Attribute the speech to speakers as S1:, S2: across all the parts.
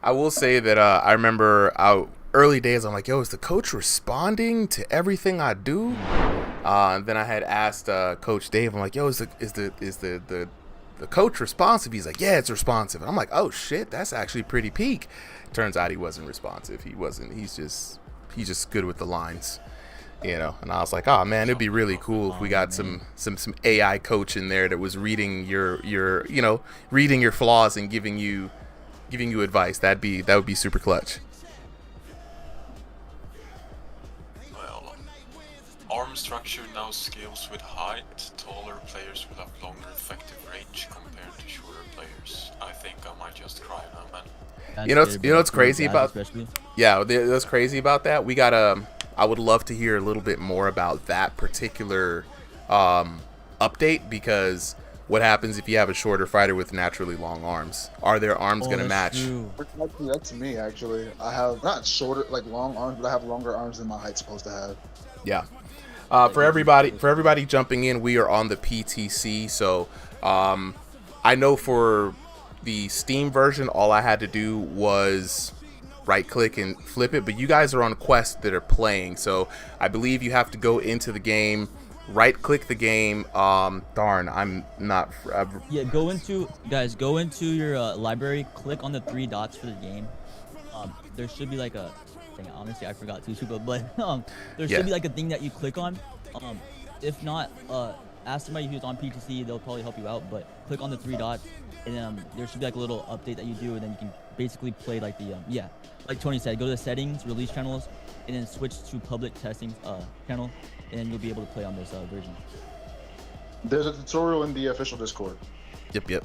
S1: I will say that I remember early days. I'm like, yo, is the coach responding to everything I do? And then I had asked Coach Dave. I'm like, yo, is the coach responsive? He's like, yeah, it's responsive. And I'm like, oh shit, that's actually pretty peak. Turns out he wasn't responsive. He wasn't. He's just good with the lines. And I was like, oh man, it'd be really cool if we got some AI coach in there that was reading your reading your flaws and giving you advice. That would be super clutch.
S2: Well, arm structure now scales with height. Taller players will have longer effective range compared to shorter players. I think I might just cry now, man.
S1: What's crazy about that's crazy about that. We got I would love to hear a little bit more about that particular update, because what happens if you have a shorter fighter with naturally long arms? Are their arms going to match?
S3: True. That's me, actually. I have not shorter, like long arms, but I have longer arms than my height's supposed to have.
S1: Yeah. For everybody jumping in, we are on the PTC. So I know for the Steam version, all I had to do was right click and flip it, but you guys are on Quest that are playing, so I believe you have to go into the game, right click the game. Darn, I'm not
S4: yeah, go into your library, click on the three dots for the game. There should be like a thing. Honestly, I forgot to, but there should be like a thing that you click on. If not, ask somebody who's on PTC, they'll probably help you out. But click on the three dots, and there should be like a little update that you do, and then you can basically play like the like Tony said, go to the settings, release channels, and then switch to public testing channel, and then you'll be able to play on this version.
S3: There's a tutorial in the official Discord.
S1: Yep.
S2: Yeah.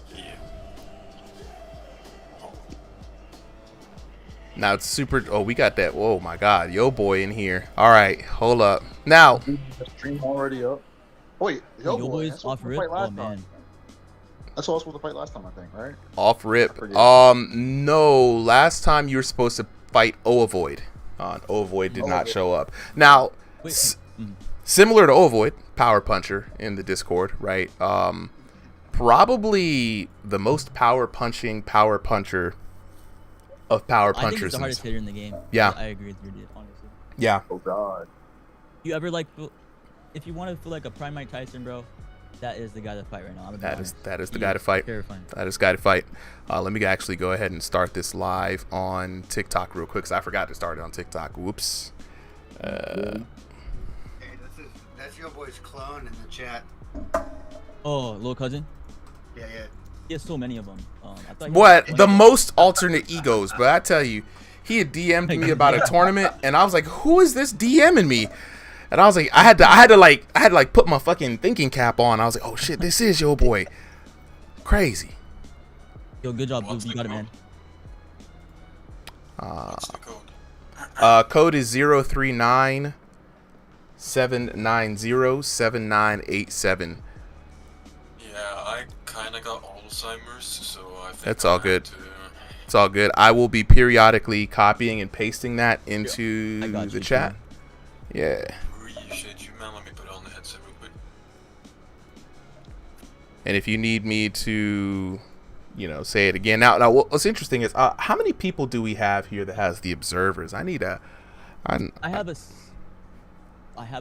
S1: Now it's super. Oh, we got that. Oh my God, yo boy in here. All right, hold up. Now
S3: The stream already up. Wait,
S4: Yo
S3: boy,
S4: boys
S3: that's what
S4: off
S3: we
S4: rip.
S3: fight
S4: Oh
S3: last
S4: man.
S3: time. That's what I was supposed to fight last time, I think, right?
S1: off rip.
S3: I forget.
S1: No, last time you were supposed to fight Oavoid. Oavoid did not show up. Now,
S4: Wait.
S1: similar to Oavoid, Power Puncher in the Discord, right? Probably the most power puncher of power
S4: I think
S1: punchers.
S4: it's the hardest hitter in the game.
S1: Yeah.
S4: I agree with you, dude, honestly.
S1: Yeah.
S3: Oh God.
S4: You ever if you want to feel like a prime Mike Tyson, bro, that is the guy to fight right now.
S1: That is the guy to fight.
S4: Terrifying.
S1: That is the guy to fight. Let me actually go ahead and start this live on TikTok real quick, because I forgot to start it on TikTok. Whoops.
S5: Hey, that's your boy's clone in the chat.
S4: Oh, little cousin.
S5: Yeah.
S4: He has so many of them. I thought he
S1: What?
S4: had
S1: The
S4: 20.
S1: most alternate egos, but I tell you, he had DM'd me about a tournament, and I was like, who is this DMing me? And I was like, I had to put my fucking thinking cap on. I was like, oh shit, this is your boy. Crazy.
S4: Yo, good job, Blue.
S2: What's
S4: You
S2: the
S4: got it,
S2: code?
S4: man.
S2: What's the code?
S1: Code is 039 790 7987.
S2: Yeah, I kinda got Alzheimer's, so I think
S1: That's
S2: I
S1: all
S2: have
S1: good.
S2: to-
S1: It's all good. I will be periodically copying and pasting that into
S4: I got
S1: the
S4: you,
S1: chat.
S4: too.
S1: Yeah.
S2: Appreciate you, man. Let me put on the headset real quick.
S1: And if you need me to, say it again. Now what's interesting is how many people do we have here that has the observers? I
S4: I have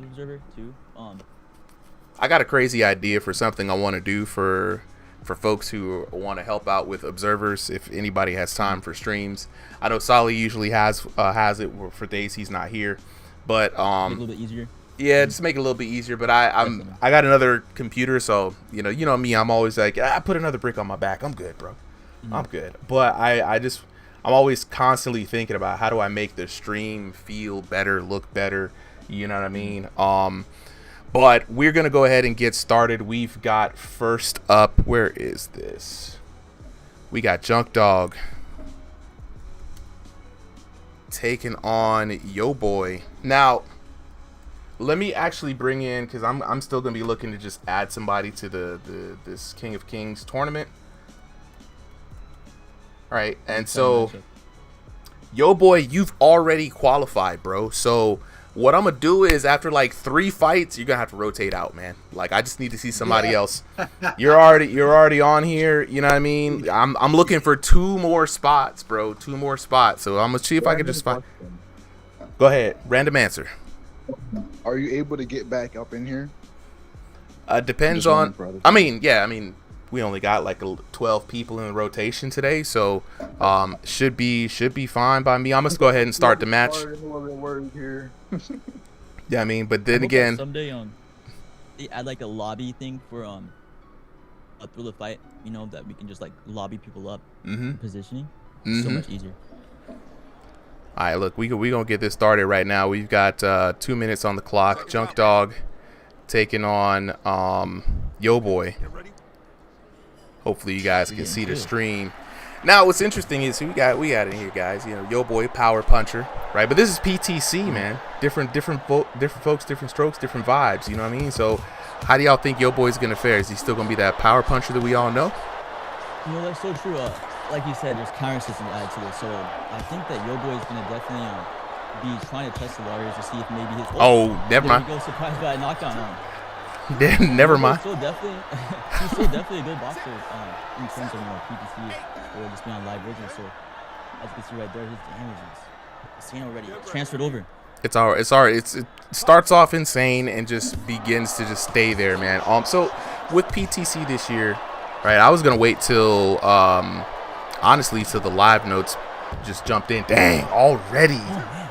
S4: observer too.
S1: I got a crazy idea for something I want to do for folks who want to help out with observers. If anybody has time for streams, I know Solly usually has it for days he's not here, but
S4: Make it a little bit easier.
S1: yeah, just make it a little bit easier. But I got another computer, so you know me. I'm always like, I put another brick on my back. I'm good, bro. I'm good. But I'm always constantly thinking about how do I make the stream feel better, look better. You know what I mean? But we're gonna go ahead and get started. We've got first up. Where is this? We got Junk Dog taking on Yo Boy. Now, let me actually bring in, because I'm still gonna be looking to just add somebody to this King of Kings tournament. All right, and so Yo Boy, you've already qualified, bro. So What I'm gonna do is after like 3 fights, you're gonna have to rotate out, man. Like I just need to see somebody else. You're already on here. You know what I mean? I'm looking for 2 more spots, bro. 2 more spots. So I'm gonna see if I can just find. Go ahead. Random answer.
S3: Are you able to get back up in here?
S1: Depends
S3: Just
S1: on.
S3: wondering,
S1: I mean, yeah. I mean, we only got like 12 people in the rotation today, so should be fine by me. I'm gonna go ahead and start the match. Yeah, I mean, but then again,
S4: someday they add like a lobby thing for through the fight. You know that we can just like lobby people up. Positioning. So much easier.
S1: All right, look, we gonna get this started right now. We've got 2 minutes on the clock. Junk Dog taking on Yo Boy. Hopefully you guys can see the stream. Now, what's interesting is we got in here, guys. You know, Yo Boy, power puncher, right? But this is PTC, man. Different folks, different strokes, different vibes. You know what I mean? So, how do y'all think Yo Boy's gonna fare? Is he still gonna be that power puncher that we all know?
S4: You know, that's so true. Like you said, there's counter systems added to this, so I think that Yo Boy is gonna definitely be trying to test the waters to see if maybe his.
S1: Oh, never mind.
S4: Go surprised by a knockdown on.
S1: Never mind.
S4: He's still definitely a good boxer in terms of PTC or just being on live version. So as you can see right there, his damage is insane already. Transferred over.
S1: It's all right. It starts off insane and just begins to just stay there, man. So with PTC this year, right? I was gonna wait till honestly till the live notes just jumped in. Dang, already.
S4: Oh, man.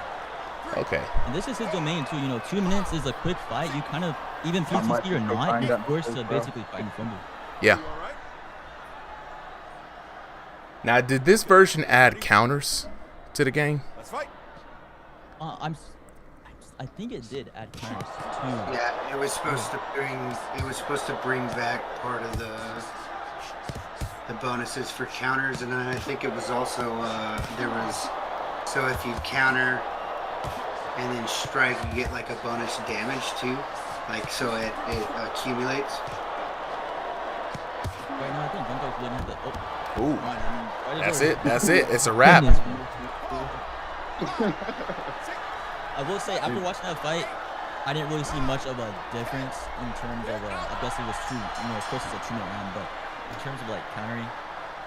S1: Okay.
S4: And this is his domain too. You know, 2 minutes is a quick fight. You kind of even PTC or not, you're forced to basically fight and fumble.
S1: Yeah. Now, did this version add counters to the game?
S6: Let's fight.
S4: I think it did add counters too.
S5: Yeah, it was supposed to bring back part of the bonuses for counters, and then I think it was also so if you counter and then strike, you get like a bonus damage too, like so it accumulates.
S4: Right now, I think Junk Dog's letting the.
S1: Ooh.
S4: Right
S1: That's it. It's a wrap.
S4: I will say, after watching that fight, I didn't really see much of a difference in terms of, I guess it was true, you know, of course it's a 2-minute round, but in terms of like countering.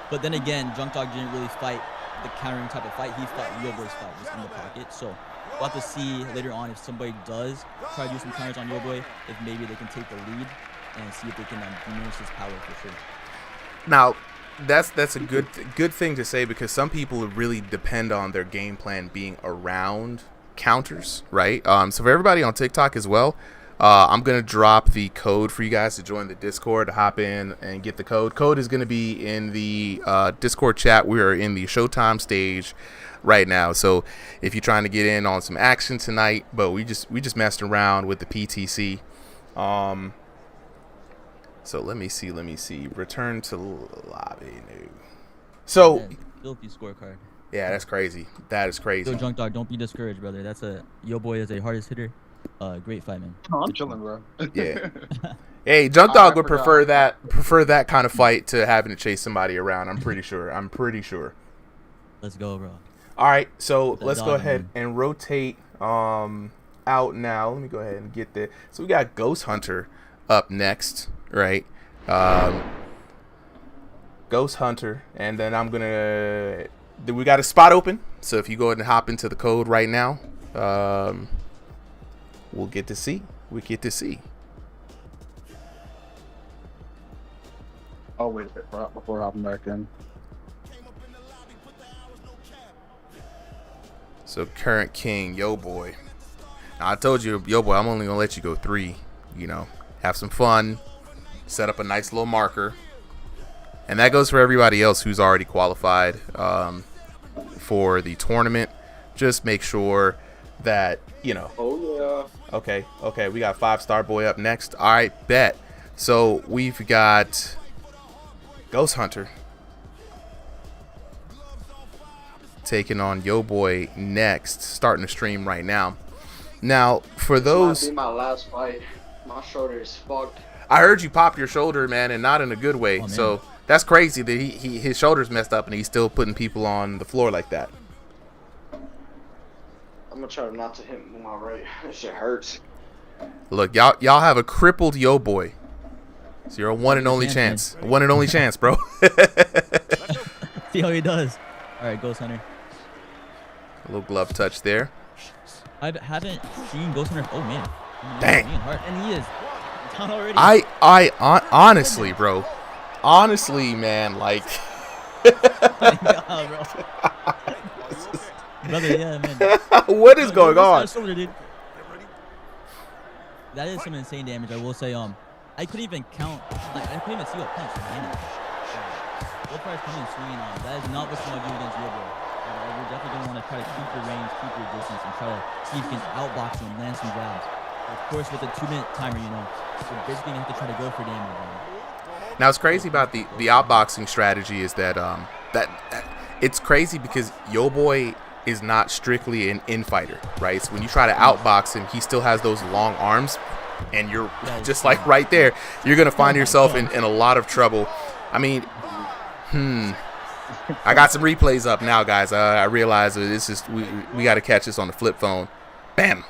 S4: But then again, Junk Dog didn't really fight the countering type of fight. He fought Yo Boy's fight, just in the pocket. So we'll have to see later on if somebody does try to do some counters on Yo Boy, if maybe they can take the lead and see if they can diminish his power for sure.
S1: Now, that's a good thing to say, because some people really depend on their game plan being around counters, right? So for everybody on TikTok as well, I'm gonna drop the code for you guys to join the Discord, to hop in and get the code. Code is gonna be in the Discord chat. We are in the Showtime stage right now, so if you're trying to get in on some action tonight, but we just messed around with the PTC. So let me see. Return to lobby. No. So
S4: filthy scorecard.
S1: Yeah, that's crazy. That is crazy.
S4: Yo, Junk Dog, don't be discouraged, brother. Yo Boy is a hardest hitter. Great fight, man.
S3: Oh, I'm chilling, bro.
S1: Yeah. Hey, Junk Dog would prefer that kind of fight to having to chase somebody around. I'm pretty sure.
S4: Let's go, bro.
S1: All right, so let's go ahead and rotate out now. Let me go ahead and get there. So we got Ghost Hunter up next, right? Ghost Hunter, and then we got a spot open. So if you go ahead and hop into the code right now, we'll get to see.
S3: I'll wait a bit before hopping back in.
S1: So current king, Yo Boy. Now, I told you, Yo Boy, I'm only gonna let you go 3. You know, have some fun, set up a nice little marker, and that goes for everybody else who's already qualified for the tournament. Just make sure that you know.
S3: Oh yeah.
S1: Okay. We got 5-star boy up next. All right, bet. So we've got Ghost Hunter taking on Yo Boy next, starting the stream right now. Now, for those,
S7: this might be my last fight. My shoulder is fucked.
S1: I heard you pop your shoulder, man, and not in a good way. So that's crazy that his shoulder's messed up and he's still putting people on the floor like that.
S7: I'm gonna try not to hit my right. That shit hurts.
S1: Look, y'all have a crippled yo boy. It's your one and only chance. One and only chance, bro.
S4: See how he does. All right, Ghost Hunter.
S1: A little glove touch there.
S4: I haven't seen Ghost Hunter. Oh man.
S1: Dang.
S4: And he is down already.
S1: Honestly, bro. Honestly, man, like.
S4: God, bro. Brother, yeah, man.
S1: What is going on?
S4: That is some insane damage. I will say, I couldn't even count. Like, I couldn't even see what punch landed. Goldfire's coming swinging on. That is not what you want to do against your boy. You're definitely gonna want to try to keep your range, keep your distance, and try to see if you can outbox him, land some jabs. Of course, with a 2-minute timer, you're basically gonna have to try to go for damage.
S1: Now, what's crazy about the outboxing strategy is that it's crazy because yo boy is not strictly an infighter, right? So when you try to outbox him, he still has those long arms, and you're just like right there. You're gonna find yourself in a lot of trouble. I mean, I got some replays up now, guys. I realize that this is we got to catch this on the flip phone. Bam.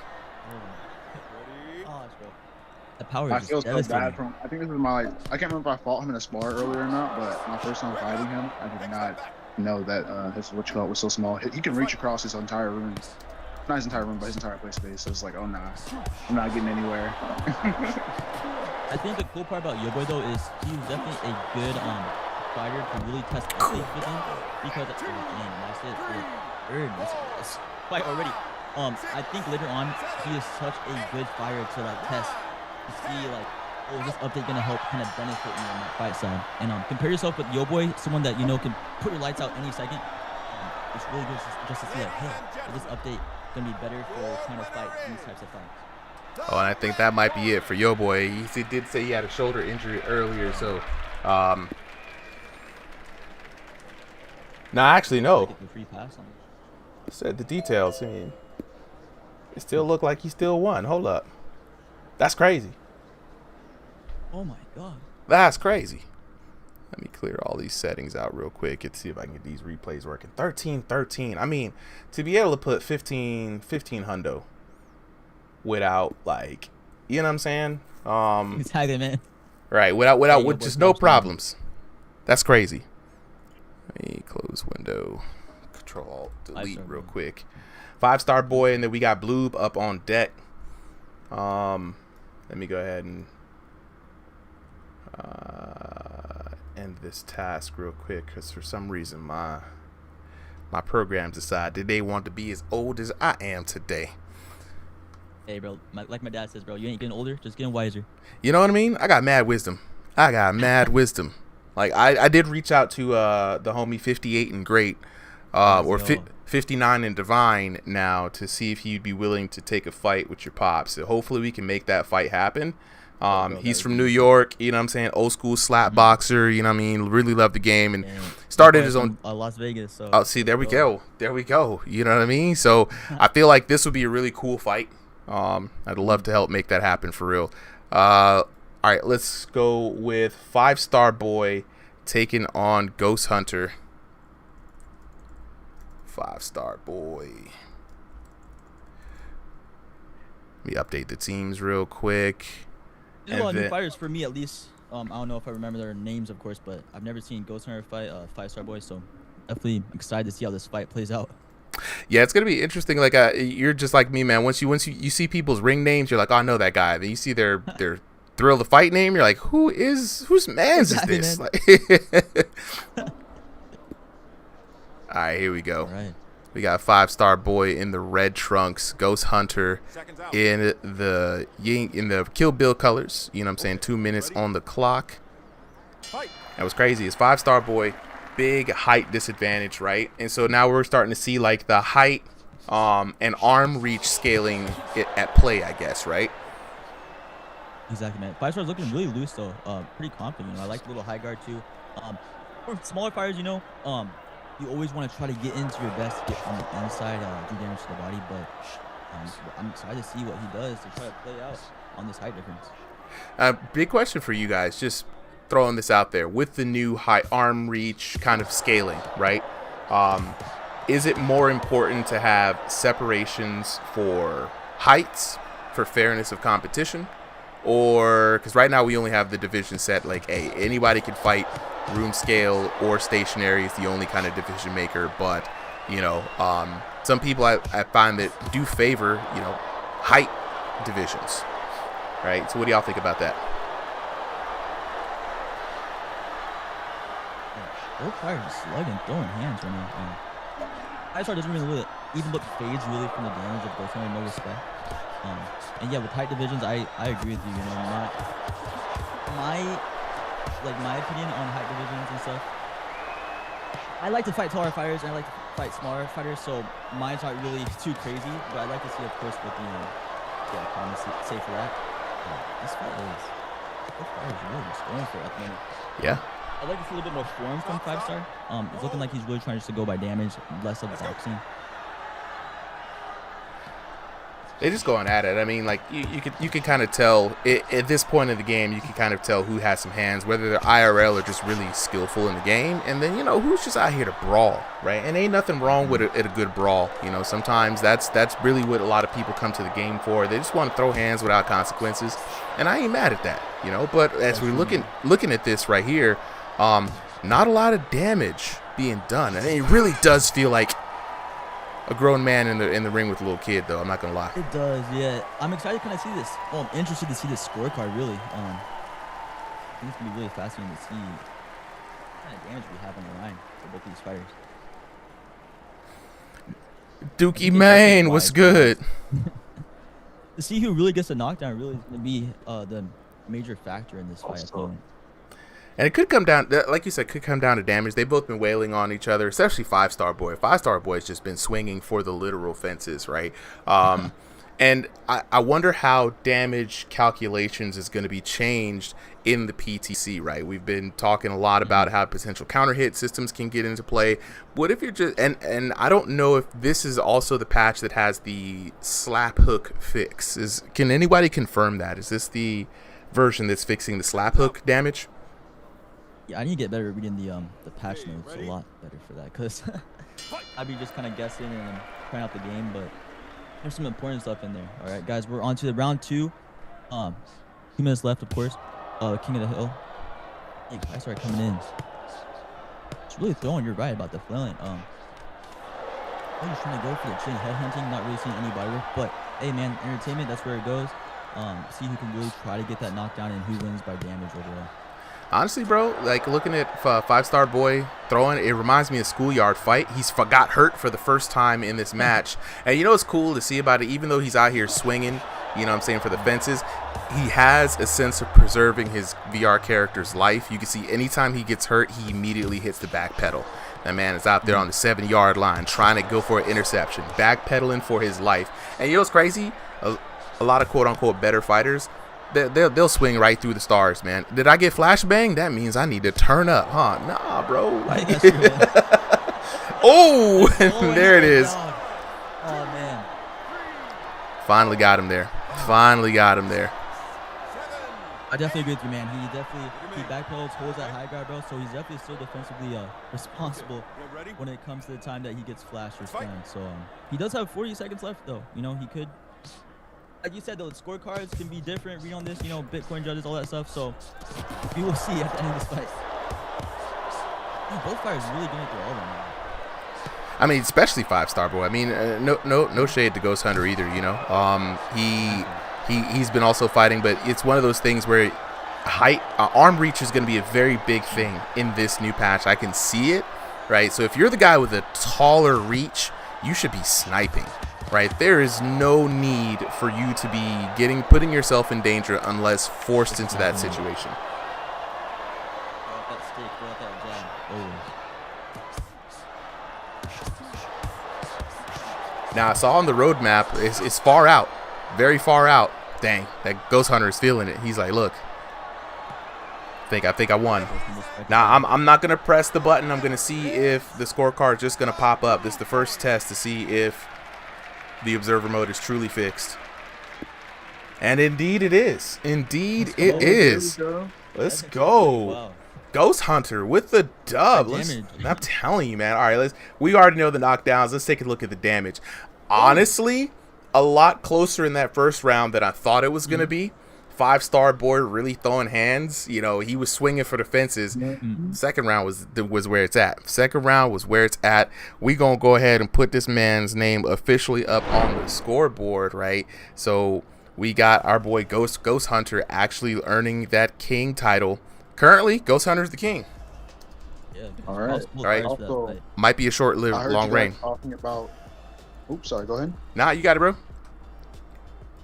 S4: The power
S3: I
S4: is
S3: feel so
S4: devastating.
S3: bad from. I think this is my. I can't remember if I fought him in a spar earlier or not, but my first time fighting him, I did not know that his what you call it was so small. He can reach across his entire room. Not his entire room, but his entire play space. So it's like, oh nah, I'm not getting anywhere.
S4: I think the cool part about Yoboy though is he's definitely a good fighter to really test updates with him because that's it. This fight already. I think later on he is such a good fighter to like test to see like, oh, is this update gonna help kind of benefit me on that fight side? And compare yourself with Yoboy, someone that you know can put your lights out any second. It's really good just to see like, hey, is this update gonna be better for trying to fight these types of fights?
S1: Oh, and I think that might be it for yo boy. He did say he had a shoulder injury earlier, so no, actually no.
S4: Free pass on
S1: Said the details. I mean, it still looked like he still won. Hold up, that's crazy.
S4: Oh my god.
S1: That's crazy. Let me clear all these settings out real quick and see if I can get these replays working. 13-13. I mean, to be able to put 15 hundo without like, you know what I'm saying?
S4: Exactly, man.
S1: Right, without with just no problems. That's crazy. Let me close window. Control delete real quick. 5-star boy, and then we got Bloob up on deck. Let me go ahead and end this task real quick because for some reason my programs decided they want to be as old as I am today.
S4: Hey, bro, like my dad says, bro, you ain't getting older, just getting wiser.
S1: You know what I mean? I got mad wisdom. Wisdom. Like I did reach out to the homie 58 and Great, or 59 and Divine now to see if he'd be willing to take a fight with your pops. So hopefully we can make that fight happen. He's from New York, you know what I'm saying? Old school slap boxer, you know what I mean? Really loved the game and started his own
S4: Las Vegas. So
S1: oh, see, there we go. There we go. You know what I mean? So I feel like this would be a really cool fight. I'd love to help make that happen for real. All right, let's go with 5-star boy taking on Ghost Hunter. 5-star boy. Let me update the teams real quick.
S4: There's a lot of new fighters for me, at least. I don't know if I remember their names, of course, but I've never seen Ghost Hunter fight 5-star boy, so definitely excited to see how this fight plays out.
S1: Yeah, it's gonna be interesting. Like, you're just like me, man. Once you see people's ring names, you're like, oh, I know that guy. Then you see their Thrill the Fight name, you're like, whose man's is this?
S4: Man.
S1: Like, all right, here we go.
S4: All right.
S1: We got 5-star boy in the red trunks, Ghost Hunter in the Kill Bill colors. You know what I'm saying? 2 minutes on the clock. That was crazy. It's 5-star boy, big height disadvantage, right? And so now we're starting to see like the height and arm reach scaling at play, I guess, right?
S4: Exactly, man. 5-star's looking really loose though. Pretty confident. You know, I like the little high guard too. For smaller fighters, you know, you always want to try to get into your best, get on the inside, do damage to the body. But I'm excited to see what he does to try to play out on this height difference.
S1: Big question for you guys. Just throwing this out there with the new high arm reach kind of scaling, right? is it more important to have separations for heights, for fairness of competition, or because right now we only have the division set like, hey, anybody can fight, room scale or stationary is the only kind of division maker, but you know, some people I find that do favor, you know, height divisions, right? So what do y'all think about that?
S4: Both fighters just slugging, throwing hands right now. ISR doesn't really look, even look fades really from the damage of Ghost Hunter, no respect. And yeah, with height divisions, I agree with you. You know, my opinion on height divisions and stuff. I like to fight taller fighters and I like to fight smaller fighters, so mine's not really too crazy. But I'd like to see, of course, what the comments say for that. This fight is, both fighters are really just going for it at the moment.
S1: Yeah.
S4: I'd like to see a little bit more form from 5-star. It's looking like he's really trying just to go by damage, less of boxing.
S1: They're just going at it. I mean, like you can kind of tell at this point in the game. You can kind of tell who has some hands, whether they're IRL or just really skillful in the game, and then you know who's just out here to brawl, right? And ain't nothing wrong with a good brawl. You know, sometimes that's really what a lot of people come to the game for. They just want to throw hands without consequences, and I ain't mad at that. You know, but as we're looking at this right here, not a lot of damage being done, and it really does feel like a grown man in the ring with a little kid, though. I'm not gonna lie.
S4: It does, yeah. I'm excited to kind of see this. Well, I'm interested to see this scorecard, really. I think it's gonna be really fascinating to see what kind of damage we have on the line for both these fighters.
S1: Dookie Main, what's good?
S4: To see who really gets the knockdown really is gonna be the major factor in this fight at the moment.
S1: And it could come down, like you said, could come down to damage. They've both been wailing on each other, especially 5-star Boy. 5-star Boy's just been swinging for the literal fences, right? And I wonder how damage calculations is going to be changed in the PTC, right? We've been talking a lot about how potential counter hit systems can get into play. What if you're just, and I don't know if this is also the patch that has the slap hook fix. Can anybody confirm that? Is this the version that's fixing the slap hook damage?
S4: Yeah, I need to get better at reading the patch notes a lot better for that, because I'd be just kind of guessing and trying out the game, but there's some important stuff in there. All right, guys, we're on to the round 2. 2 minutes left, of course. King of the Hill. Hey, guys start coming in. It's really throwing. You're right about the flailing. I'm just trying to go for the chin headhunting, not really seeing any body work, but hey, man, entertainment, that's where it goes. See who can really try to get that knockdown and who wins by damage overall.
S1: Honestly, bro, like looking at 5-star Boy throwing, it reminds me of Schoolyard Fight. He's got hurt for the first time in this match. And you know what's cool to see about it? Even though he's out here swinging, you know what I'm saying, for the fences, he has a sense of preserving his VR character's life. You can see anytime he gets hurt, he immediately hits the back pedal. That man is out there on the 7-yard line trying to go for an interception, backpedaling for his life. And you know what's crazy? A lot of quote-unquote better fighters, they'll swing right through the stars, man. Did I get flashbang? That means I need to turn up, huh? Nah, bro. Like, oh, there it is.
S4: Oh, man.
S1: Finally got him there. Finally got him there.
S4: I definitely agree with you, man. He backpedals, holds that high guard, bro. So he's definitely still defensively responsible when it comes to the time that he gets flashed or stunned. So he does have 40 seconds left, though. You know, he could. Like you said, though, scorecards can be different. Read on this, you know, Bitcoin judges, all that stuff. So we will see at the end of this fight. Dude, both fighters really going through all of them, man.
S1: I mean, especially 5-star Boy. I mean, no shade to Ghost Hunter either. You know, he's been also fighting, but it's one of those things where height, arm reach is going to be a very big thing in this new patch. I can see it, right? So if you're the guy with a taller reach, you should be sniping. Right, there is no need for you to be putting yourself in danger unless forced into that situation. Now I saw on the roadmap it's far out, very far out. Dang, that Ghost Hunter is feeling it. He's like, look, I think I won. Now I'm not gonna press the button. I'm gonna see if the scorecard is just gonna pop up. This is the first test to see if the observer mode is truly fixed. And indeed it is. Indeed it is. Let's go.
S4: Wow.
S1: Ghost Hunter with the dub. I'm telling you, man. All right, we already know the knockdowns. Let's take a look at the damage. Honestly, a lot closer in that first round than I thought it was going to be. 5-star boy really throwing hands. You know, he was swinging for the fences. Second round was where it's at. Second round was where it's at. We going to go ahead and put this man's name officially up on the scoreboard, right? So we got our boy Ghost Hunter actually earning that king title. Currently, Ghost Hunter's the king.
S4: Yeah.
S3: All right.
S1: All right.
S3: Also,
S1: might be a short-lived long reign.
S3: Talking about. Oops, sorry. Go ahead.
S1: Nah, you got it, bro.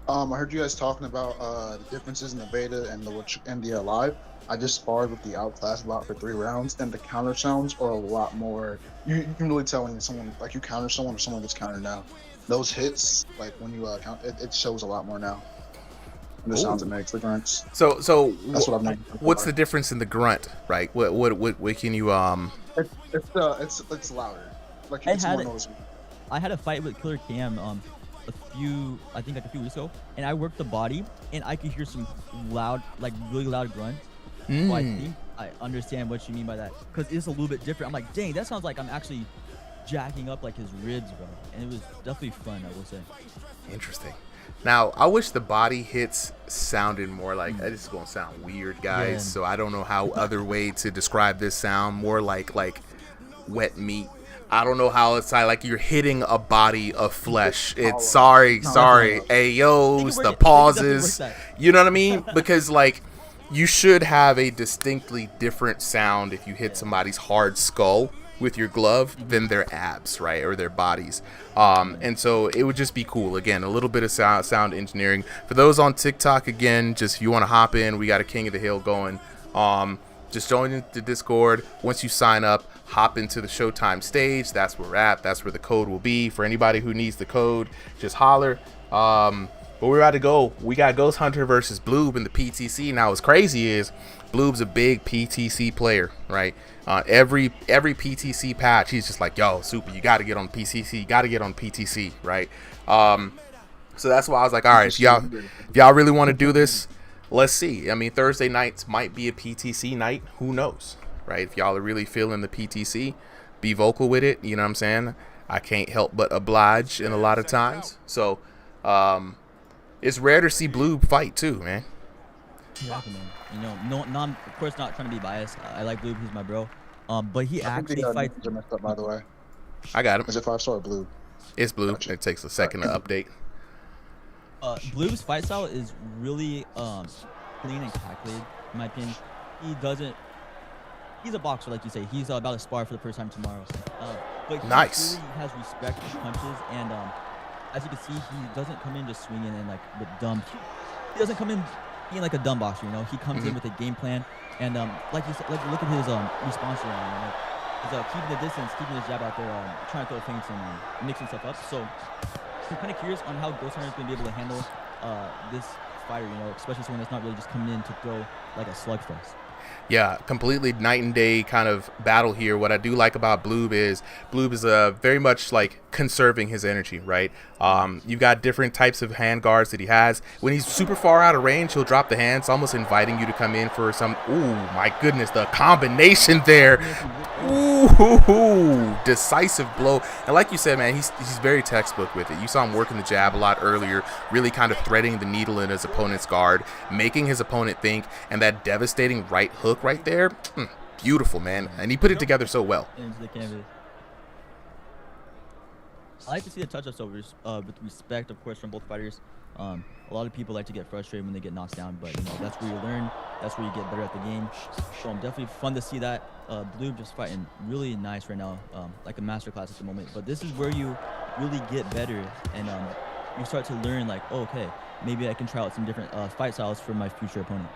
S3: I heard you guys talking about the differences in the beta and the live. I just sparred with the Outclass bot for 3 rounds, and the counter sounds are a lot more. You can really tell when someone you counter someone or someone gets countered now. Those hits, like when you count, it shows a lot more now. The sounds it makes, the grunts.
S1: So
S3: that's what I've
S1: what's the difference in the grunt, right? What can you
S3: It's louder. Like it's more noticeable.
S4: I had a fight with Killer Cam a few weeks ago, and I worked the body, and I could hear some loud, like really loud grunts. So I think I understand what you mean by that, because it's a little bit different. I'm like, dang, that sounds like I'm actually jacking up like his ribs, bro. And it was definitely fun, I will say.
S1: Interesting. Now, I wish the body hits sounded more like, this is going to sound weird, guys,
S4: Yeah.
S1: so I don't know how other way to describe this sound, more like wet meat. I don't know how it's like you're hitting a body of flesh. It's sorry. Ayos, the pauses. You know what I mean? Because like you should have a distinctly different sound if you hit somebody's hard skull with your glove than their abs, right, or their bodies. And so it would just be cool. Again, a little bit of sound engineering for those on TikTok. Again, just if you want to hop in, we got a King of the Hill going. Just join the Discord. Once you sign up, hop into the Showtime stage. That's where we're at. That's where the code will be. For anybody who needs the code, just holler. But we're about to go. We got Ghost Hunter versus Bloob in the PTC. Now, what's crazy is Bloob's a big PTC player, right? Every PTC patch, he's just like, yo, Super, you got to get on PTC. You got to get on PTC, right? So that's why I was like, all right, if y'all really want to do this, let's see. I mean, Thursday nights might be a PTC night. Who knows, right? If y'all are really feeling the PTC, be vocal with it. You know what I'm saying? I can't help but oblige in a lot of times. So it's rare to see Bloob fight too, man.
S4: Exactly, man. You know, I'm of course not trying to be biased. I like Bloob. He's my bro. But he actually fights.
S3: Are messed up, by the way.
S1: I got him.
S3: Is it 5-star or Bloob?
S1: It's Bloob. Gotcha. It takes a second to update.
S4: Bloob's fight style is really clean and calculated, in my opinion. He's a boxer, like you say. He's about to spar for the first time tomorrow. But he really has respect for punches, and as you can see, he doesn't come in just swinging and like with dumb. He doesn't come in being like a dumb boxer, you know. He comes in with a game plan, and like you said, like look at his response to him. He's keeping the distance, keeping his jab out there, trying to throw feints and mixing stuff up. So I'm kind of curious on how Ghost Hunter is going to be able to handle this fighter, you know, especially someone that's not really just coming in to throw like a slugfest.
S1: Yeah, completely night and day kind of battle here. What I do like about Bloob is very much like conserving his energy, right? You've got different types of hand guards that he has. When he's super far out of range, he'll drop the hands, almost inviting you to come in for some. Ooh, my goodness, the combination there. Ooh, decisive blow. And like you said, man, he's very textbook with it. You saw him working the jab a lot earlier, really kind of threading the needle in his opponent's guard, making his opponent think, and that devastating right hook right there, beautiful, man. And he put it together so well.
S4: Into the canvas. I like to see the touch-ups with respect, of course, from both fighters. A lot of people like to get frustrated when they get knocked down, but you know that's where you learn. That's where you get better at the game. So definitely fun to see that. Bloob just fighting really nice right now, like a masterclass at the moment. But this is where you really get better, and you start to learn like, oh, okay, maybe I can try out some different fight styles for my future opponent.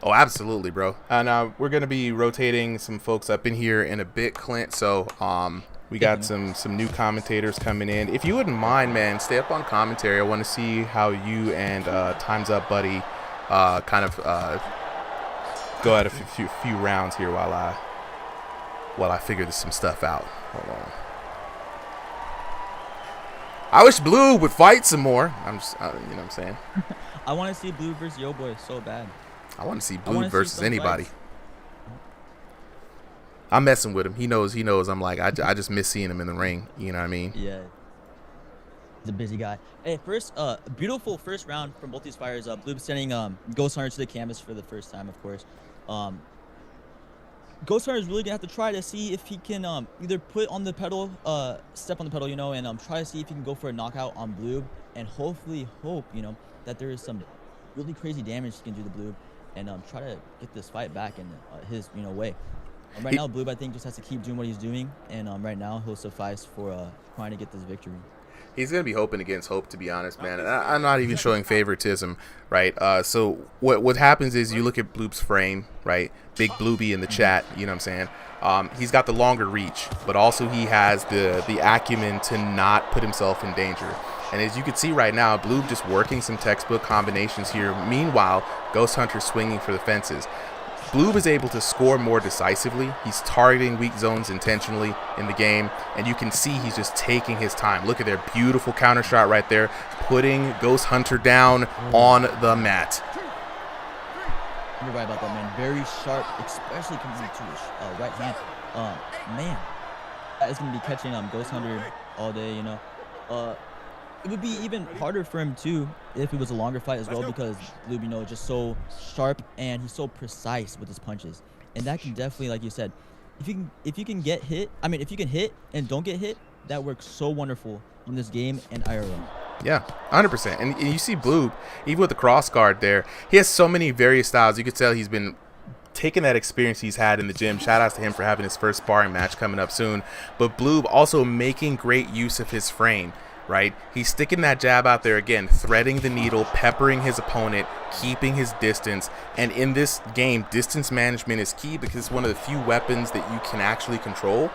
S1: Oh, absolutely, bro. And we're gonna be rotating some folks up in here in a bit, Clint. So we got some new commentators coming in. If you wouldn't mind, man, stay up on commentary. I want to see how you and Time's Up Buddy kind of go at a few rounds here while I figure some stuff out. Hold on. I wish Blue would fight some more. I'm just, you know what I'm saying.
S4: I want to see Blue versus Yo Boy so bad.
S1: I want to see
S4: I
S1: Blue
S4: wanna see
S1: versus
S4: some
S1: anybody.
S4: fights.
S1: I'm messing with him. He knows. I'm like, I just miss seeing him in the ring. You know what I mean?
S4: Yeah. He's a busy guy. Hey, first, beautiful first round from both these fighters. Blue sending Ghost Hunter to the canvas for the first time, of course. Ghost Hunter is really gonna have to try to see if he can either put on the pedal, step on the pedal, you know, and try to see if he can go for a knockout on Blue, and hopefully hope, you know, that there is some really crazy damage he can do to Blue, and try to get this fight back in his, you know, way. Right now, Blue, I think, just has to keep doing what he's doing, and right now he'll suffice for trying to get this victory.
S1: He's going to be hoping against hope, to be honest, man. And I'm not even showing favoritism, right? So what happens is you look at Bloop's frame, right? Big Bloopy in the chat, you know what I'm saying? He's got the longer reach, but also he has the acumen to not put himself in danger. And as you can see right now, Bloop just working some textbook combinations here. Meanwhile, Ghost Hunter swinging for the fences. Blue is able to score more decisively. He's targeting weak zones intentionally in the game, and you can see he's just taking his time. Look at their beautiful counter shot right there, putting Ghost Hunter down on the mat.
S4: You're right about that, man. Very sharp, especially coming into his right hand. Man, that is going to be catching Ghost Hunter all day, you know. It would be even harder for him too if it was a longer fight as well, because Blue, you know, is just so sharp and he's so precise with his punches, and that can definitely, like you said, if you can get hit, I mean, if you can hit and don't get hit, that works so wonderful in this game and IRL.
S1: Yeah, 100%. And you see Blue, even with the cross guard there, he has so many various styles. You could tell he's been taking that experience he's had in the gym. Shout outs to him for having his first sparring match coming up soon. But Blue also making great use of his frame. Right? He's sticking that jab out there again, threading the needle, peppering his opponent, keeping his distance. And in this game, distance management is key because it's one of the few weapons that you can actually control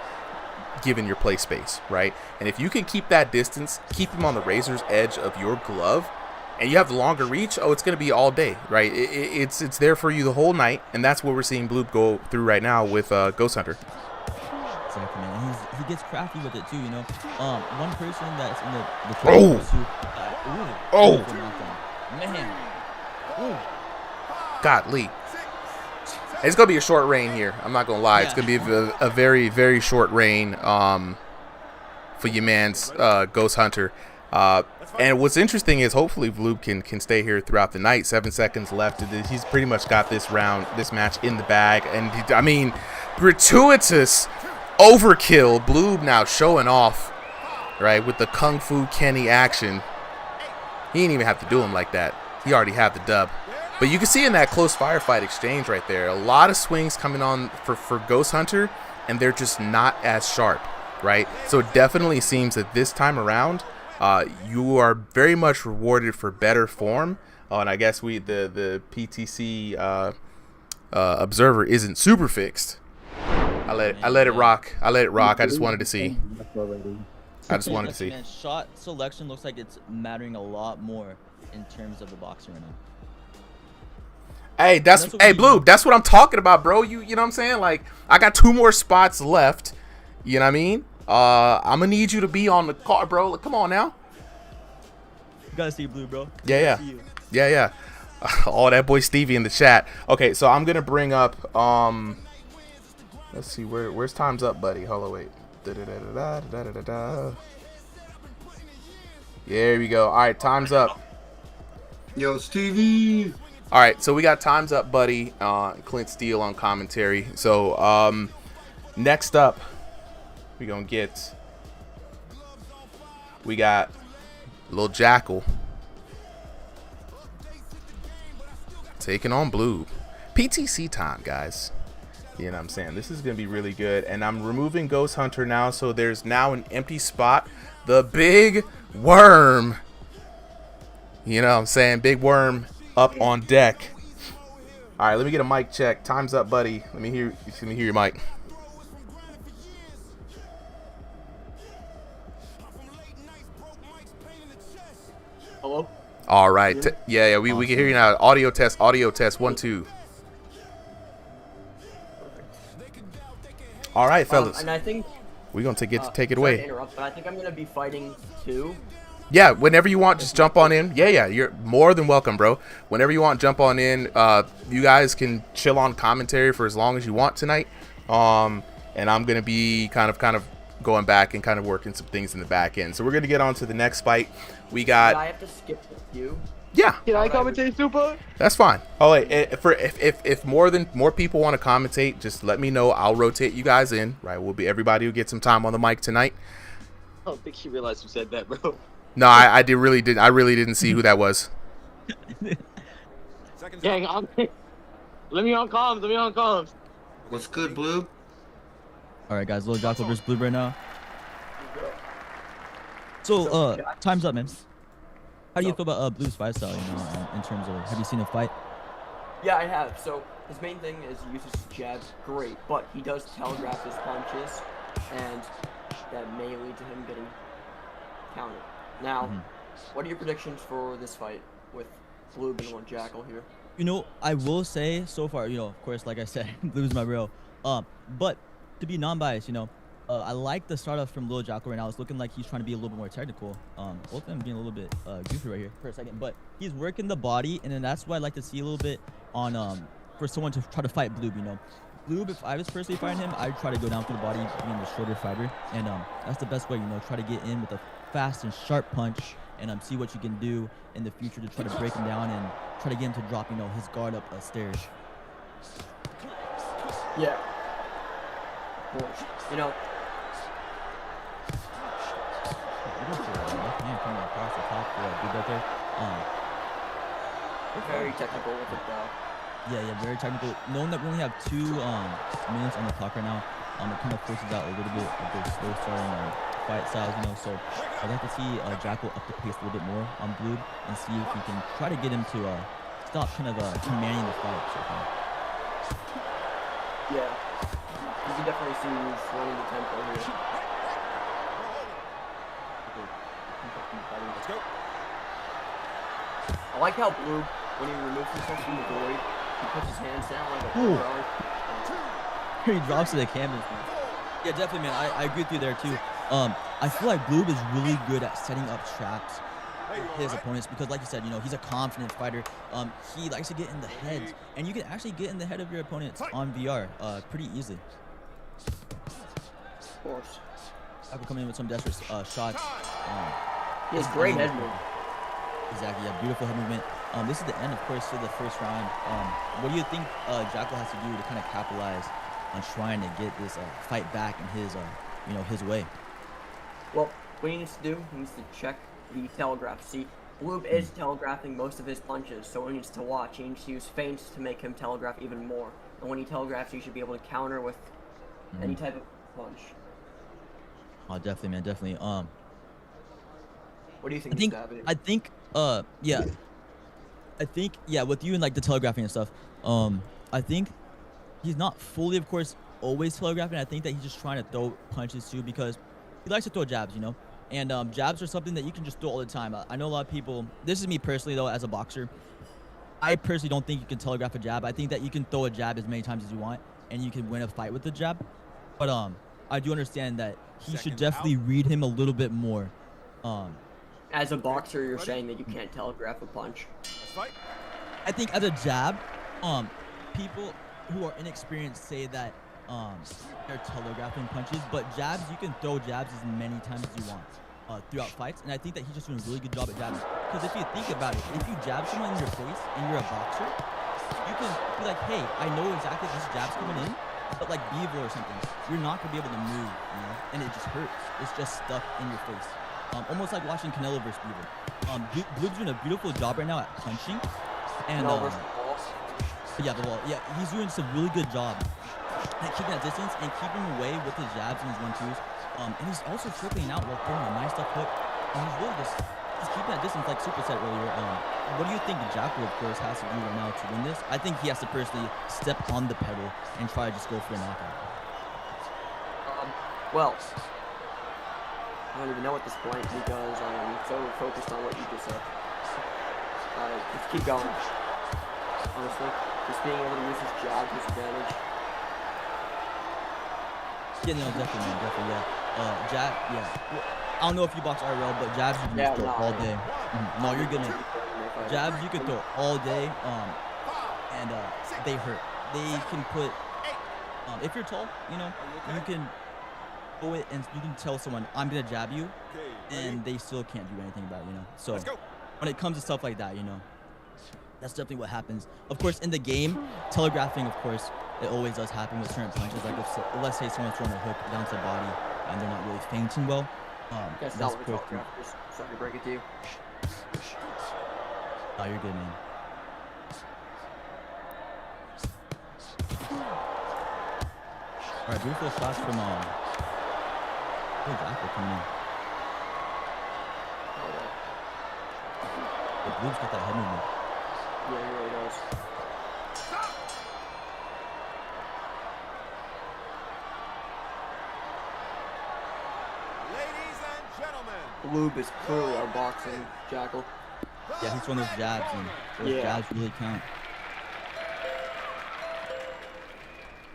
S1: given your play space, right? And if you can keep that distance, keep him on the razor's edge of your glove, and you have the longer reach, oh, it's going to be all day, right? It's there for you the whole night, and that's what we're seeing Blue go through right now with Ghost Hunter.
S4: Exactly, man. He gets crafty with it too, you know. One person that's in the man. Ooh.
S1: Godly. It's gonna be a short reign here. I'm not gonna lie.
S4: Yeah.
S1: It's gonna be a very, very short reign for your man's Ghost Hunter. And what's interesting is hopefully Blue can stay here throughout the night. 7 seconds left. He's pretty much got this match in the bag. And I mean, gratuitous overkill. Blue now showing off, right, with the Kung Fu Kenny action. He didn't even have to do him like that. He already had the dub. But you can see in that close firefight exchange right there, a lot of swings coming on for Ghost Hunter, and they're just not as sharp, right? So it definitely seems that this time around, you are very much rewarded for better form. And I guess the PTC observer isn't super fixed. I let it rock. I just wanted to see.
S4: Man, shot selection looks like it's mattering a lot more in terms of the boxing right now.
S1: Hey, Blue, that's what I'm talking about, bro. You know what I'm saying? Like, I got 2 more spots left. You know what I mean? I'm gonna need you to be on the car, bro. Like, come on now.
S4: You gotta see Blue, bro.
S1: Yeah. Oh, that boy Stevie in the chat. Okay, so I'm gonna bring up let's see, where's time's up, buddy? Hold on, wait. There we go. All right, time's up.
S5: Yo, Stevie.
S1: All right, so we got time's up, buddy. Clint Steele on commentary. So next up, we got Lil Jackal taking on Blue. PTC time, guys. You know what I'm saying? This is going to be really good. And I'm removing Ghost Hunter now, so there's now an empty spot. The Big Worm. You know what I'm saying? Big Worm up on deck. All right, let me get a mic check. Time's up, buddy. Let me hear your mic.
S6: Hello?
S1: All right. Yeah, we can hear you now. Audio test. 1 2. All right, fellas.
S6: And I think
S1: we're gonna take it
S6: sorry
S1: away.
S6: to interrupt, but I think I'm gonna be fighting 2.
S1: Yeah, whenever you want, just jump on in. Yeah, you're more than welcome, bro. Whenever you want, jump on in. You guys can chill on commentary for as long as you want tonight. And I'm gonna be kind of going back and kind of working some things in the back end. So we're gonna get on to the next fight. We got.
S6: Did I have to skip with you?
S1: Yeah.
S6: Can I commentate, Super?
S1: That's fine. Oh wait, if more people want to commentate, just let me know. I'll rotate you guys in. Right, everybody will get some time on the mic tonight.
S6: I don't think she realized you said that, bro.
S1: No, I really didn't see who that was.
S6: Gang, let me on comms.
S5: What's good, Blue?
S4: All right, guys. Little Jocko versus Blue right now. So, time's up, man. How do you feel about Blue's fight style? You know, in terms of, have you seen him fight?
S6: Yeah, I have. So his main thing is he uses jabs, great, but he does telegraph his punches, and that may lead to him getting countered. Now, what are your predictions for this fight with Blue being on Jackal here?
S4: You know, I will say so far, you know, of course, like I said, Blue's my bro. But to be non-biased, you know, I like the start off from Lil Jackal right now. It's looking like he's trying to be a little bit more technical. Both of them being a little bit goofy right here for a second, but he's working the body, and then that's what I like to see a little bit on for someone to try to fight Blue. You know, Blue, if I was personally fighting him, I'd try to go down through the body, being the shorter fighter, and that's the best way. You know, try to get in with a fast and sharp punch, and see what you can do in the future to try to break him down and try to get him to drop, you know, his guard up stairs.
S6: Yeah. Of course. You know.
S4: Left hand coming across the top for Blue right there.
S6: Very technical with it though.
S4: Yeah, very technical. Knowing that we only have 2 minutes on the clock right now, it kind of forces out a little bit of those slow starting fight styles, you know. So I'd like to see Jackal up the pace a little bit more on Blue and see if we can try to get him to stop kind of commanding the fight so far.
S6: Yeah. You can definitely see he's running the tempo here.
S8: Let's go.
S6: I like how Blue, when he removes himself from the void, he puts his hands down like a pro guard.
S4: He drops to the canvas, man. Yeah, definitely, man. I agree with you there too. I feel like Blue is really good at setting up traps for his opponents because, like you said, you know, he's a confident fighter. He likes to get in the heads, and you can actually get in the head of your opponents on VR pretty easily.
S6: Of course.
S4: After coming in with some desperate shots.
S6: He has great head movement.
S4: Exactly, yeah, beautiful head movement. This is the end, of course, to the first round. What do you think Jackal has to do to kind of capitalize on trying to get this fight back in his, you know, his way?
S6: Well, what he needs to do, he needs to check the telegraph. See, Blue is telegraphing most of his punches, so he needs to watch. He needs to use feints to make him telegraph even more. And when he telegraphs, you should be able to counter with any type of punch.
S4: Oh, definitely, man, definitely.
S6: What do you think?
S4: I think, yeah, with you and like the telegraphing and stuff, I think he's not fully, of course, always telegraphing. I think that he's just trying to throw punches too because he likes to throw jabs, you know? And jabs are something that you can just throw all the time. I know a lot of people, this is me personally though, as a boxer, I personally don't think you can telegraph a jab. I think that you can throw a jab as many times as you want and you can win a fight with the jab. But I do understand that he should definitely read him a little bit more.
S6: As a boxer, you're saying that you can't telegraph a punch.
S4: I think as a jab, people who are inexperienced say that they're telegraphing punches, but jabs, you can throw jabs as many times as you want throughout fights, and I think that he's just doing a really good job at jabbing. Because if you think about it, if you jab someone in your face and you're a boxer, you can be like, hey, I know exactly this jab's coming in, but like Beaver or something, you're not gonna be able to move, you know, and it just hurts. It's just stuck in your face. Almost like watching Canelo versus Beaver. Blue's doing a beautiful job right now at punching, and yeah, the wall. Yeah, he's doing just a really good job at keeping that distance and keeping away with his jabs and his 1-2s. And he's also circling out while throwing a nice left hook. And he's really just keeping that distance, like Super said earlier. What do you think Jackal, of course, has to do right now to win this? I think he has to personally step on the pedal and try to just go for a knockout.
S6: Well, I don't even know at this point because I'm so focused on what you just said. Let's keep going. Honestly, just being able to use his jab to his advantage.
S4: Yeah, no, definitely, yeah. I don't know if you box IRL, but jabs you can just throw all day. No, you're good. Jabs you could throw all day, and they hurt. They can put, if you're tall, you know, you can go it and you can tell someone, I'm gonna jab you, and they still can't do anything about it, you know. So when it comes to stuff like that, you know, that's definitely what happens. Of course, in the game, telegraphing, of course, it always does happen with certain punches. Like, if, let's say someone's throwing a hook down to the body and they're not really feinting well.
S6: That's not what telegraphers. Sorry to break it to you.
S4: Oh, you're good, man. All right, beautiful shots from Jackal coming in. The Blue's got that head movement.
S6: Yeah, he really does.
S8: Ladies and gentlemen.
S6: Lube is clearly our boxing Jackal.
S4: Yeah, he's throwing those jabs, and those jabs really count.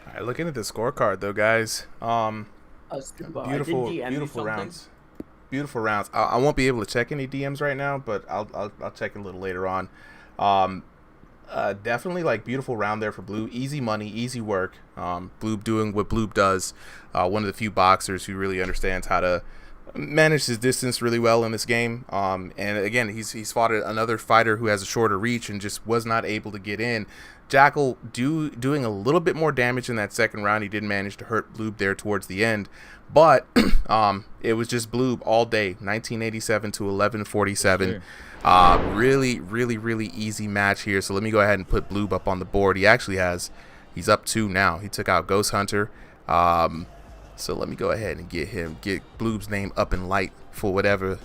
S1: All right, looking at the scorecard though, guys. Beautiful rounds. Beautiful rounds. I won't be able to check any DMs right now, but I'll check a little later on. Definitely like beautiful round there for Blue. Easy money, easy work. Blue doing what Blue does. One of the few boxers who really understands how to manage his distance really well in this game. And again, he's fought another fighter who has a shorter reach and just was not able to get in. Jackal doing a little bit more damage in that second round. He did manage to hurt Bloob there towards the end, but it was just Bloob all day. 1987 to 1147. Sure. Really easy match here. So let me go ahead and put Bloob up on the board. He's up 2 now. He took out Ghost Hunter. So let me go ahead and get Bloob's name up in light for whatever.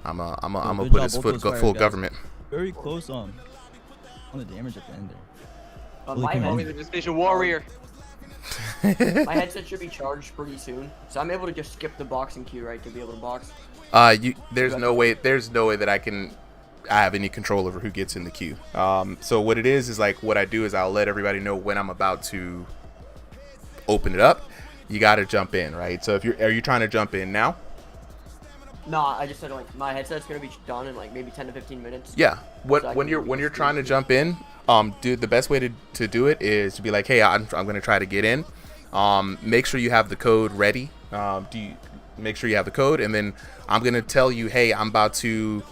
S1: I'm gonna put his full government.
S4: Very close on the damage at the end there.
S6: My
S8: Manifestation warrior.
S6: My headset should be charged pretty soon, so I'm able to just skip the boxing queue, right, to be able to box.
S1: There's no way that I have any control over who gets in the queue. So what it is like what I do is I'll let everybody know when I'm about to open it up. You got to jump in, right? So are you trying to jump in now?
S6: No, I just said like my headset's gonna be done in like maybe 10 to 15 minutes.
S1: Yeah. When you're trying to jump in, dude, the best way to do it is to be like, hey, I'm gonna try to get in. Make sure you have the code ready. Make sure you have the code, and then I'm gonna tell you, hey, I'm about to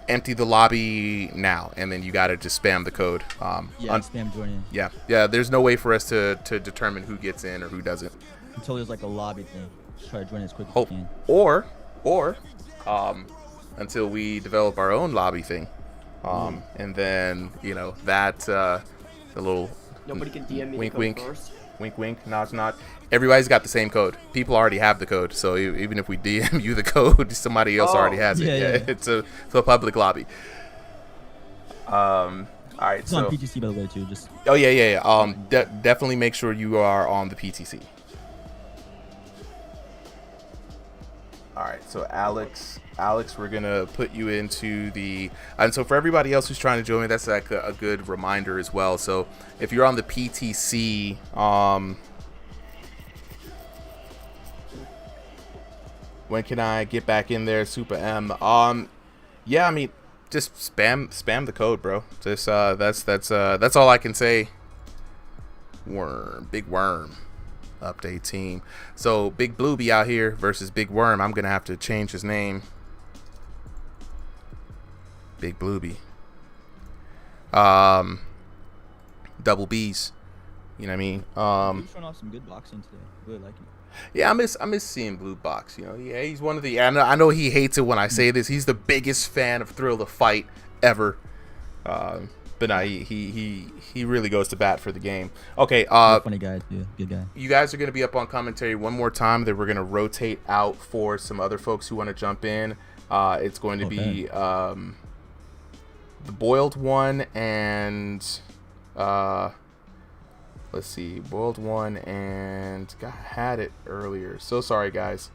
S1: empty the lobby now, and then you gotta just spam the code.
S4: Spam join in.
S1: Yeah. There's no way for us to determine who gets in or who doesn't.
S4: Until there's like a lobby thing. Just try to join as quick as you can.
S1: Or until we develop our own lobby thing, and then the little
S6: nobody can DM me
S1: wink
S6: the code
S1: wink
S6: first.
S1: wink not. Everybody's got the same code. People already have the code, so even if we DM you the code, somebody else already has it. Yeah. It's a public lobby. All right,
S4: it's on PTC by the way too. Just
S1: definitely make sure you are on the PTC. All right, so Alex, we're gonna put you into the, and so for everybody else who's trying to join me, that's like a good reminder as well. So if you're on the PTC, when can I get back in there, Super M? Yeah, I mean, just spam the code, bro. Just that's all I can say. Big worm. Update team. So Big Blue be out here versus Big Worm. I'm gonna have to change his name. Big Blueby. Double B's. You know what I mean?
S4: He's showing off some good boxing today. Really liking it.
S1: Yeah, I miss seeing Blue box. Yeah, he's one of the. I know he hates it when I say this. He's the biggest fan of Thrill the Fight ever. But no, he really goes to bat for the game. Okay,
S4: funny guy too, good guy.
S1: You guys are gonna be up on commentary one more time. Then we're gonna rotate out for some other folks who want to jump in. It's going to be the Boiled One and let's see, Boiled One and I had it earlier. So sorry, guys.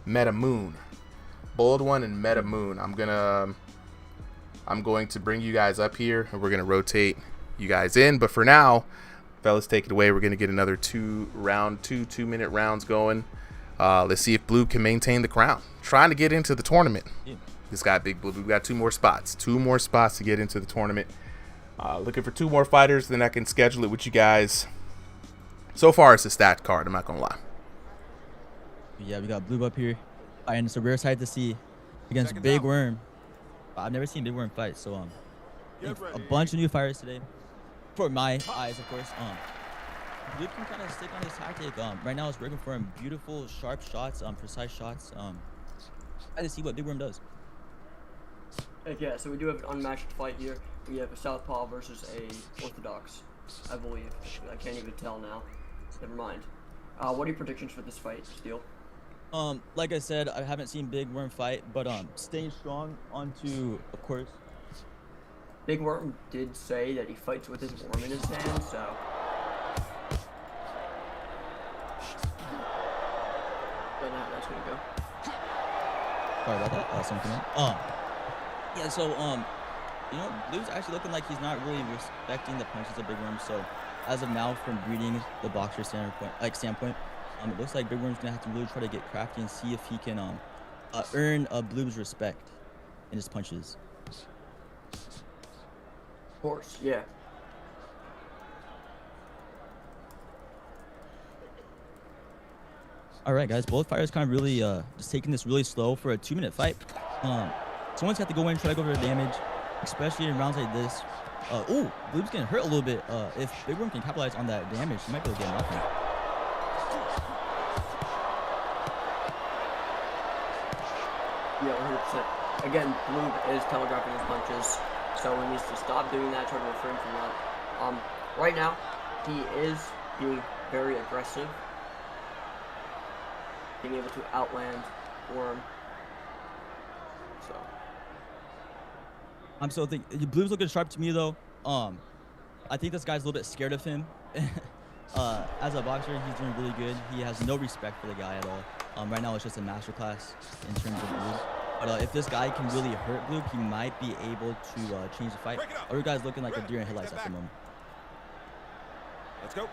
S1: Meta Moon, Bold One and Meta Moon. I'm going to bring you guys up here and we're gonna rotate you guys in. But for now, fellas, take it away. We're going to get another 2-minute rounds going. Let's see if Blue can maintain the crown. Trying to get into the tournament.
S4: Yeah.
S1: This guy, Big Blue, we've got 2 more spots. 2 more spots to get into the tournament. Looking for 2 more fighters, then I can schedule it with you guys. So far, it's a stat card. I'm not going to lie.
S4: Yeah, we got Blue up here. And it's a rare sight to see against Big Worm. I've never seen Big Worm fight, so a bunch of new fighters today. For my eyes, of course. Blue can kind of stick on his tactic. Right now, it's working for him. Beautiful, sharp shots, precise shots. Try to see what Big Worm does.
S6: Yeah, so we do have an unmatched fight here. We have a southpaw versus a orthodox, I believe. I can't even tell now. Never mind. What are your predictions for this fight, Steel?
S4: Like I said, I haven't seen Big Worm fight, but staying strong onto, of course.
S6: Big Worm did say that he fights with his worm in his hand, so. Don't know how that's gonna go.
S4: Sorry about that. Something else. Yeah, so you know, Blue's actually looking like he's not really respecting the punches of Big Worm. So as of now, from reading the boxer standpoint, it looks like Big Worm's gonna have to really try to get crafty and see if he can earn Blue's respect in his punches.
S6: Of course, yeah.
S4: All right, guys, both fighters kind of really just taking this really slow for a 2-minute fight. Someone's got to go in and try to go for the damage, especially in rounds like this. Ooh, Blue's getting hurt a little bit. If Big Worm can capitalize on that damage, he might be able to get nothing.
S6: Yeah, 100%. Again, Blue is telegraphing his punches, so he needs to stop doing that, try to refrain from that. Right now, he is being very aggressive, being able to outland Worm. So.
S4: I'm still thinking Blue's looking sharp to me though. I think this guy's a little bit scared of him. As a boxer, he's doing really good. He has no respect for the guy at all. Right now, it's just a masterclass in terms of Blue. But if this guy can really hurt Blue, he might be able to change the fight. Other guy's looking like a deer in headlights at the moment.
S9: Let's go.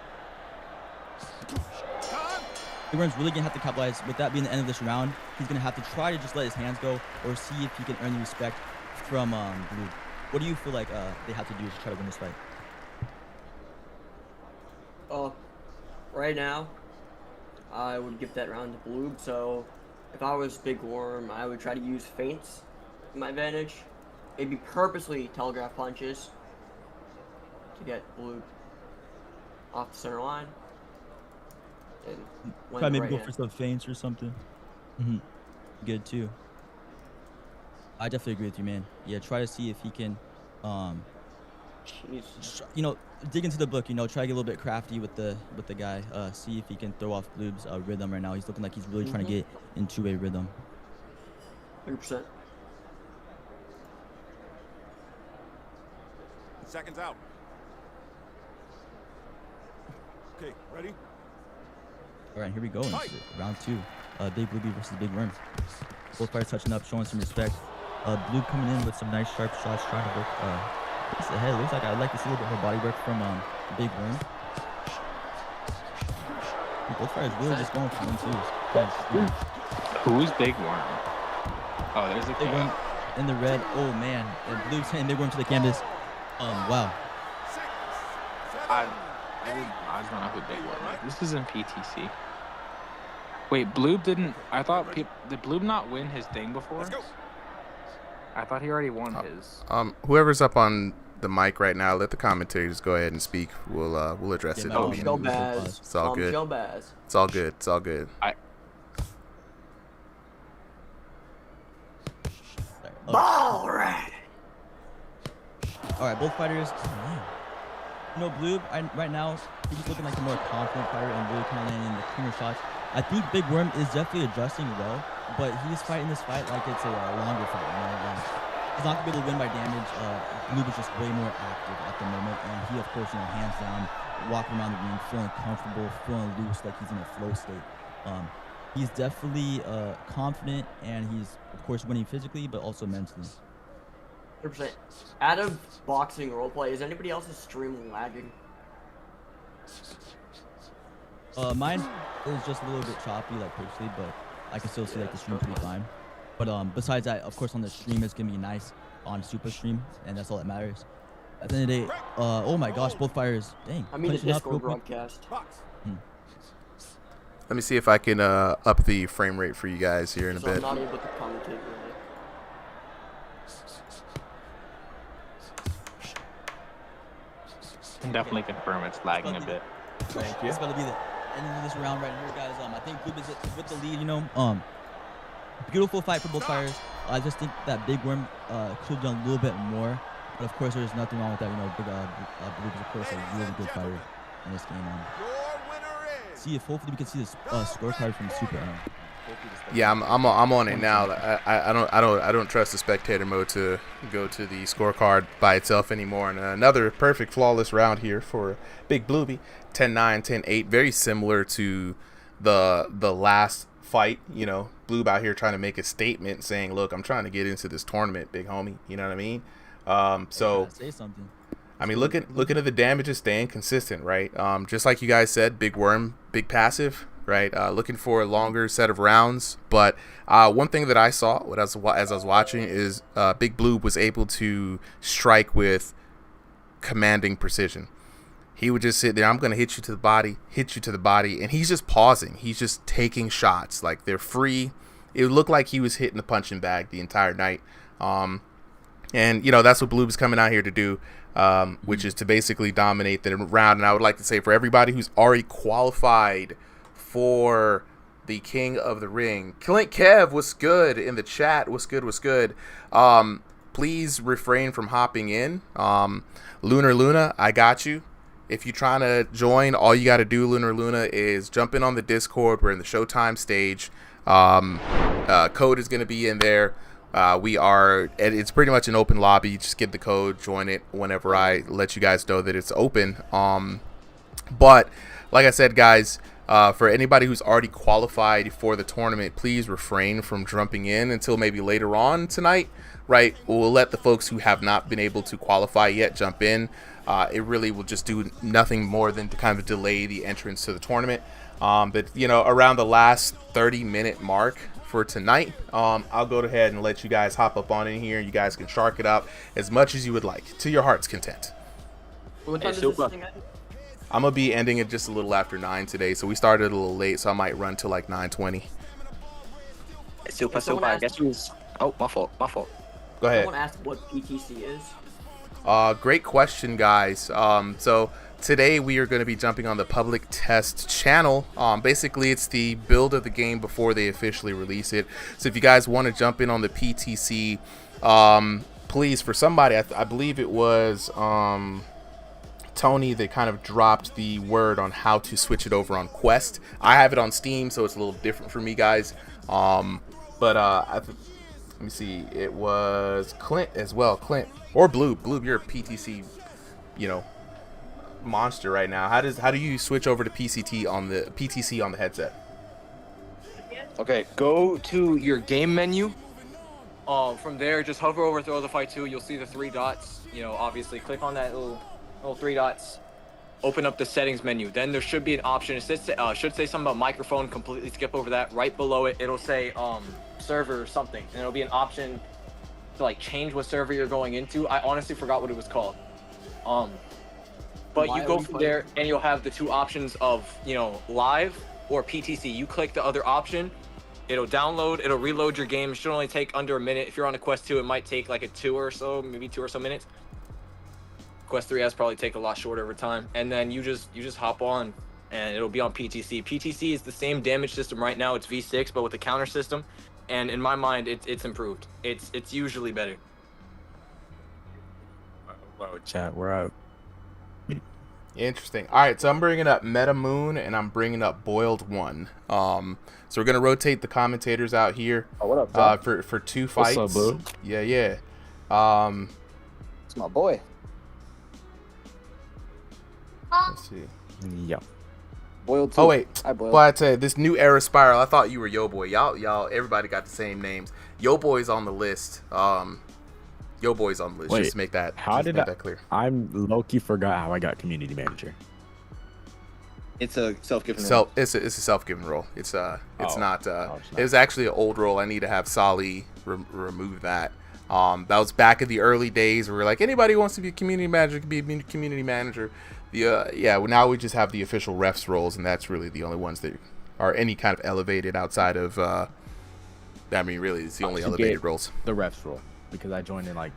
S4: Big Worm's really gonna have to capitalize. With that being the end of this round, he's gonna have to try to just let his hands go or see if he can earn the respect from Blue. What do you feel like they have to do to try to win this fight?
S6: Right now, I would give that round to Blue. So, if I was Big Worm, I would try to use feints to my advantage. Maybe purposely telegraph punches to get Blue off the center line. And
S4: try maybe go for some feints or something. Good too. I definitely agree with you, man. Yeah, try to see if he can, you know, dig into the book. You know, try to get a little bit crafty with the guy. See if he can throw off Blue's rhythm right now. He's looking like he's really trying to get into a rhythm.
S6: 100%.
S9: Seconds out. Okay, ready?
S4: All right, here we go. Round 2. Big Blue versus Big Worm. Both fighters touching up, showing some respect. Blue coming in with some nice sharp shots, trying to work face ahead. Looks like I'd like to see a little bit more body work from Big Worm. Both fighters really just going for 1-2s.
S10: Who's Big Worm? Oh, there's a
S4: Big Worm in the red. Oh man, and Blue's hitting Big Worm to the canvas. Wow.
S10: I don't know who Big Worm is. This is in PTC. Wait, Bloob didn't. I thought did Bloob not win his thing before? I thought he already won his.
S1: Whoever's up on the mic right now, let the commentators go ahead and speak. We'll address it.
S6: It's all good.
S1: It's all good. It's all good.
S6: Ball red.
S4: All right, both fighters. You know, Blue right now, he's looking like a more confident fighter and really kind of landing the cleaner shots. I think Big Worm is definitely adjusting well, but he's fighting this fight like it's a longer fight. You know, he's not gonna be able to win by damage. Blue is just way more active at the moment, and he, of course, you know, hands down, walking around the ring, feeling comfortable, feeling loose, like he's in a flow state. He's definitely confident, and he's, of course, winning physically, but also mentally.
S6: 100%. Out of boxing roleplay, is anybody else's stream lagging?
S4: Mine is just a little bit choppy, like pixely, but I can still see like the stream pretty fine. But besides that, of course, on the stream it's gonna be nice on super stream, and that's all that matters. At the end of the day, oh my gosh, both fires, dang.
S6: I mean the
S4: punching up real
S6: Discord
S4: quick.
S6: broadcast.
S1: Let me see if I can up the frame rate for you guys here in a
S6: So
S1: bit.
S6: I'm not able to commentate really.
S10: Can definitely confirm it's lagging a bit.
S1: Thank you.
S4: It's gonna be the end of this round right here, guys. I think Blue is with the lead. You know, beautiful fight for both fighters. I just think that Big Worm could have done a little bit more, but of course there's nothing wrong with that. You know, Blue is of course a really good fighter in this game. See if hopefully we can see this scorecard from Super.
S1: Yeah, I'm on it now. I don't trust the spectator mode to go to the scorecard by itself anymore. And another perfect flawless round here for Big Blueby, 10-9, 10-8, very similar to the last fight. You know, Blue out here trying to make a statement, saying, "Look, I'm trying to get into this tournament, big homie." You know what I mean? So
S4: Say something.
S1: I mean, looking at the damages, staying consistent, right? Just like you guys said, Big Worm, big passive. Right, looking for a longer set of rounds. But one thing that I saw as I was watching is Big Blue was able to strike with commanding precision. He would just sit there. I'm going to hit you to the body, and he's just pausing. He's just taking shots like they're free. It looked like he was hitting the punching bag the entire night. And you know that's what Blue was coming out here to do, which is to basically dominate the round. And I would like to say for everybody who's already qualified for the King of the Ring, Clint Kev, what's good in the chat? What's good? Please refrain from hopping in. Lunar Luna, I got you. If you're trying to join, all you got to do, Lunar Luna, is jump in on the Discord. We're in the Showtime stage. Code is going to be in there. It's pretty much an open lobby. Just get the code, join it whenever I let you guys know that it's open. But like I said, guys, for anybody who's already qualified for the tournament, please refrain from jumping in until maybe later on tonight, right? We'll let the folks who have not been able to qualify yet jump in. It really will just do nothing more than to kind of delay the entrance to the tournament. But, you know, around the last 30-minute mark for tonight, I'll go ahead and let you guys hop up on in here. You guys can shark it up as much as you would like, to your heart's content.
S6: What time does this thing end?
S1: I'm going to be ending it just a little after 9 today, so we started a little late, so I might run to like 9:20.
S8: Super. I guess you was... Oh, my fault.
S1: Go ahead.
S6: Someone asked what PTC is.
S1: Great question, guys. So today we are going to be jumping on the public test channel. Basically, it's the build of the game before they officially release it. So if you guys want to jump in on the PTC, please, for somebody, I believe it was... Tony, they kind of dropped the word on how to switch it over on Quest. I have it on Steam, so it's a little different for me, guys. Let me see. It was Clint as well. Clint or Blue. Blue, you're a PTC, you know, monster right now. How do you switch over to PTC on the headset?
S8: Okay, go to your game menu. From there, just hover over Throw the Fight 2. You'll see the 3 dots. You know, obviously, click on that little 3 dots, open up the settings menu. Then there should be an option. It says, should say something about microphone. Completely skip over that. Right below it, it'll say server or something, and it'll be an option to like change what server you're going into. I honestly forgot what it was called. But you go from there, and you'll have the 2 options of, you know, live or PTC. You click the other option, it'll download, it'll reload your game. It should only take under a minute. If you're on a Quest 2, it might take like a 2 or so minutes. Quest 3 has probably take a lot shorter over time, and then you just hop on, and it'll be on PTC. PTC is the same damage system right now. It's V6, but with a counter system, and in my mind, it's improved. It's usually better.
S10: Whoa, chat, we're out.
S1: Interesting. All right, so I'm bringing up Meta Moon and I'm bringing up Boiled One. So we're gonna rotate the commentators out here.
S11: Oh, what up,
S1: for 2 fights.
S10: What's up, boo?
S1: Yeah.
S11: It's my boy.
S1: Let's see.
S10: Yeah.
S11: Boiled 2.
S1: Oh wait,
S11: Hi, Boiled.
S1: well, I'd say this new era spiral. I thought you were Yo Boy. Y'all, everybody got the same names. Yo Boy's on the list. So Yo boys on the list.
S12: Wait,
S1: just make that.
S12: How
S1: just
S12: did
S1: make
S12: I?
S1: that clear.
S12: I'm low-key forgot how I got community manager.
S11: It's a self-given role.
S1: It's a self-given role. It's not.
S12: it's not.
S1: It was actually an old role. I need to have Solly remove that. That was back in the early days where we were like, anybody who wants to be a community manager can be a community manager. Now we just have the official refs roles, and that's really the only ones that are any kind of elevated outside of. Really, it's the only elevated roles.
S12: The refs role, because I joined in like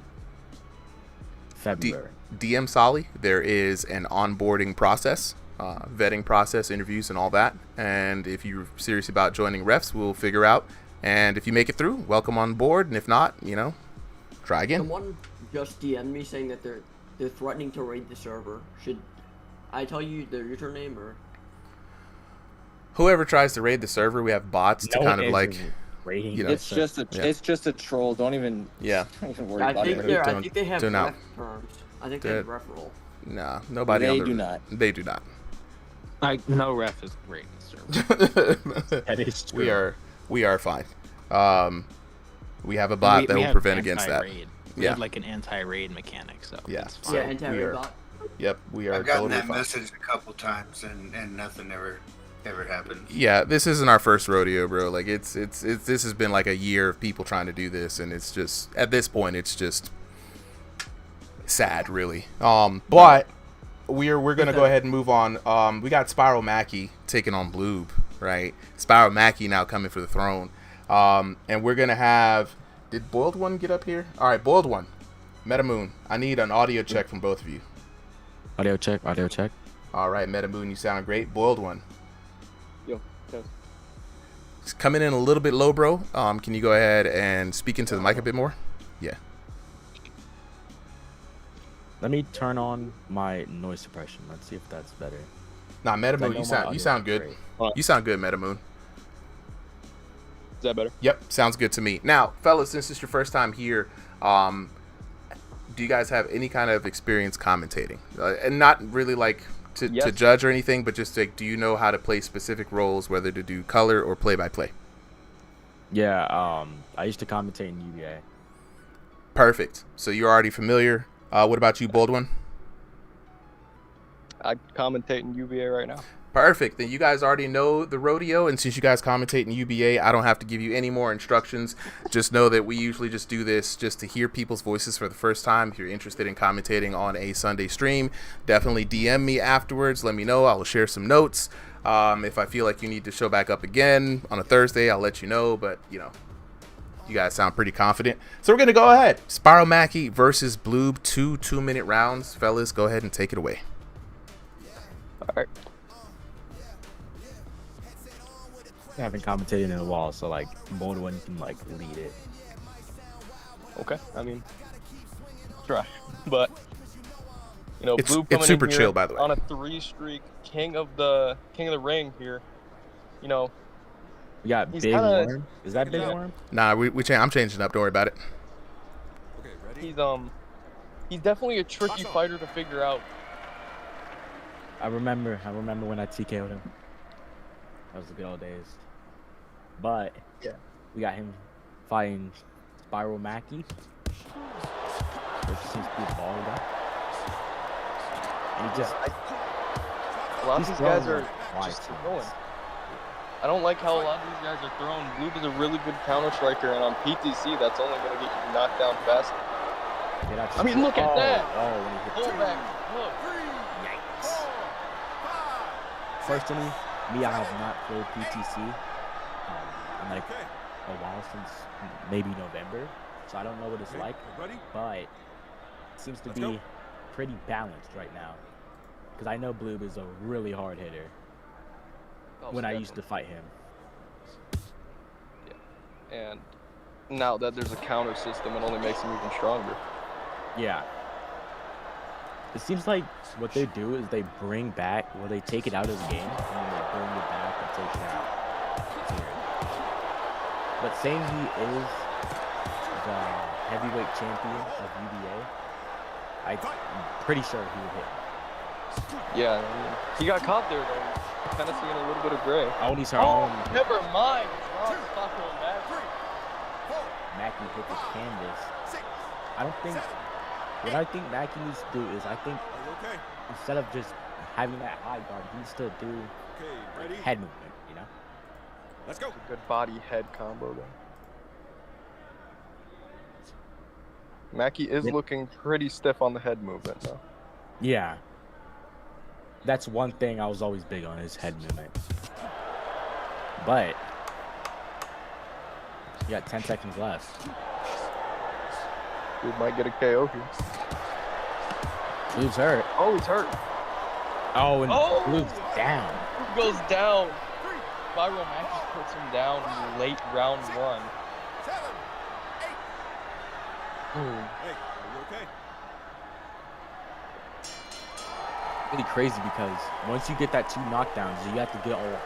S12: February.
S1: DM Solly, there is an onboarding process. Vetting process, interviews, and all that. And if you're serious about joining refs, we'll figure out. And if you make it through, welcome on board. And if not, try again.
S6: Someone just DM'd me saying that they're threatening to raid the server. Should I tell you their username or?
S1: Whoever tries to raid the server, we have bots to kind of like.
S11: Raiding. It's just a troll. Don't even.
S1: Yeah.
S11: Don't even worry about it.
S6: I think they have ref terms. I think they have ref role.
S1: Nah, nobody.
S11: They do not.
S1: They do not.
S10: Like no ref is raiding the server.
S12: That is true.
S1: We are fine. We have a bot that will prevent against that.
S10: We have like an anti-raid mechanic, so it's fine.
S6: Yeah, anti-raid bot.
S1: Yep, we are.
S5: I've gotten
S1: totally
S5: that message a couple times and nothing ever happened.
S1: Yeah, this isn't our first rodeo, bro. Like it's this has been like a year of people trying to do this, and it's just at this point it's just sad, really. But we're gonna go ahead and move on. We got Spiral Mackey taking on Bloob, right? Spiral Mackey now coming for the throne. And we're gonna have. Did Boiled One get up here? All right, Boiled One, Metamoon. I need an audio check from both of you.
S12: Audio check.
S1: All right, Metamoon, you sound great. Boiled One.
S11: Yo.
S1: It's coming in a little bit low, bro. Can you go ahead and speak into the mic a bit more? Yeah.
S12: Let me turn on my noise suppression. Let's see if that's better.
S1: Nah, Metamoon, you sound good. You sound good, Metamoon.
S13: Is that better?
S1: Yep, sounds good to me. Now, fellas, since it's your first time here, do you guys have any kind of experience commentating? And not really like to judge or anything, but just like, do you know how to play specific roles, whether to do color or play-by-play?
S12: Yeah, I used to commentate in UVA.
S1: Perfect. So you're already familiar. What about you, Bold One?
S13: I commentate in UVA right now.
S1: Perfect. Then you guys already know the rodeo, and since you guys commentate in UVA, I don't have to give you any more instructions. Just know that we usually just do this just to hear people's voices for the first time. If you're interested in commentating on a Sunday stream, definitely DM me afterwards. Let me know. I'll share some notes. If I feel like you need to show back up again on a Thursday, I'll let you know. But, you guys sound pretty confident. So we're going to go ahead. Spiral Mackey versus Bloob, 2 2-minute rounds. Fellas, go ahead and take it away.
S13: All right.
S12: I haven't commentated in a while, so like Bold One can like lead it.
S13: Okay, I mean, try, but Bloob
S1: it's
S13: coming
S1: super
S13: in here
S1: chill, by the way.
S13: On a 3-streak, king of the ring here.
S12: We got
S13: he's
S12: Big
S13: kinda,
S12: Worm. Is that Big Worm?
S1: Nah, I'm changing up. Don't worry about it.
S13: He's definitely a tricky fighter to figure out.
S12: I remember when I TKO'd him. That was the good old days. But we got him fighting Spiral Mackey, which seems to be the ball guy. And he just
S13: a lot of these guys are just throwing. I don't like how a lot of these guys are throwing. Bloob is a really good counter striker, and on PTC, that's only going to get you knocked down faster. I mean, look at that! Pull back, look.
S12: Yikes. Personally, I have not played PTC in like a while, since maybe November, so I don't know what it's like, but it seems to be pretty balanced right now, because I know Bloob is a really hard hitter when I used to fight him.
S13: Yeah, and now that there's a counter system, it only makes him even stronger.
S12: Yeah. It seems like what they do is they they take it out of the game, and then they bring it back and take it out. But saying he is the heavyweight champion of UVA, I'm pretty sure he would hit.
S13: Yeah, I mean, he got caught there though. Kind of seeing a little bit of gray.
S12: He's her own.
S13: Never mind. It's wrong. Taco and
S12: Mackey hit the canvas. I don't think. What I think Mackie needs to do is, I think instead of just having that high guard, he needs to do head movement. You know.
S13: Let's go. Good body head combo though. Mackie is looking pretty stiff on the head movement though.
S12: Yeah. That's one thing I was always big on, is head movement. But you got 10 seconds left.
S13: We might get a KO here.
S12: Blue's hurt.
S13: Oh, he's hurt.
S12: Oh, and Blue's down.
S13: Blue goes down. Spyro Mackie puts him down in late round 1.
S9: Hey, are you okay?
S12: Really crazy because once you get that 2 knockdowns, you have to get all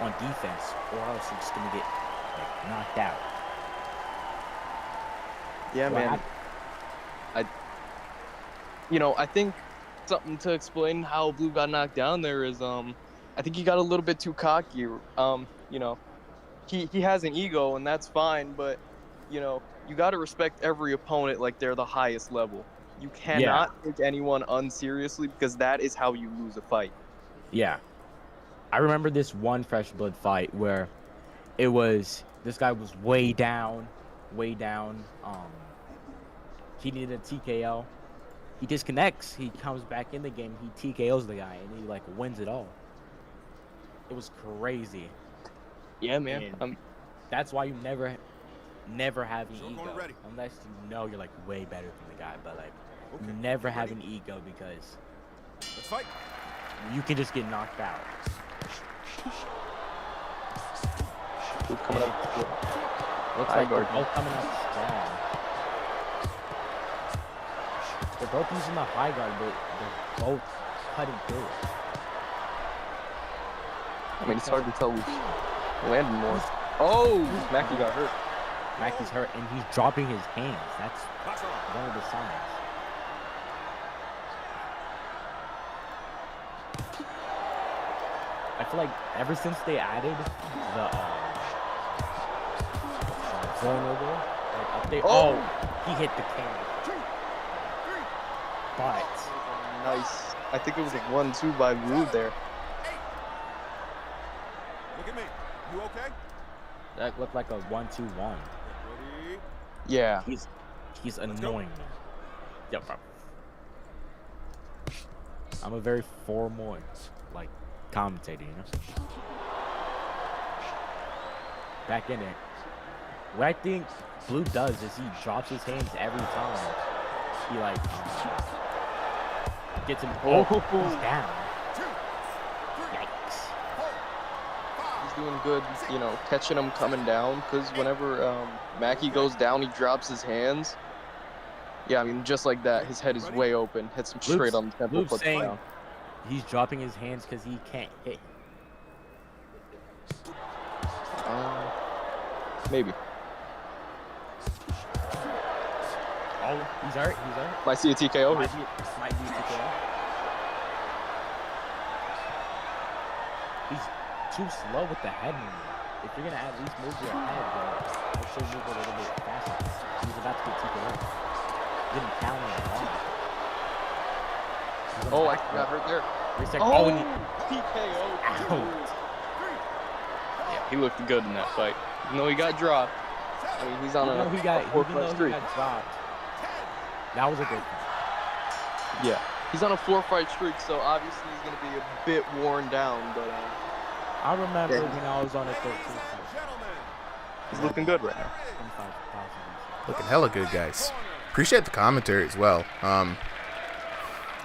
S12: on defense, or else you're just gonna get like knocked out.
S13: Yeah, man. I think something to explain how Blue got knocked down there is I think he got a little bit too cocky. He has an ego and that's fine, but you got to respect every opponent like they're the highest level. You cannot take anyone unseriously because that is how you lose a fight.
S12: Yeah. I remember this one Fresh Blood fight where it was, this guy was way down. He needed a TKO. He disconnects. He comes back in the game. He TKOs the guy, and he like wins it all. It was crazy.
S13: Yeah, man.
S12: That's why you never have an ego, unless you know you're like way better than the guy. But like, you never have an ego because
S9: let's fight.
S12: You can just get knocked out.
S13: Coming up.
S12: Looks like they're both coming up strong. They're both using the high guard, but they're both cutting through it.
S13: I mean, it's hard to tell who's landing more. Oh, Mackie got hurt.
S12: Mackie's hurt, and he's dropping his hands. That's one of the signs. I feel like ever since they added the vulnerable update, he hit the camera. But
S13: nice. I think it was a 1-2 by Blue there.
S9: Look at me. You okay?
S12: That looked like a 1-2-1.
S13: Yeah.
S12: He's annoying me. Yep. I'm a very formal like commentator, you know. Back in it. What I think Blue does is he drops his hands every time. He like gets him. He's down. Yikes.
S13: He's doing good, catching him coming down. Because whenever Mackie goes down, he drops his hands. Yeah, I mean, just like that, his head is way open. Hits him straight on the temple.
S12: Luke's saying down. He's dropping his hands because he can't hit.
S13: Maybe.
S12: Oh, he's hurt.
S13: Might see a TKO.
S12: Might be a TKO. He's too slow with the head movement. If you're gonna at least move your head, then I'd say move a little bit faster. He's about to get TKO. Didn't count it at all.
S13: I got hurt there.
S12: TKO.
S13: Out. Yeah, he looked good in that fight. Even though he got dropped. I mean, he's on a 4-fight streak.
S12: That was a good one.
S13: Yeah, he's on a 4-fight streak, so obviously he's going to be a bit worn down, but
S12: I remember when I was on a 13 fight.
S13: He's looking good right now.
S1: Looking hella good, guys. Appreciate the commentary as well.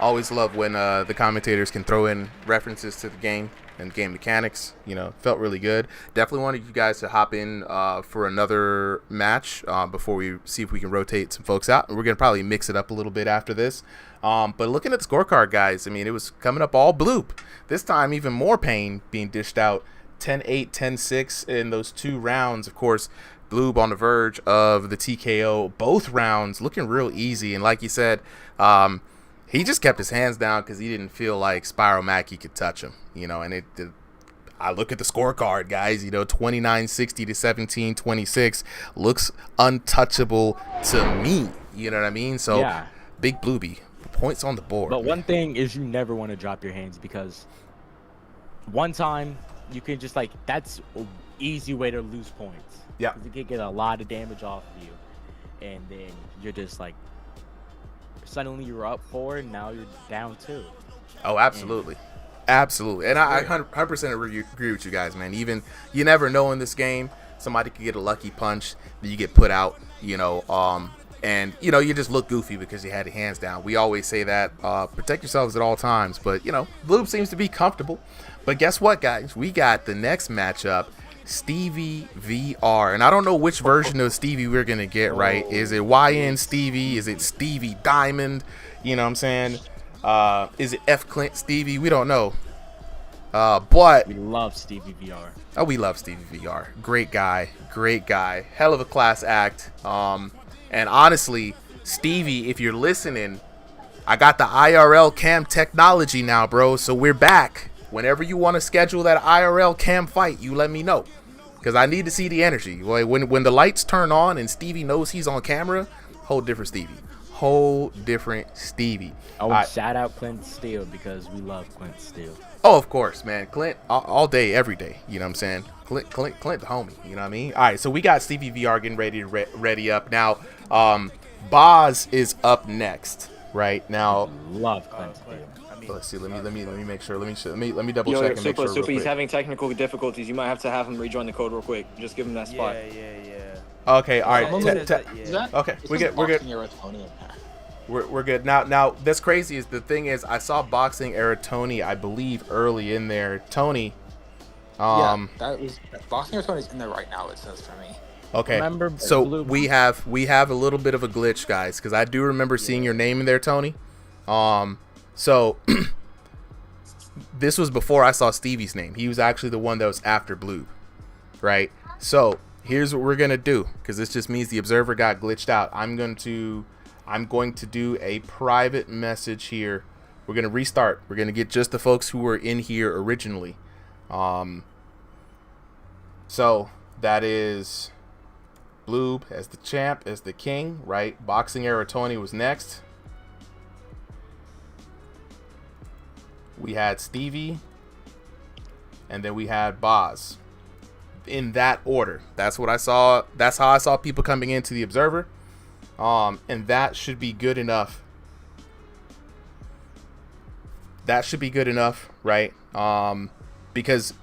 S1: Always love when the commentators can throw in references to the game and game mechanics. Felt really good. Definitely wanted you guys to hop in for another match before we see if we can rotate some folks out. We're going to probably mix it up a little bit after this. But looking at the scorecard, guys, I mean, it was coming up all bloop. This time, even more pain being dished out. 10-8, 10-6 in those 2 rounds. Of course, Bloob on the verge of the TKO. Both rounds looking real easy. And like you said, he just kept his hands down because he didn't feel like Spyro Mackie could touch him, and I look at the scorecard, guys, 29-60 to 17-26 looks untouchable to me, You know what I mean? So
S12: Yeah.
S1: Big Blueby, points on the board.
S12: But
S1: man.
S12: one thing is you never want to drop your hands, because one time you can just like, that's an easy way to lose points.
S1: Yeah.
S12: Because you can get a lot of damage off of you, and then you're just like, suddenly you're up 4 and now you're down 2.
S1: Oh, absolutely. Absolutely. And I 100% agree with you guys, man. Even you never know in this game, somebody could get a lucky punch, then you get put out, and you just look goofy because you had your hands down. We always say that, protect yourselves at all times, but Blue seems to be comfortable. But guess what, guys? We got the next matchup, Stevie VR, and I don't know which version of Stevie we're gonna get, right? Is it YN Stevie? Is it Stevie Diamond? You know what I'm saying? Is it F Clint Stevie? We don't know. But
S12: we love Stevie VR.
S1: Oh, we love Stevie VR. Great guy. Hell of a class act. And honestly, Stevie, if you're listening, I got the IRL cam technology now, bro. So we're back. Whenever you want to schedule that IRL cam fight, you let me know, because I need to see the energy. When the lights turn on and Stevie knows he's on camera, whole different Stevie. Oh,
S12: shout out Clint Steele, because we love Clint Steele.
S1: Oh, of course, man. Clint, all day, every day. You know what I'm saying? Clint, the homie. You know what I mean? All right, so we got Stevie VR getting ready up now. Boz is up next, right now.
S12: Love Clint Steele.
S1: Let's see. Let me make sure. Let me double check and make sure.
S8: Super, he's having technical difficulties. You might have to have him rejoin the code real quick. Just give him that spot.
S1: Yeah. Okay. All right. Okay. We're good now. That's crazy. Is the thing is, I saw Boxing Era Tony, I believe, early in there. Tony.
S10: That is Boxing Era Tony's in there right now. It says for me.
S1: Okay. So we have a little bit of a glitch, guys, because I do remember seeing your name in there, Tony. So this was before I saw Stevie's name. He was actually the one that was after Blue, right? So here's what we're gonna do, because this just means the observer got glitched out. I'm going to do a private message here. We're gonna restart. We're gonna get just the folks who were in here originally. So that is Blue as the champ, as the king, right? Boxing Era Tony was next. We had Stevie, and then we had Boz. In that order. That's what I saw. That's how I saw people coming into the observer. And that should be good enough. Right? Because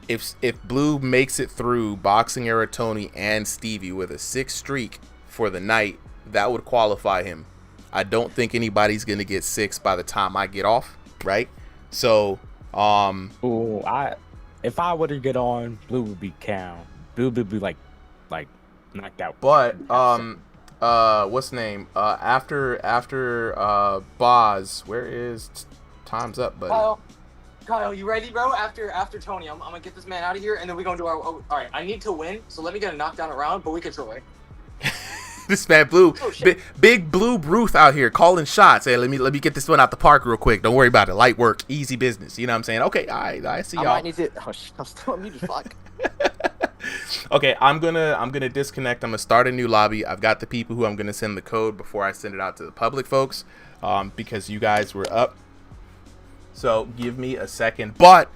S1: if Blue makes it through Boxing Era Tony and Stevie with a 6 streak for the night, that would qualify him. I don't think anybody's gonna get 6 by the time I get off, right? So,
S12: if I were to get on, Blue would be count. Blue would be like knocked out.
S1: But what's the name? After Boz, where is time's up, buddy?
S8: Kyle, you ready, bro? After Tony, I'm gonna get this man out of here, and then we're gonna do our. All right, I need to win, so let me get a knockdown around, but we control it.
S1: This man Blue, big Blue Bruce out here calling shots. Hey, let me get this one out the park real quick. Don't worry about it. Light work, easy business. You know what I'm saying? Okay, all right, I see y'all.
S11: I might need to. Oh, I'm still muted. Fuck.
S1: Okay, I'm gonna disconnect. I'm gonna start a new lobby. I've got the people who I'm gonna send the code before I send it out to the public folks, because you guys were up. So give me a second. But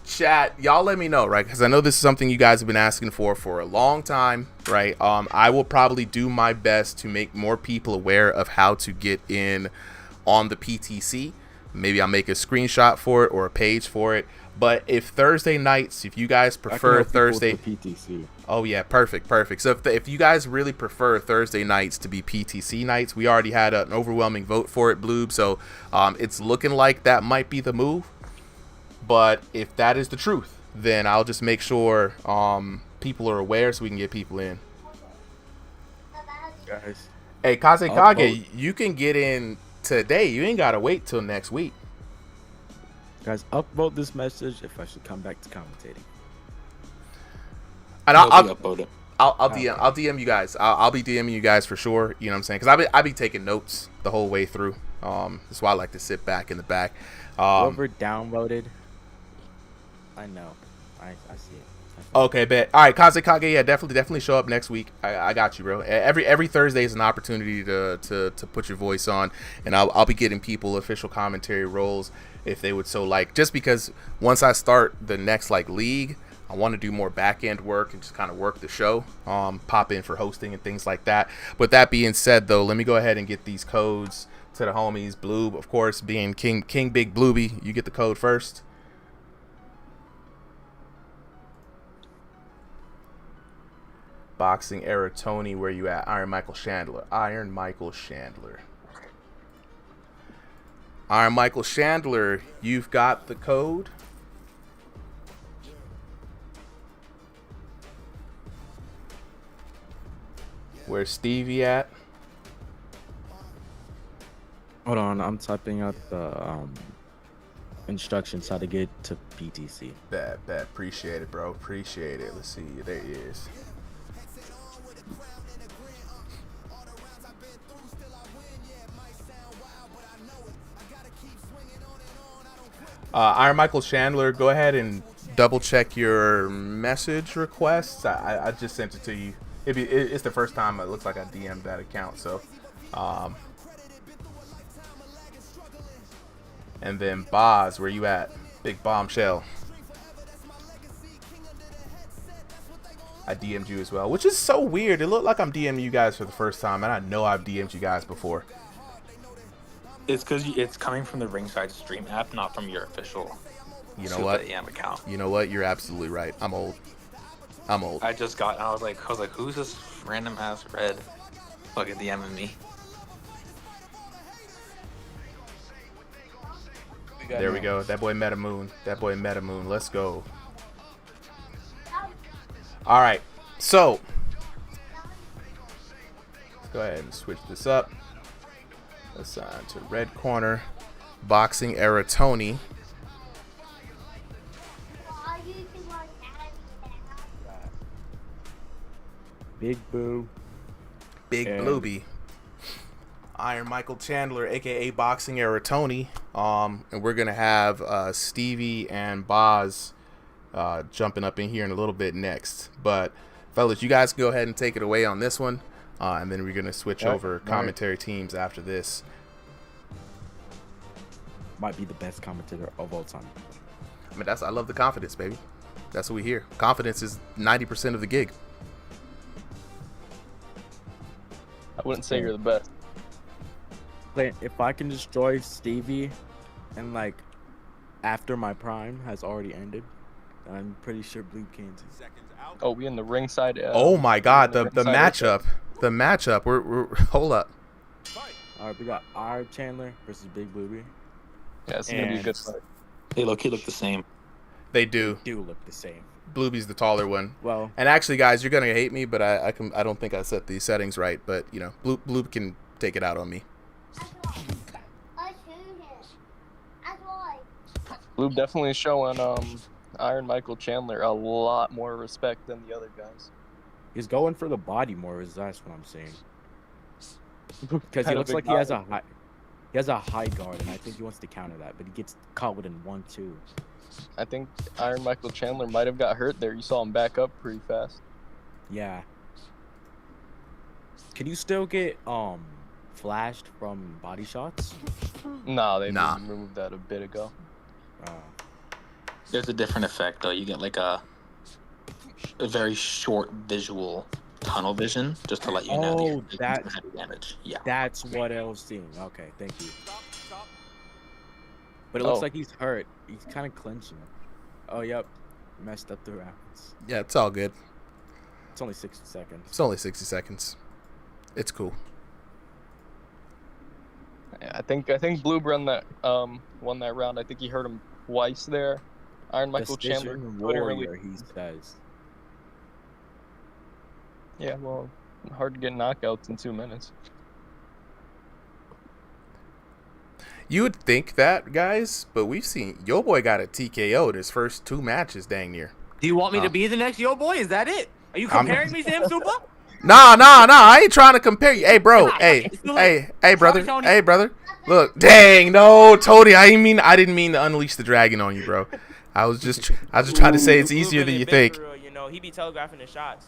S1: chat, y'all let me know, right? Because I know this is something you guys have been asking for a long time, right? I will probably do my best to make more people aware of how to get in on the PTC. Maybe I'll make a screenshot for it or a page for it. But if Thursday nights, if you guys prefer Thursday
S12: PTC.
S1: Oh yeah, perfect. So if you guys really prefer Thursday nights to be PTC nights, we already had an overwhelming vote for it, Bloob. So it's looking like that might be the move. But if that is the truth, then I'll just make sure people are aware so we can get people in.
S12: Guys.
S1: Hey, Kazekage, you can get in today. You ain't gotta wait till next week.
S12: Guys, upvote this message if I should come back to commentating.
S1: And I'll DM you guys. I'll be DMing you guys for sure. You know what I'm saying? Because I'll be taking notes the whole way through. That's why I like to sit back in the back.
S12: Whoever downvoted, I know. I see it.
S1: Okay, bet. All right, Kazekage, yeah, definitely show up next week. I got you, bro. Every Thursday is an opportunity to put your voice on, and I'll be getting people official commentary roles if they would so like. Just because once I start the next like league, I want to do more back end work and just kind of work the show, pop in for hosting and things like that. But that being said, though, let me go ahead and get these codes to the homies. Bloob, of course, being King Big Blooby, you get the code first. Boxing Era Tony, where you at? Iron Michael Chandler. Iron Michael Chandler, you've got the code. Where's Stevie at?
S12: Hold on, I'm typing out the instructions how to get to PTC.
S1: Bet. Appreciate it, bro. Appreciate it. Let's see. There he is. Iron Michael Chandler, go ahead and double check your message requests. I just sent it to you. It's the first time it looks like I DM'd that account. So, and then Boz, where you at? Big Bombshell. I DM'd you as well, which is so weird. It looked like I'm DMing you guys for the first time, and I know I've DM'd you guys before.
S10: It's because it's coming from the Ringside Stream app, not from your official.
S1: You know what?
S10: Account.
S1: You know what? You're absolutely right. I'm old.
S10: I was like, who's this random ass red fucking DMing me?
S1: There we go. That boy Meta Moon. Let's go. All right. So let's go ahead and switch this up. Assign to red corner. Boxing Era Tony.
S12: Big Boo.
S1: Big Blooby. Iron Michael Chandler, aka Boxing Era Tony. And we're gonna have Stevie and Boz jumping up in here in a little bit next. But fellas, you guys go ahead and take it away on this one. And then we're gonna switch over commentary teams after this.
S12: Might be the best commentator of all time.
S1: I mean, I love the confidence, baby. That's what we hear. Confidence is 90% of the gig.
S13: I wouldn't say you're the best.
S12: If I can destroy Stevie and like after my prime has already ended, I'm pretty sure Blue can too.
S13: Oh, we in the ringside.
S1: Oh my God, the matchup. The matchup. We're hold up.
S12: All right, we got our Chandler versus Big Blueberry.
S13: Yeah, it's gonna be a good fight.
S10: They look the same.
S1: They do
S12: look the same.
S1: Blueby's the taller one.
S12: Well,
S1: and actually, guys, you're gonna hate me, but I don't think I set these settings right. But you know, Blue can take it out on me.
S13: Blue definitely showing Iron Michael Chandler a lot more respect than the other guys.
S12: He's going for the body more. That's what I'm saying. Because he looks like he has a high guard, and I think he wants to counter that, but he gets caught within 1-2.
S13: I think Iron Michael Chandler might have got hurt there. You saw him back up pretty fast.
S12: Yeah. Can you still get flashed from body shots?
S13: No, they removed that a bit ago.
S10: There's a different effect though. You get like a very short visual tunnel vision, just to let you know that you're heavy damage. Yeah.
S12: That's what I was seeing. Okay, thank you. But it looks like he's hurt. He's kind of clinching. Oh, yep. Messed up the rounds.
S1: Yeah, it's all good.
S12: It's only 60 seconds.
S1: It's cool.
S13: Yeah, I think Blue won that round. I think he hurt him twice there. Iron Michael Chandler
S12: warrior, he says.
S13: Yeah, well, hard to get knockouts in 2 minutes.
S1: You would think that, guys, but we've seen Yo Boy got a TKO in his first 2 matches, dang near.
S8: Do you want me to be the next Yo Boy? Is that it? Are you comparing me, Sam Super?
S1: Nah. I ain't trying to compare you. Hey, bro. Hey, brother. Look, dang, no, Tony. I didn't mean to unleash the dragon on you, bro. I was just trying to say it's easier than you think.
S14: know, he be telegraphing his shots.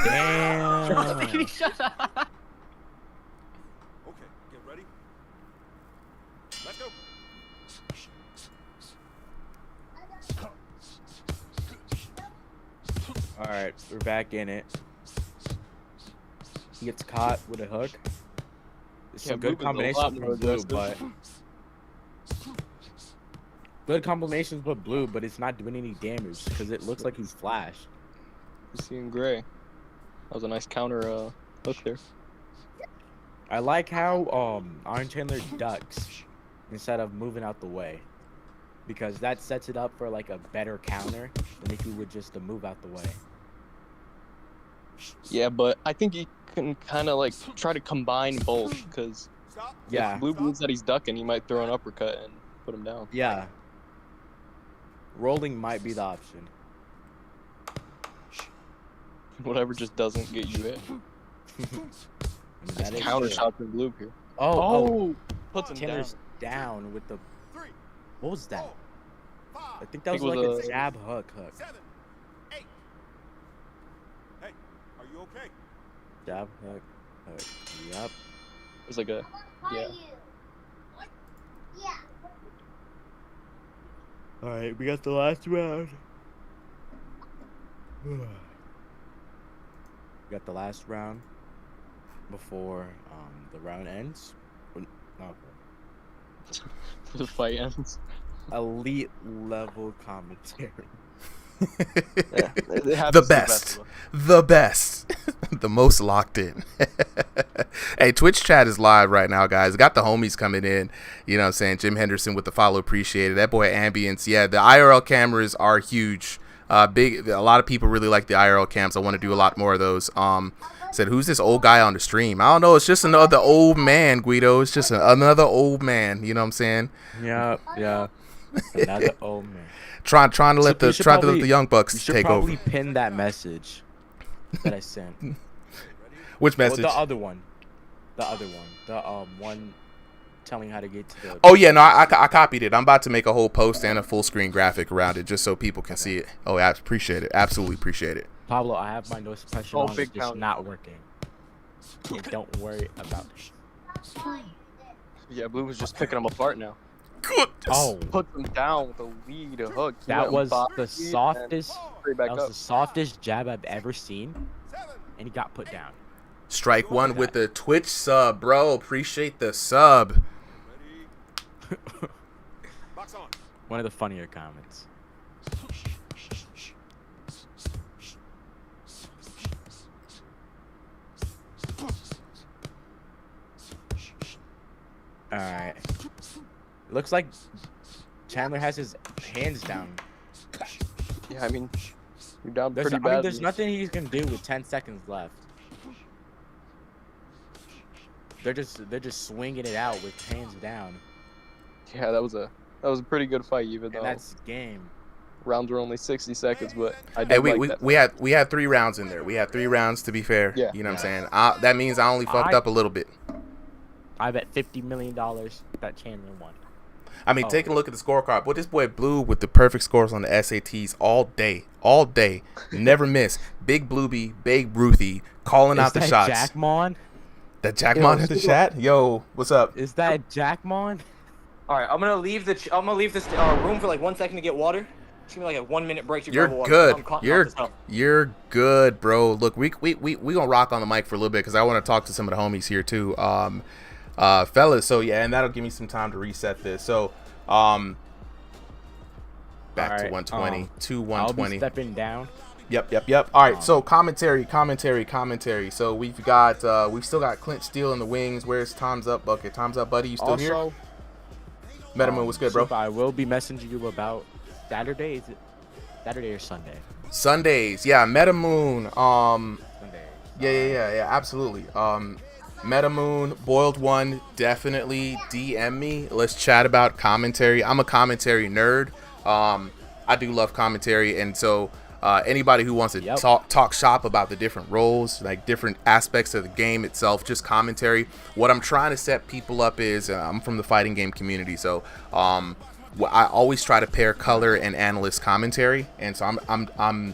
S12: Damn.
S9: Okay, get ready. Let's go.
S12: All right, we're back in it. He gets caught with a hook. It's some good combinations from Blue, but good combinations with Blue, but it's not doing any damage because it looks like he's flashed.
S13: He's seeing gray. That was a nice counter hook there.
S12: I like how Iron Chandler ducks instead of moving out the way, because that sets it up for like a better counter than if you would just move out the way.
S13: Yeah, but I think he can kind of like try to combine both, because if Blue believes that he's ducking, he might throw an uppercut and put him down.
S12: Yeah. Rolling might be the option.
S13: Whatever just doesn't get you hit.
S12: That is
S13: counter
S12: true.
S13: shot from Blue here.
S12: Puts him
S13: Chandler's
S12: down with the. What was that? I think that
S13: I think
S12: was
S13: it
S12: like
S13: was
S12: a jab hook.
S9: Hey, are you okay?
S12: Jab hook. Yep.
S13: It was like a
S12: All right, we got the last round. We got the last round before the round ends. No.
S13: The fight ends.
S12: Elite level commentary.
S1: The best. The most locked in. Hey, Twitch chat is live right now, guys. Got the homies coming in. You know what I'm saying? Jim Henderson with the follow. Appreciate it. That boy Ambience. Yeah, the IRL cameras are huge. Big. A lot of people really like the IRL cams. I want to do a lot more of those. Said, who's this old guy on the stream? I don't know. It's just another old man, Guido. It's just another old man. You know what I'm saying?
S12: Yeah. Another old man.
S1: Trying to let the young bucks take over.
S12: You should probably pin that message that I sent.
S1: Which message?
S12: Well, the other one. The one telling how to get to the.
S1: Oh yeah, no, I copied it. I'm about to make a whole post and a full screen graphic around it just so people can see it. Oh, I appreciate it. Absolutely appreciate it.
S12: Pablo, I have my noise suppression on. It's just not working. And don't worry about it.
S13: Yeah, Blue was just picking him apart now.
S1: Goodness.
S13: Oh, put them down with a lead hook.
S12: That was the softest jab I've ever seen, and he got put down.
S1: Strike one with the Twitch sub, bro. Appreciate the sub.
S12: One of the funnier comments. All right. Looks like Chandler has his hands down.
S13: Yeah, I mean, you're down pretty bad.
S12: There's nothing he can do with 10 seconds left. They're just swinging it out with hands down.
S13: Yeah, that was a pretty good fight, even though
S12: that's game.
S13: Rounds were only 60 seconds, but
S1: we had 3 rounds in there. We had 3 rounds to be fair. Yeah. You know what I'm saying? That means I only fucked up a little bit.
S12: I bet $50 million that Chandler won.
S1: I mean, taking a look at the scorecard, but this boy Blue with the perfect scores on the SATs all day, never miss. Big Blueby, Big Ruthie, calling out the shots.
S12: Jack Mon?
S1: That Jack Mon in the chat? Yo, what's up?
S12: Is that Jack Mon?
S8: All right, I'm gonna leave this room for like 1 second to get water. It's gonna be like a 1 minute break to grab water.
S1: You're good, bro. Look, we gonna rock on the mic for a little bit because I want to talk to some of the homies here too. Fellas, so yeah, and that'll give me some time to reset this. So back to 120 to 120.
S12: I'll be stepping down.
S1: Yep. All right, so commentary. So we've still got Clint Steele in the wings. Where's Time's Up Bucket? Time's Up, buddy. You still here? Metamoon, what's good, bro?
S12: I will be messaging you about Saturday. Is it Saturday or Sunday?
S1: Sundays, yeah. Metamoon.
S12: Sunday.
S1: Yeah. Absolutely. Metamoon, Boiled One, definitely DM me. Let's chat about commentary. I'm a commentary nerd. I do love commentary, and so anybody who wants to talk shop about the different roles, like different aspects of the game itself, just commentary. What I'm trying to set people up is I'm from the fighting game community, so I always try to pair color and analyst commentary, and so I'm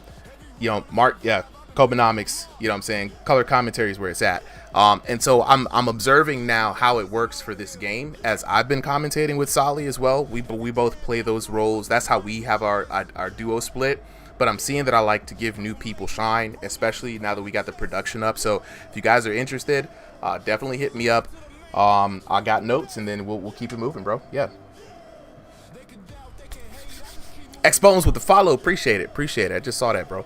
S1: Mark, yeah, Kobenomics, you know what I'm saying? Color commentary is where it's at. And so I'm observing now how it works for this game, as I've been commentating with Solly as well. We both play those roles. That's how we have our duo split. But I'm seeing that I like to give new people shine, especially now that we got the production up. So if you guys are interested, definitely hit me up. I got notes, and then we'll keep it moving, bro. Yeah. X-Bones with the follow. Appreciate it. I just saw that, bro.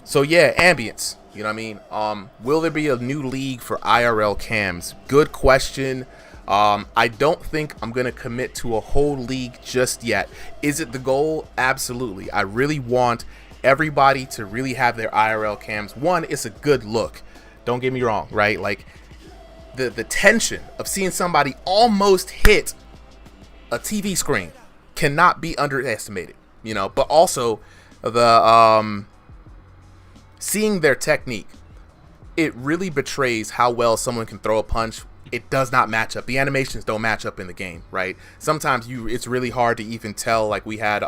S1: So yeah, ambience. You know what I mean? Will there be a new league for IRL cams? Good question. I don't think I'm going to commit to a whole league just yet. Is it the goal? Absolutely. I really want everybody to really have their IRL cams. One, it's a good look. Don't get me wrong, right? Like the tension of seeing somebody almost hit a TV screen cannot be underestimated, but also the seeing their technique. It really betrays how well someone can throw a punch. It does not match up. The animations don't match up in the game, right? Sometimes it's really hard to even tell. Like we had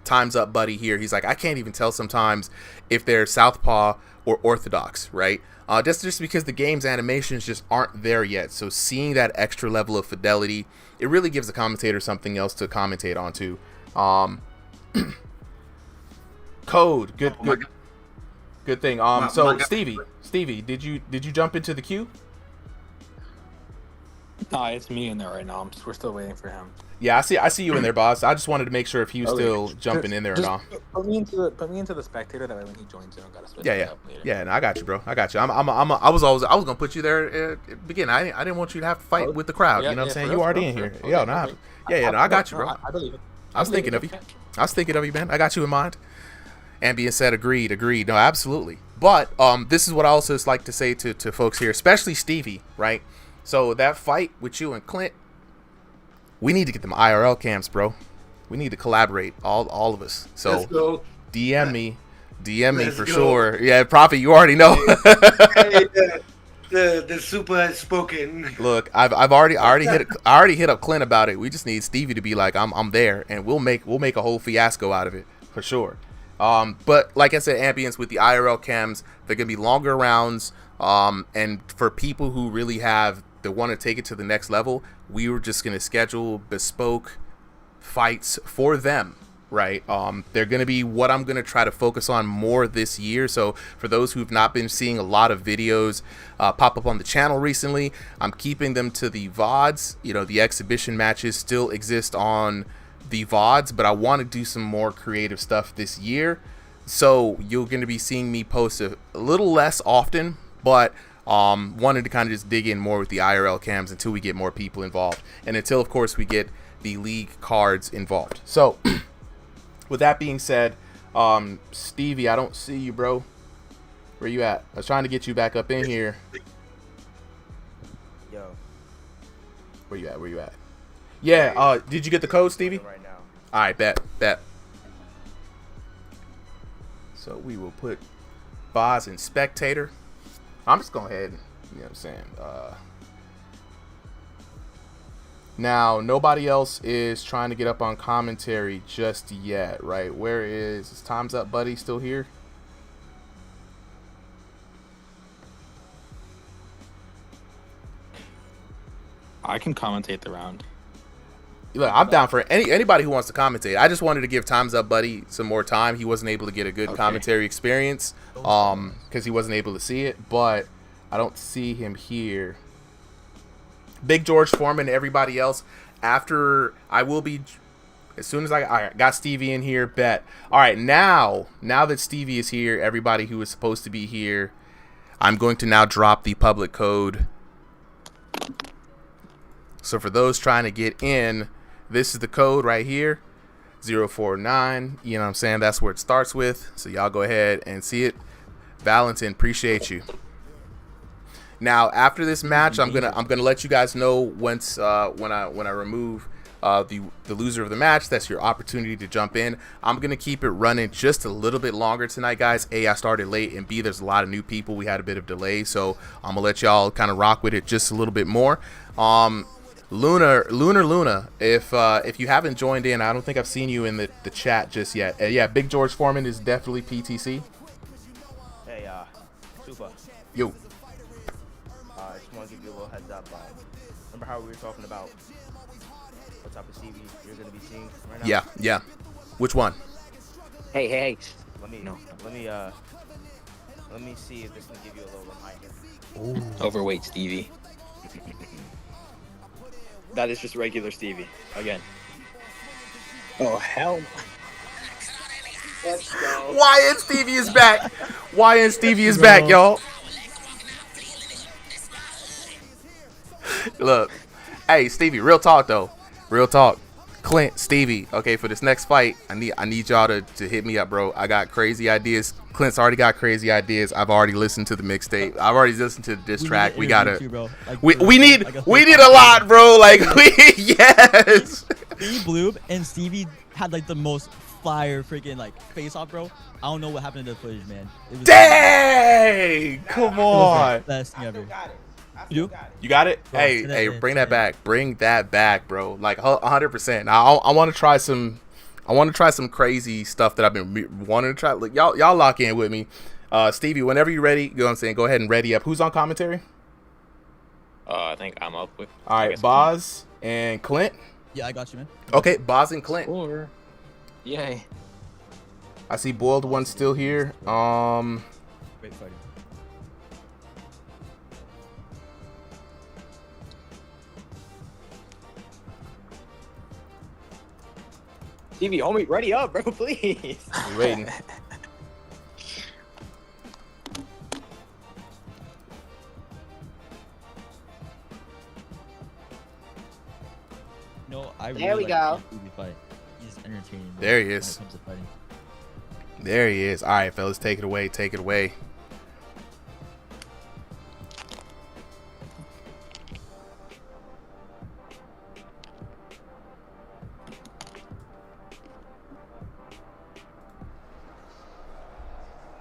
S1: Time's Up Buddy here. He's like, I can't even tell sometimes if they're southpaw or orthodox, right? Just because the game's animations just aren't there yet. So seeing that extra level of fidelity, it really gives the commentator something else to commentate onto. Code, good thing. So Stevie, did you jump into the queue?
S10: No, it's me in there right now. We're still waiting for him.
S1: Yeah, I see you in there, boss. I just wanted to make sure if he was still jumping in there or not.
S10: Put me into the spectator. That way, when he joins, I don't gotta switch.
S1: Yeah. No, I got you, bro. I got you. I was gonna put you there at the beginning. I didn't want you to have to fight with the crowd. You know what I'm saying? You already in here. No, I got you, bro.
S10: I believe it.
S1: I was thinking of you, man. I got you in mind. Ambient said, agreed. No, absolutely. But this is what I also like to say to folks here, especially Stevie, right? So that fight with you and Clint, we need to get them IRL cams, bro. We need to collaborate, all of us. So DM me for sure. Yeah, Prophet, you already know.
S14: The super has spoken.
S1: Look, I already hit up Clint about it. We just need Stevie to be like, I'm there, and we'll make a whole fiasco out of it for sure. But like I said, ambience with the IRL cams, they're gonna be longer rounds. And for people who really want to take it to the next level, we were just gonna schedule bespoke fights for them, right? They're gonna be what I'm gonna try to focus on more this year. So for those who've not been seeing a lot of videos pop up on the channel recently, I'm keeping them to the VODs. The exhibition matches still exist on the VODs, but I want to do some more creative stuff this year. So you're going to be seeing me post a little less often, but wanted to kind of just dig in more with the IRL cams until we get more people involved, and until of course we get the league cards involved. So with that being said, Stevie, I don't see you, bro. Where you at? I was trying to get you back up in here.
S15: Yo,
S1: where you at? Yeah, did you get the code, Stevie?
S15: Right now.
S1: All right, bet. So we will put Boz in spectator. I'm just going ahead, you know what I'm saying? Now, nobody else is trying to get up on commentary just yet, right? Is Time's Up Buddy still here?
S10: I can commentate the round.
S1: Look, I'm down for anybody who wants to commentate. I just wanted to give Time's Up Buddy some more time. He wasn't able to get a good commentary experience because he wasn't able to see it, but I don't see him here. Big George Foreman, everybody else, after I will be, as soon as all right, got Stevie in here, bet. All right, now that Stevie is here, everybody who is supposed to be here, I'm going to now drop the public code. So for those trying to get in, this is the code right here, 049. You know what I'm saying? That's where it starts with. So y'all go ahead and see it. Valentin, appreciate you. Now after this match, I'm gonna let you guys know once when I remove the loser of the match. That's your opportunity to jump in. I'm gonna keep it running just a little bit longer tonight, guys. A, I started late, and B, there's a lot of new people. We had a bit of delay, so I'm gonna let y'all kind of rock with it just a little bit more. Luna. If you haven't joined in, I don't think I've seen you in the chat just yet. Yeah, Big George Foreman is definitely PTC.
S15: Hey, Super.
S1: Yo.
S15: I just want to give you a little heads up. Remember how we were talking about what type of CV you're going to be seeing right now?
S1: Yeah. Which one?
S11: Hey.
S15: Let me see if this can give you a little reminder.
S10: Ooh. Overweight Stevie.
S8: That is just regular Stevie again.
S10: Oh hell.
S6: Let's go.
S1: YN Stevie is back. YN Stevie is back, y'all. Look, hey Stevie, real talk though. Real talk. Clint, Stevie, okay, for this next fight, I need y'all to hit me up, bro. I got crazy ideas. Clint's already got crazy ideas. I've already listened to the mixtape. I've already listened to the diss track. We gotta. We need a lot, bro. Like yes.
S4: Me, Bloob, and Stevie had like the most fire freaking like face off, bro. I don't know what happened to the footage, man. It was
S1: dang! Come on.
S4: The best thing ever.
S1: You got it?
S4: Bro,
S1: Hey, bring that back. Bring that back, bro. Like 100%. Now I want to try some. I want to try some crazy stuff that I've been wanting to try. Like, y'all lock in with me. Stevie, whenever you're ready, you know what I'm saying? Go ahead and ready up. Who's on commentary?
S10: I think I'm up with.
S1: All right, Boz and Clint.
S4: Yeah, I got you, man.
S1: Okay, Boz and Clint.
S10: Sure. Yay.
S1: I see Boiled One still here.
S4: Great fighting.
S8: Stevie, homie, ready up, bro, please.
S1: We waiting.
S4: No, I really
S6: There we go.
S4: Stevie fight. He's entertaining. Bro,
S1: There he is.
S4: when it comes to fighting.
S1: There he is. All right, fellas, take it away. Take it away.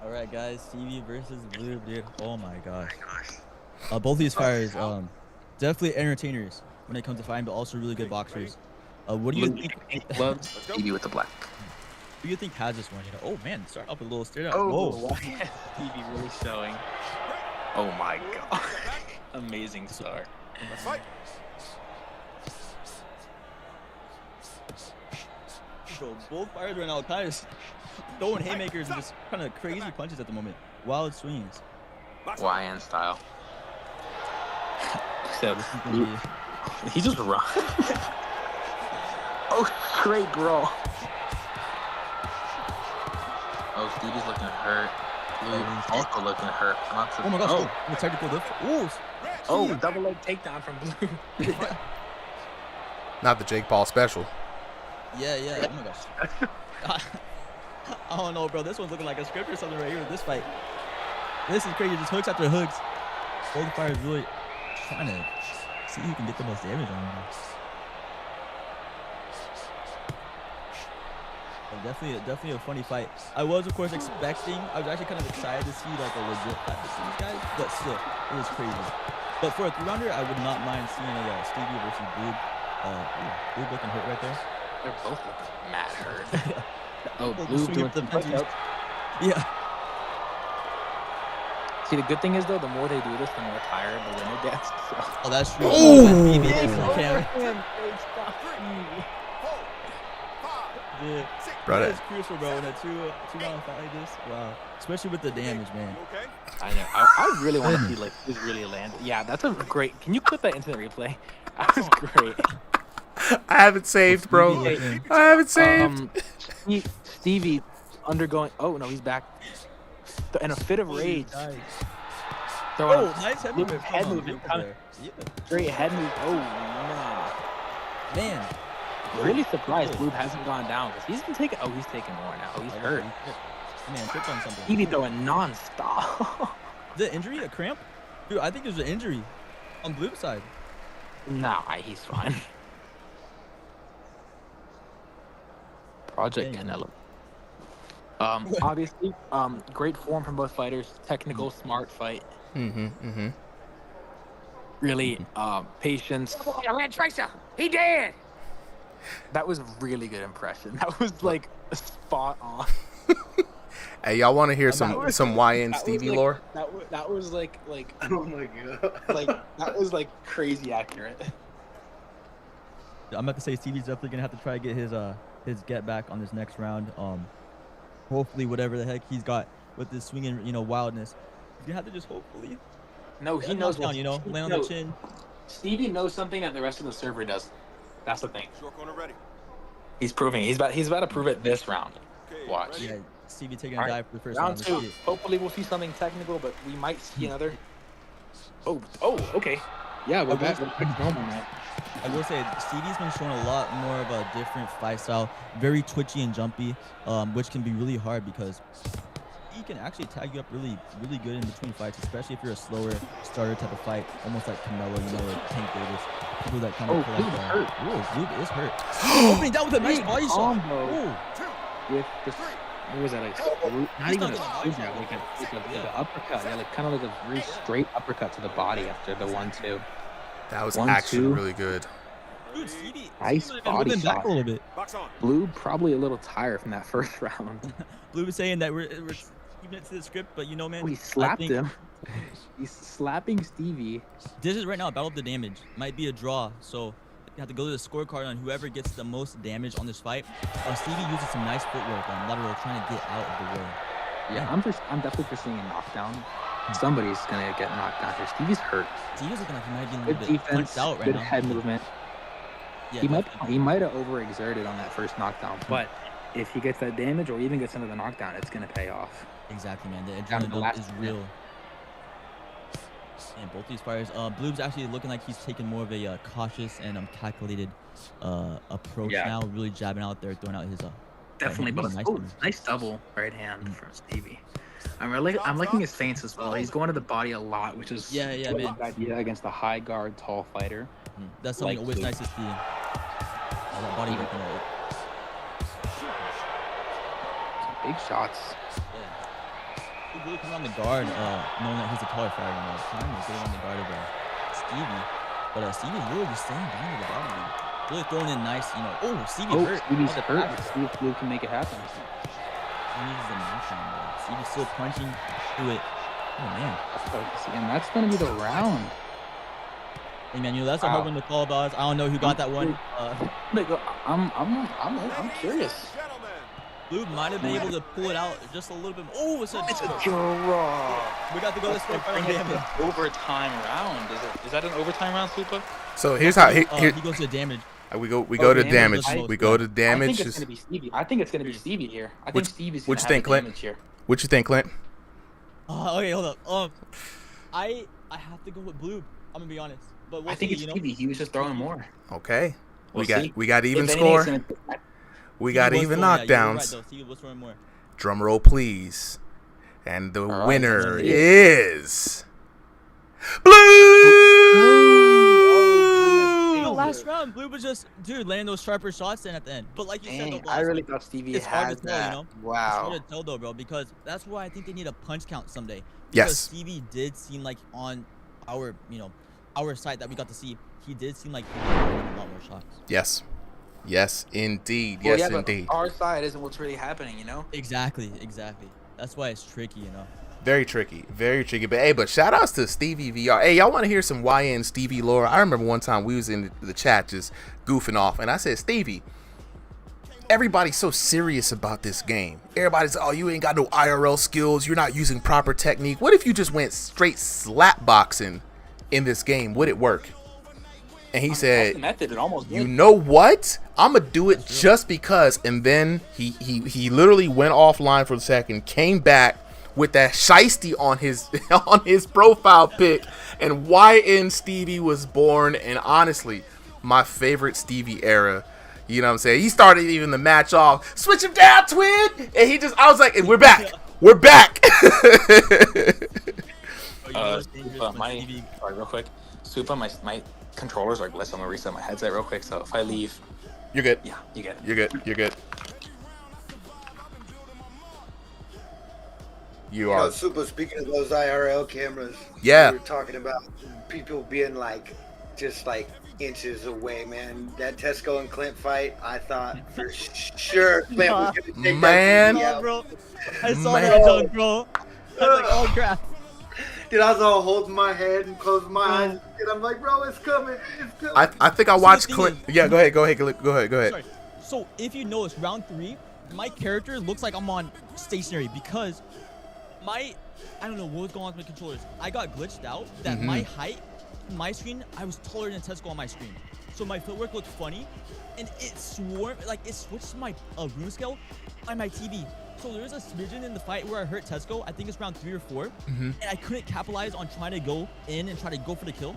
S4: All right, guys. Stevie versus Blue, dude. Oh my gosh. Both these fighters, definitely entertainers when it comes to fighting, but also really good boxers. What do you think?
S10: Gloves. Stevie with the black.
S4: Who do you think has this one? You know, oh man, start off with a little stare down.
S10: Oh,
S4: Whoa.
S10: Stevie really showing. Oh my god. Amazing start.
S9: Let's fight.
S4: So both fighters right now kind of throwing haymakers and just kind of crazy punches at the moment. Wild swings.
S10: YN style. So
S4: This is gonna be-
S10: he just run. Oh, great bro. Oh, Stevie's looking hurt. Blue also looking hurt.
S4: Oh my gosh! Oh, technical lift.
S10: Oh, double leg takedown from Blue.
S1: Not the Jake Paul special.
S4: Yeah. Oh my gosh. I don't know, bro. This one's looking like a script or something right here with this fight. This is crazy. Just hooks after hooks. Both fighters really trying to see who can get the most damage on him. Definitely a funny fight. I was, of course, expecting. I was actually kind of excited to see like a legit fight between these guys, but still, it was crazy. But for a 3-rounder, I would not mind seeing a Stevie versus Blue. Blue looking hurt right there.
S10: They're both looking mad hurt. Oh,
S4: Both
S10: Blue
S4: swinging
S10: doing
S4: for the
S10: some
S4: fences.
S10: push-ups.
S4: Yeah.
S10: See, the good thing is though, the more they do this, the more tired the winner gets. So.
S4: Oh, that's true.
S1: Ooh.
S4: Yeah,
S1: Brother.
S4: that is crucial, bro. In a two-round fight like this, wow. Especially with the damage, man.
S10: I know. I really want to see like who's really landed. Yeah, that's a great. Can you put that into the replay? That was great.
S1: I have it saved, bro. I have it saved.
S10: Stevie undergoing. Oh no, he's back. In a fit of rage.
S4: Oh, nice head movement.
S10: Head movement.
S4: Yeah.
S10: Great head move. Oh no.
S4: Man.
S10: Really surprised Blue hasn't gone down because he's been taking. Oh, he's taking more now. He's hurt.
S4: Man, tripped on something.
S10: Stevie throwing non-stop.
S4: The injury, a cramp? Dude, I think there's an injury on Blue's side.
S10: Nah, he's fine. Project Canelo. Obviously, great form from both fighters. Technical, smart fight. really patience.
S11: He did.
S10: That was a really good impression. That was like spot on.
S1: Hey, y'all want to hear some YN Stevie lore?
S10: That was like
S14: Oh my god.
S10: like that was like crazy accurate.
S4: I'm about to say Stevie's definitely gonna have to try to get his get back on this next round. Hopefully whatever the heck he's got with this swinging, wildness, he's gonna have to just hopefully.
S10: No, he knows
S4: down,
S10: what
S4: land on the chin.
S10: Stevie knows something that the rest of the server does. That's the thing.
S9: Short corner ready.
S10: He's proving. He's about to prove it this round. Watch.
S4: Yeah, Stevie taking
S10: All
S4: a
S10: right,
S4: dive for the first
S10: round
S4: round.
S10: 2.
S4: Let's see it.
S10: Hopefully we'll see something technical, but we might see another. Oh, okay. Yeah, we're back. We're back to normal now.
S4: I will say Stevie's been showing a lot more of a different fight style, very twitchy and jumpy, which can be really hard because he can actually tag you up really good in between fights, especially if you're a slower starter type of fight, almost like Canelo, or Tank Davis. People that kind of
S10: Blue's hurt.
S4: Ooh, Blue is hurt. Opening down with a nice body shot. Ooh.
S10: With the what was that? Not even a screw jab, like an uppercut. Yeah, like kind of like a very straight uppercut to the body after the 1-2.
S1: That was
S10: 1-2.
S1: actually really good.
S4: Dude, Stevie,
S10: Nice body
S4: back
S10: shot.
S4: a little bit.
S10: Blue probably a little tired from that first round.
S4: Blue was saying that we're keeping it to the script, but man,
S10: He slapped him. He's slapping Stevie.
S4: This is right now a battle of the damage. Might be a draw, so you have to go to the scorecard on whoever gets the most damage on this fight. Stevie uses some nice footwork on lateral, trying to get out of the way.
S10: Yeah, I'm definitely foreseeing a knockdown. Somebody's gonna get knocked down here. Stevie's hurt.
S4: Stevie's looking like he might be a
S10: Good
S4: little bit
S10: defense,
S4: punched out right
S10: good
S4: now.
S10: head movement.
S4: Yeah,
S10: He might have overexerted on that first knockdown, but if he gets that damage or even gets another knockdown, it's gonna pay off.
S4: Exactly, man. The
S10: Down to the
S4: adrenaline
S10: last
S4: is
S10: minute.
S4: real. And both these fighters, Blue's actually looking like he's taking more of a cautious and calculated approach now, really jabbing out there, throwing out his
S10: Definitely,
S4: right hand.
S10: but nice double right hand from Stevie. I'm liking his feints as well. He's going to the body a lot, which is
S4: Yeah,
S10: a
S4: man.
S10: good idea against a high guard, tall fighter.
S4: That's something
S10: Like
S4: always
S10: Blue.
S4: nice to see. That body working out.
S10: Big shots.
S4: He really coming on the guard, knowing that he's a taller fighter, trying to get on the guard of Stevie. But Stevie's really just staying down to the bottom. Really throwing in nice, oh, Stevie hurt.
S10: Stevie's
S4: On the
S10: hurt.
S4: back.
S10: Let's see if Blue can make it happen.
S4: He needs the knockdown, though. Stevie's still punching through it. Oh, man.
S10: And that's going to be the round.
S4: Hey, man, that's a hard one to call about. I don't know who got that one.
S10: I'm curious.
S4: Blue might have been able to pull it out just a little bit. Oh, it's a
S10: draw.
S4: We got to go to the scorecard on damage.
S10: Overtime round. Is that an overtime round, Super?
S1: So here's how
S4: He goes to damage.
S1: we go to damage. We go to
S10: I
S1: damage.
S10: think it's gonna be Stevie. I think it's gonna be Stevie here. I think Stevie's
S1: What
S10: gonna
S1: you
S10: have
S1: think,
S10: the
S1: Clint?
S10: damage here.
S1: What you think, Clint?
S4: Okay, hold up. I have to go with Blue. I'm gonna be honest, but we'll
S10: I think
S4: see,
S10: it's Stevie. He was just throwing more.
S1: Okay.
S10: We'll
S1: we got even
S10: If anything, it's
S1: score.
S10: gonna-
S1: We got even knockdowns.
S4: Stevie was throwing more.
S1: Drum roll, please. And the
S10: right,
S1: winner
S10: then.
S1: is Blue.
S4: The last round, Blue was just landing those sharper shots in at the end. But like you said, though,
S10: I really thought Stevie
S4: it's hard
S10: had
S4: to tell,
S10: that.
S4: It's
S10: Wow.
S4: hard to tell though, bro, because that's why I think they need a punch count someday. Because
S1: Yes.
S4: Stevie did seem like on our, our site that we got to see, he did seem like he was landing a lot more shots.
S1: Yes. Yes, indeed.
S10: Well,
S1: Yes,
S10: yeah,
S1: indeed.
S10: But our side isn't what's really happening,
S4: Exactly. That's why it's tricky,
S1: Very tricky. But shout outs to Stevie VR. Hey, y'all want to hear some YN Stevie lore? I remember one time we was in the chat just goofing off, and I said, Stevie, everybody's so serious about this game. Everybody's, oh, you ain't got no IRL skills. You're not using proper technique. What if you just went straight slap boxing in this game? Would it work? And he said,
S10: method, it almost
S1: you know what? I'm going to do it just because. And then he literally went offline for a second, came back with that shiesty on his profile pic, and YN Stevie was born. And honestly, my favorite Stevie era. You know what I'm saying? He started even the match off, switch him down, twin, and I was like, and we're back. We're back.
S10: Sorry, real quick. Super, my controllers are glitched. I'm gonna reset my headset real quick. So if I leave,
S1: you're good.
S10: Yeah, you get it.
S1: You're good. You are.
S14: Super, speaking of those IRL cameras,
S1: Yeah.
S14: we were talking about people being like, just like inches away, man. That Tesco and Clint fight, I thought for sure Clint was going to take
S1: Man.
S14: that TV out.
S4: Bro. I saw that jump, bro. I was like, oh crap.
S14: Dude, I was all holding my head and closing my eyes, and I'm like, bro, it's coming. It's coming.
S1: I think I watched Clint. Yeah, go ahead.
S4: Sorry. So if you notice, round 3, my character looks like I'm on stationary because I don't know what was going on with my controllers. I got glitched out that my height, my screen, I was taller than Tesco on my screen. So my footwork looked funny, and it switched my room scale on my TV. So there was a smidgen in the fight where I hurt Tesco. I think it's round 3 or 4, and I couldn't capitalize on trying to go in and try to go for the kill.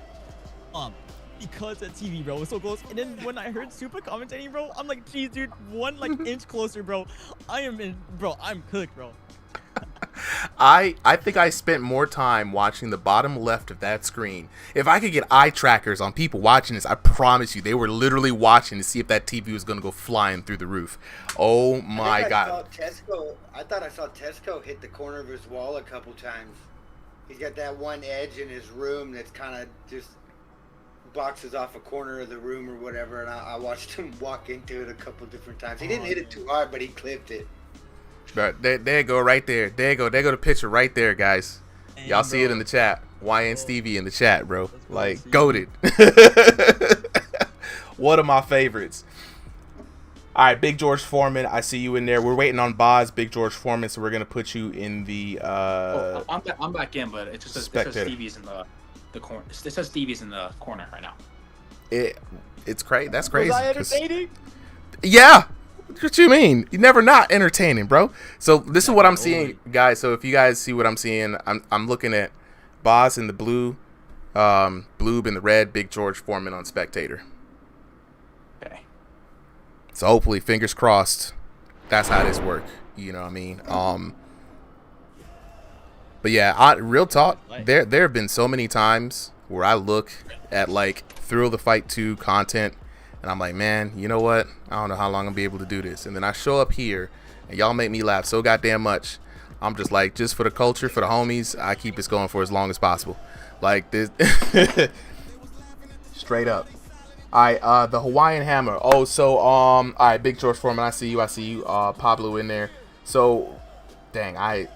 S4: Because the TV, bro, was so close. And then when I heard Super commentating, bro, I'm like, geez, dude, one inch closer, bro. I'm cooked, bro.
S1: I think I spent more time watching the bottom left of that screen. If I could get eye trackers on people watching this, I promise you, they were literally watching to see if that TV was going to go flying through the roof. Oh my God.
S14: I thought I saw Tesco hit the corner of his wall a couple times. He's got that one edge in his room that's kind of just boxes off a corner of the room or whatever, and I watched him walk into it a couple different times. He didn't hit it too hard, but he clipped it.
S1: But there you go, right there. There you go the picture right there, guys. Y'all see it in the chat. YN Stevie in the chat, bro. Like, goated. One of my favorites. All right, Big George Foreman, I see you in there. We're waiting on Boz, Big George Foreman, so we're gonna put you in the.
S10: I'm back in, but it just says Stevie's in the corner. It says Stevie's in the corner right now.
S1: It's crazy. That's crazy.
S4: Was I entertaining?
S1: Yeah. What you mean? You're never not entertaining, bro. So this is what I'm seeing, guys. So if you guys see what I'm seeing, I'm looking at Boz in the blue, Bloob in the red, Big George Foreman on spectator.
S10: Okay.
S1: So hopefully, fingers crossed, that's how this work. You know what I mean? But yeah, real talk. There have been so many times where I look at like Thrill the Fight 2 content, and I'm like, man, you know what? I don't know how long I'm gonna be able to do this. And then I show up here, and y'all make me laugh so goddamn much. I'm just like, just for the culture, for the homies, I keep this going for as long as possible. Like this, straight up. All right, the Hawaiian Hammer. Oh, so all right, Big George Foreman, I see you. Pablo in there. So, dang, I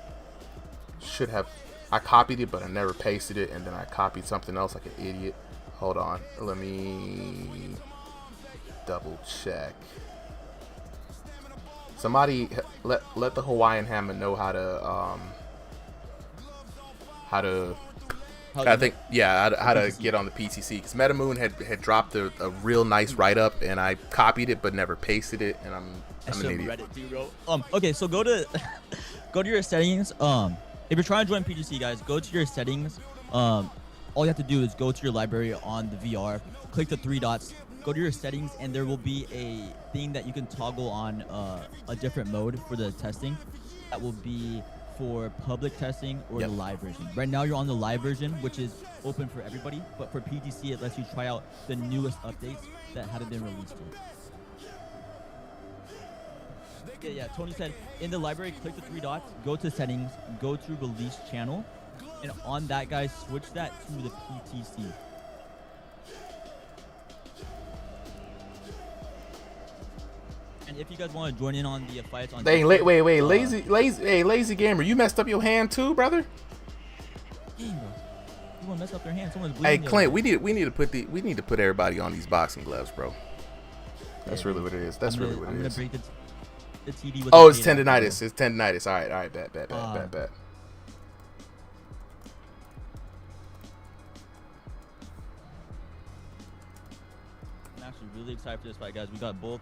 S1: copied it, but I never pasted it, and then I copied something else like an idiot. Hold on, let me double check. Somebody let the Hawaiian Hammer know how to get on the PTC, because MetaMoon had dropped a real nice write-up, and I copied it but never pasted it, and I'm an idiot.
S4: Read it too, bro. Okay, so go to your settings. If you're trying to join PTC, guys, go to your settings. All you have to do is go to your library on the VR, click the 3 dots, go to your settings, and there will be a thing that you can toggle on a different mode for the testing. That will be for public testing or the live version. Right now you're on the live version, which is open for everybody, but for PTC it lets you try out the newest updates that haven't been released yet. Yeah, Tony said in the library, click the 3 dots, go to settings, go to release channel, and on that, guys, switch that to the PTC. And if you guys want to join in on the fights on,
S1: dang, wait, lazy gamer, you messed up your hand too, brother.
S4: Dang, bro. You want to mess up their hand? Someone's
S1: Hey,
S4: bleeding.
S1: Clint, we need to put everybody on these boxing gloves, bro. That's really what it is. That's really what it is.
S4: I'm gonna break the TV with
S1: it's tendinitis. It's tendinitis. All right, bet.
S4: I'm actually really excited for this fight, guys. We got both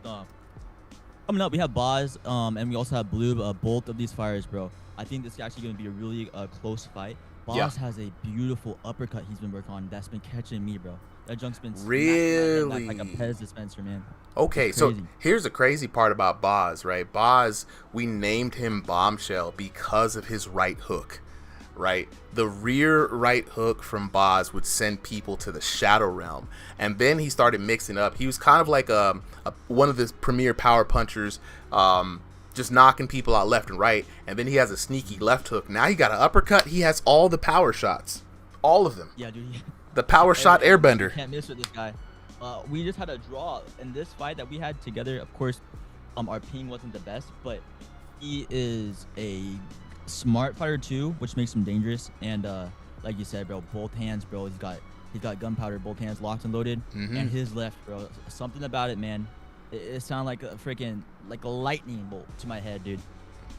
S4: coming up. We have Boz, and we also have Bloob. Both of these fighters, bro. I think this is actually going to be a really close fight. Boz has a beautiful uppercut he's been working on that's been catching me, bro. That junk's been
S1: really
S4: like a Pez dispenser, man.
S1: Okay, so here's the crazy part about Boz, right? Boz, we named him Bombshell because of his right hook, right? The rear right hook from Boz would send people to the Shadow Realm, and then he started mixing up. He was kind of like one of the premier power punchers, just knocking people out left and right, and then he has a sneaky left hook. Now he got an uppercut. He has all the power shots, all of them.
S4: Yeah, dude.
S1: The power shot airbender.
S4: Can't miss with this guy. We just had a draw in this fight that we had together. Of course, our ping wasn't the best, but he is a smart fighter too, which makes him dangerous. And like you said, bro, both hands, bro. He's got gunpowder, both hands locked and loaded, and his left, bro. Something about it, man. It sounded like a freaking lightning bolt to my head, dude.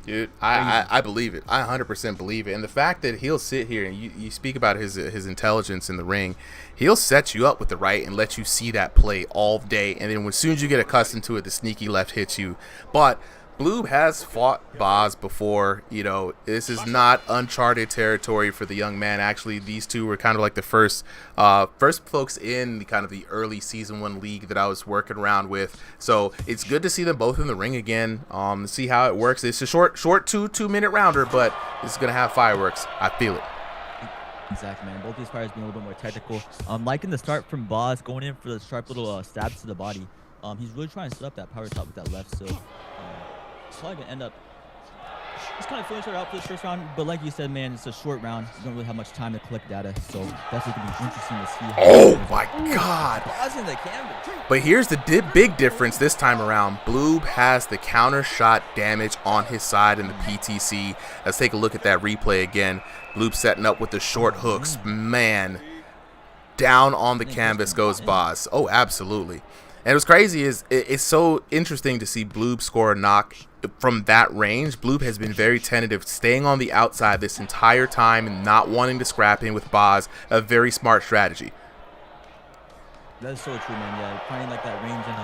S1: Dude, I believe it. I 100% believe it. And the fact that he'll sit here and you speak about his intelligence in the ring, he'll set you up with the right and let you see that play all day. And then as soon as you get accustomed to it, the sneaky left hits you. But Bloob has fought Boz before. You know, this is not uncharted territory for the young man. Actually, these two were kind of like the first folks in the early season 1 league that I was working around with. So it's good to see them both in the ring again. See how it works. It's a short 2-minute rounder, but it's gonna have fireworks. I feel it.
S4: Exactly, man. Both these fighters being a little bit more technical. Liking the start from Boz, going in for the sharp little stabs to the body. He's really trying to set up that power shot with that left. So probably gonna end up just kind of finish it out for this first round. But like you said, man, it's a short round. You don't really have much time to collect data, so definitely gonna be interesting to see.
S1: Oh my God!
S4: Boz in the canvas.
S1: But here's the big difference this time around. Bloob has the counter shot damage on his side in the PTC. Let's take a look at that replay again. Bloob setting up with the short hooks. Man, down on the canvas goes Boz. Oh, absolutely. And what's crazy is it's so interesting to see Bloob score a knock from that range. Bloob has been very tentative, staying on the outside this entire time and not wanting to scrap in with Boz. A very smart strategy.
S4: That is so true, man. Yeah, finding like that range and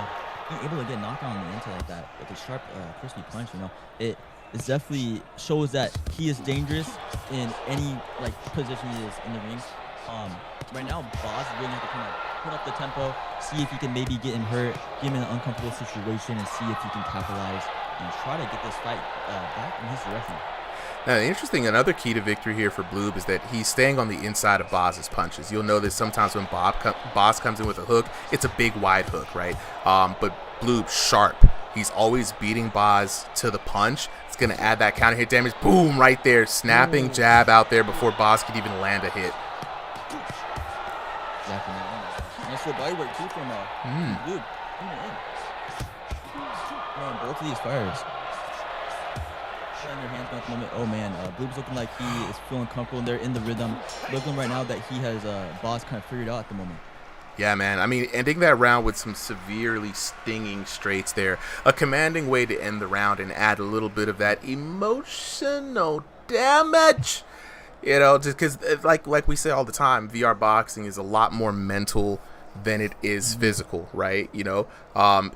S4: being able to get knocked on the inside like that with a sharp, crispy punch. You know, it definitely shows that he is dangerous in any position he is in the ring. Right now, Boz really have to kind of put up the tempo, see if he can maybe get him hurt, get him in an uncomfortable situation, and see if he can capitalize and try to get this fight back in his direction.
S1: Now, another key to victory here for Bloob is that he's staying on the inside of Boz's punches. You'll notice sometimes when Boz comes in with a hook, it's a big wide hook, right? But Bloob sharp. He's always beating Boz to the punch. It's going to add that counter hit damage. Boom, right there. Snapping jab out there before Boz could even land a hit.
S4: Exactly. Nice little body work too from Bloob. Man, both of these fighters. Their hands at the moment. Oh man, Bloob's looking like he is feeling comfortable and they're in the rhythm. Looking right now that he has Boz kind of figured out at the moment.
S1: Yeah, man. I mean, ending that round with some severely stinging straights there. A commanding way to end the round and add a little bit of that emotional damage. You know, just because, like we say all the time, VR boxing is a lot more mental than it is physical, right? You know,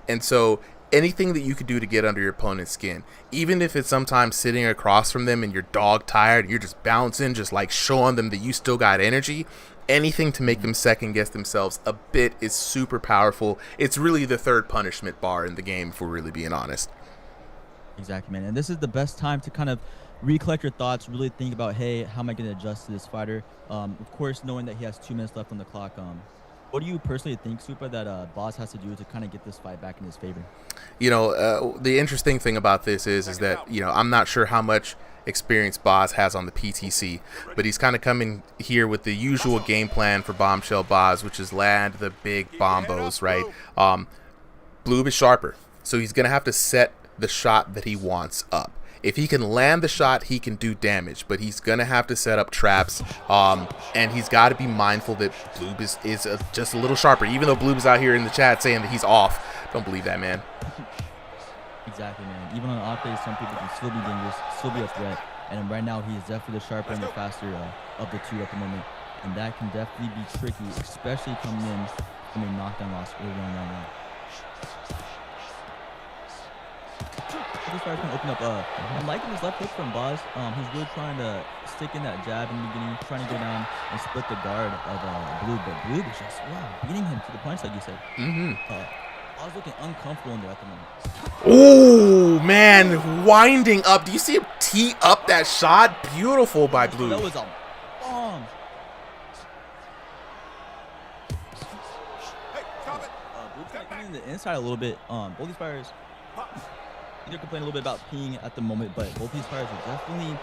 S1: and so anything that you could do to get under your opponent's skin, even if it's sometimes sitting across from them and you're dog tired and you're just bouncing, just like showing them that you still got energy, anything to make them second guess themselves a bit is super powerful. It's really the third punishment bar in the game, if we're really being honest.
S4: Exactly, man. And this is the best time to kind of recollect your thoughts, really think about, hey, how am I going to adjust to this fighter? Of course, knowing that he has 2 minutes left on the clock. What do you personally think, Super, that Boz has to do to kind of get this fight back in his favor?
S1: You know, the interesting thing about this is that, you know, I'm not sure how much experience Boz has on the PTC, but he's kind of coming here with the usual game plan for Bombshell Boz, which is land the big bombos, right? Bloob is sharper, so he's going to have to set the shot that he wants up. If he can land the shot, he can do damage, but he's going to have to set up traps, and he's got to be mindful that Bloob is just a little sharper, even though Bloob is out here in the chat saying that he's off. Don't believe that, man.
S4: Exactly, man. Even on off days, some people can still be dangerous, still be a threat, and right now he is definitely the sharper and the faster of the two at the moment, and that can definitely be tricky, especially coming in from a knockdown loss early on right now. This fighter's gonna open up. I'm liking this left hook from Boz. He's really trying to stick in that jab in the beginning, trying to go down and split the guard of Bloob, but Bloob is just beating him to the punch, like you said. Boz looking uncomfortable in there at the moment.
S1: Oh man, winding up. Do you see him tee up that shot? Beautiful by Bloob.
S4: That was a bomb. Bloob's kind of coming in the inside a little bit. Both these fighters. They're complaining a little bit about peeing at the moment, but both these fighters are definitely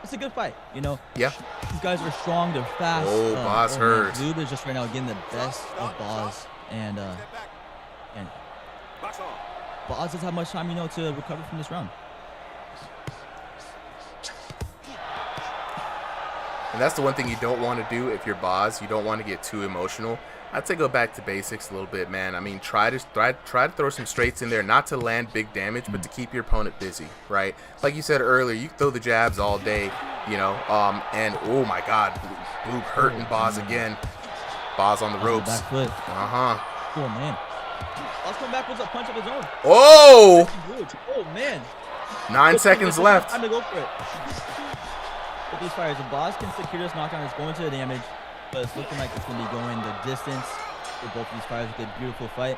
S4: it's a good fight, you know.
S1: Yeah.
S4: These guys are strong, they're fast.
S1: Oh, Boz hurt.
S4: Bloob is just right now getting the best of Boz, and Boz doesn't have much time, you know, to recover from this round.
S1: And that's the one thing you don't want to do if you're Boz. You don't want to get too emotional. I'd say go back to basics a little bit, man. I mean, try to throw some straights in there, not to land big damage, but to keep your opponent busy, right? Like you said earlier, you throw the jabs all day, you know. And oh my God, Bloob hurting Boz again. Boz on the ropes.
S4: Back foot. Oh man. Boz coming back with a punch of his own.
S1: Oh!
S4: Oh man.
S1: 9 seconds left.
S4: Time to go for it. With these fighters, if Boz can secure this knockdown, it's going to the damage. But it's looking like it's going to be going the distance for both of these fighters. A good, beautiful fight.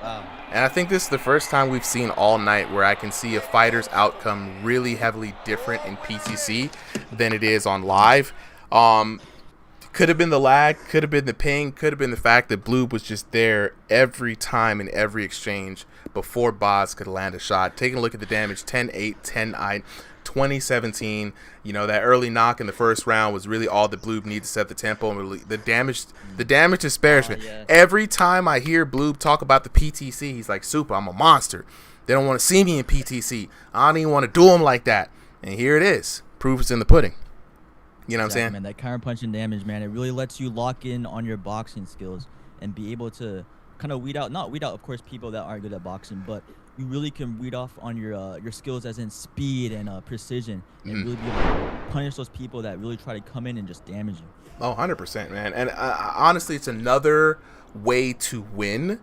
S1: And I think this is the first time we've seen all night where I can see a fighter's outcome really heavily different in PTC than it is on live. Could have been the lag, could have been the ping, could have been the fact that Bloob was just there every time in every exchange before Boz could land a shot. Taking a look at the damage, 10-8, 10-9. 2017, you know, that early knock in the first round was really all that Bloob needed to set the tempo and really the damage disparagement.
S4: Yeah.
S1: Every time I hear Bloob talk about the PTC, he's like, "Super, I'm a monster. They don't want to see me in PTC. I don't even want to do them like that." And here it is. Proof is in the pudding. You know what I'm saying?
S4: Man, that counter punching damage, man, it really lets you lock in on your boxing skills and be able to kind of not weed out, of course, people that aren't good at boxing, but you really can read off on your skills as in speed and precision, and really be able to punish those people that really try to come in and just damage you.
S1: Oh, 100%, man. And honestly, it's another way to win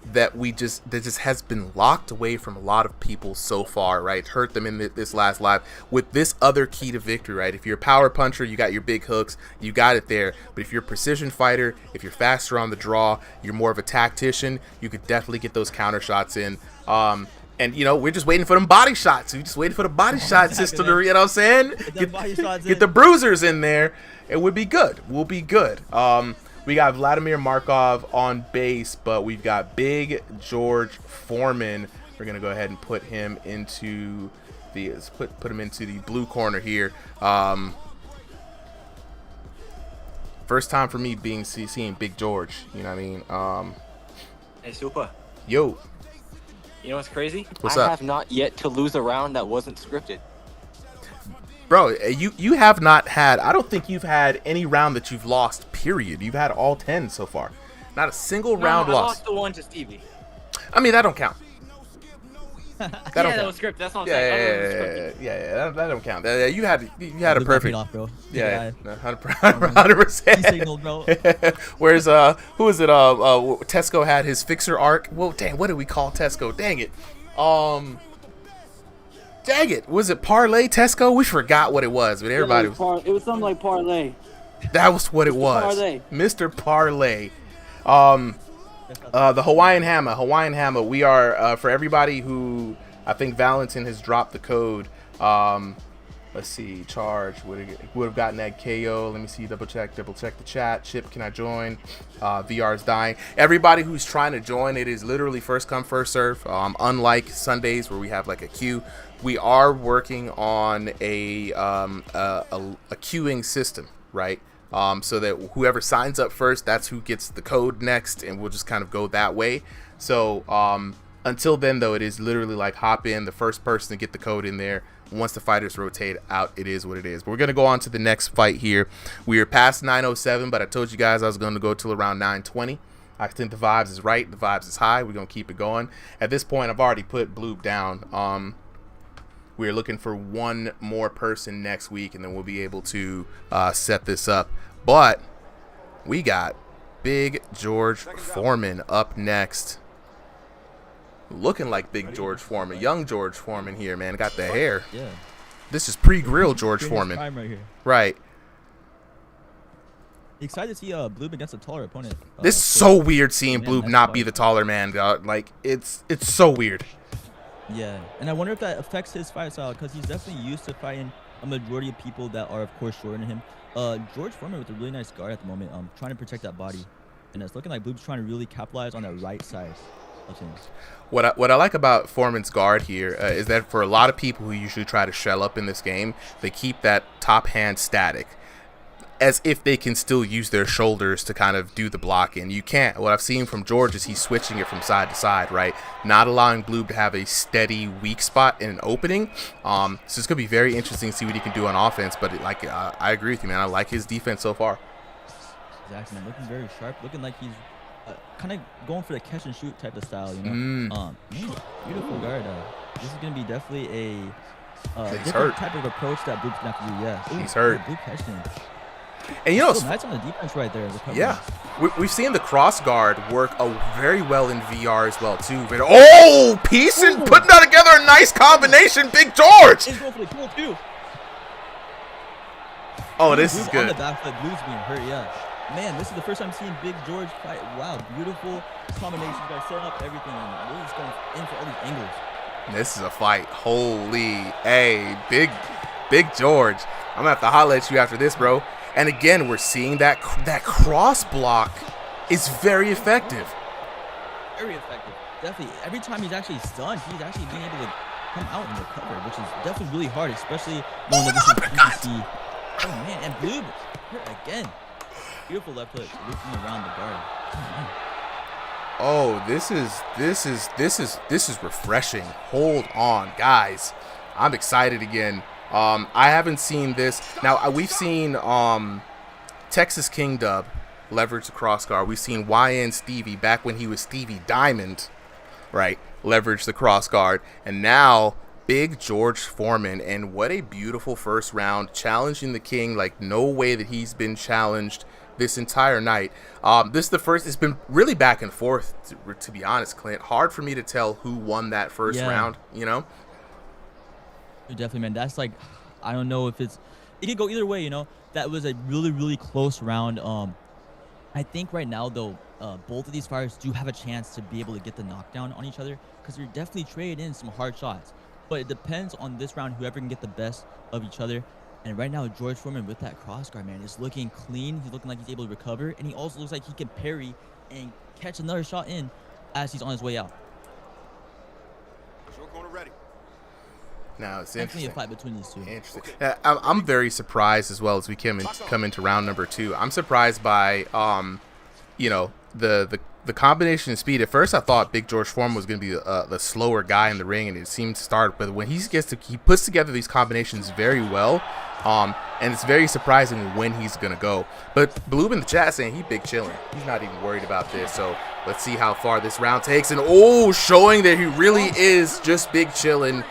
S1: that just has been locked away from a lot of people so far, right? Hurt them in this last live with this other key to victory, right? If you're a power puncher, you got your big hooks, you got it there. But if you're a precision fighter, if you're faster on the draw, you're more of a tactician, you could definitely get those counter shots in. And, you know, we're just waiting for them body shots. We're just waiting for the body shot system to, you know what I'm saying? Get the bruisers in there. It would be good. We'll be good. We got Vladimir Markov on base, but we've got Big George Foreman. We're going to go ahead and put him into the put him into the blue corner here. First time for me seeing Big George, you know what I mean?
S8: Hey, Super.
S1: Yo.
S8: You know what's crazy?
S1: What's
S8: I
S1: up?
S8: have not yet to lose a round that wasn't scripted.
S1: Bro, you have not had, I don't think you've had any round that you've lost, period. You've had all 10 so far. Not a single round
S8: I
S1: lost.
S8: lost the one to Stevie.
S1: I mean, that don't count.
S8: That was scripted. That's what I'm saying.
S1: That don't count. You had a perfect.
S4: Off, bro.
S1: 100%.
S4: Bro.
S1: Whereas who is it? Tesco had his fixer arc. Whoa, dang! What did we call Tesco? Dang it. Dang it. Was it Parlay Tesco? We forgot what it was, but everybody was.
S16: It was something like Parlay.
S1: That was what it was.
S16: Parlay.
S1: Mr. Parlay. The Hawaiian Hammer. We are for everybody who I think Valentin has dropped the code. Let's see, charge would have gotten that KO. Let me see, double check the chat. Chip, can I join? VR is dying. Everybody who's trying to join, it is literally first come first serve. Unlike Sundays where we have like a queue, we are working on a queuing system, right? So that whoever signs up first, that's who gets the code next, and we'll just kind of go that way. So until then, though, it is literally like hop in, the first person to get the code in there. Once the fighters rotate out, it is what it is. But we're going to go on to the next fight here. We are past 9:07, but I told you guys I was going to go till around 9:20. I think the vibes is right. The vibes is high. We're going to keep it going. At this point, I've already put Bloob down. We're looking for one more person next week, and then we'll be able to set this up. But we got Big George Foreman up next. Looking like Big George Foreman. Young George Foreman here, man. Got the hair.
S4: Yeah.
S1: This is pre-grill George Foreman.
S4: Right here.
S1: Right.
S4: Excited to see Bloob against a taller opponent.
S1: This is so weird seeing Bloob not be the taller man. Like, it's so weird.
S4: Yeah, and I wonder if that affects his fight style, because he's definitely used to fighting a majority of people that are, of course, shorter than him. George Foreman with a really nice guard at the moment, trying to protect that body. And it's looking like Bloob's trying to really capitalize on that right side
S1: What I like about Foreman's guard here is that for a lot of people who usually try to shell up in this game, they keep that top hand static, as if they can still use their shoulders to kind of do the blocking. You can't. What I've seen from George is he's switching it from side to side, right? Not allowing Blue to have a steady weak spot in an opening. So it's going to be very interesting to see what he can do on offense. But I agree with you, man. I like his defense so far.
S4: Exactly, man. Looking very sharp. Looking like he's kind of going for the catch and shoot type of style, you know. Man, beautiful guard. This is gonna be definitely a different type of approach that Blue's gonna have to do. Yeah,
S1: he's hurt.
S4: Blue catching.
S1: And you know,
S4: so nice on the defense right there.
S1: Yeah, we've seen the cross guard work very well in VR as well too. But Peason putting that together, a nice combination. Big George.
S4: He's going for the kill too.
S1: Oh, this is good.
S4: On the back foot, Blue's being hurt. Yeah. Man, this is the first time seeing Big George fight. Wow, beautiful combinations, guys, setting up everything, and really just going in for all these angles.
S1: This is a fight. Holy, hey, Big George. I'm gonna have to holler at you after this, bro. And again, we're seeing that cross block is very effective.
S4: Very effective, definitely. Every time he's actually stunned, he's actually being able to come out and recover, which is definitely really hard, especially knowing that this is PTC. Oh man, and Blue hurt again. Beautiful left hook, looking around the guard.
S1: Oh, this is refreshing. Hold on, guys. I'm excited again. I haven't seen this. Now, we've seen Texas King Dub leverage the cross guard. We've seen YN Stevie back when he was Stevie Diamond, right? Leverage the cross guard. And now Big George Foreman, and what a beautiful first round, challenging the King like no way that he's been challenged this entire night. This is the first. It's been really back and forth, to be honest, Clint. Hard for me to tell who won that first round, you know?
S4: Definitely, man. That's like, I don't know if it could go either way, you know? That was a really, really close round. I think right now, though, both of these fighters do have a chance to be able to get the knockdown on each other, because they're definitely trading in some hard shots. But it depends on this round, whoever can get the best of each other. And right now, George Foreman with that crossguard, man, is looking clean. He's looking like he's able to recover. And he also looks like he can parry and catch another shot in as he's on his way out.
S9: Short corner ready.
S1: Now, it's interesting.
S4: A fight between these two.
S1: Interesting. I'm very surprised as well as we come into round number 2. I'm surprised by, you know, the combination of speed. At first, I thought Big George Foreman was going to be the slower guy in the ring, and it seemed to start. But when he puts together these combinations very well, and it's very surprising when he's going to go. But Blue in the chat saying he big chilling. He's not even worried about this. So let's see how far this round takes. And showing that he really is just big chilling.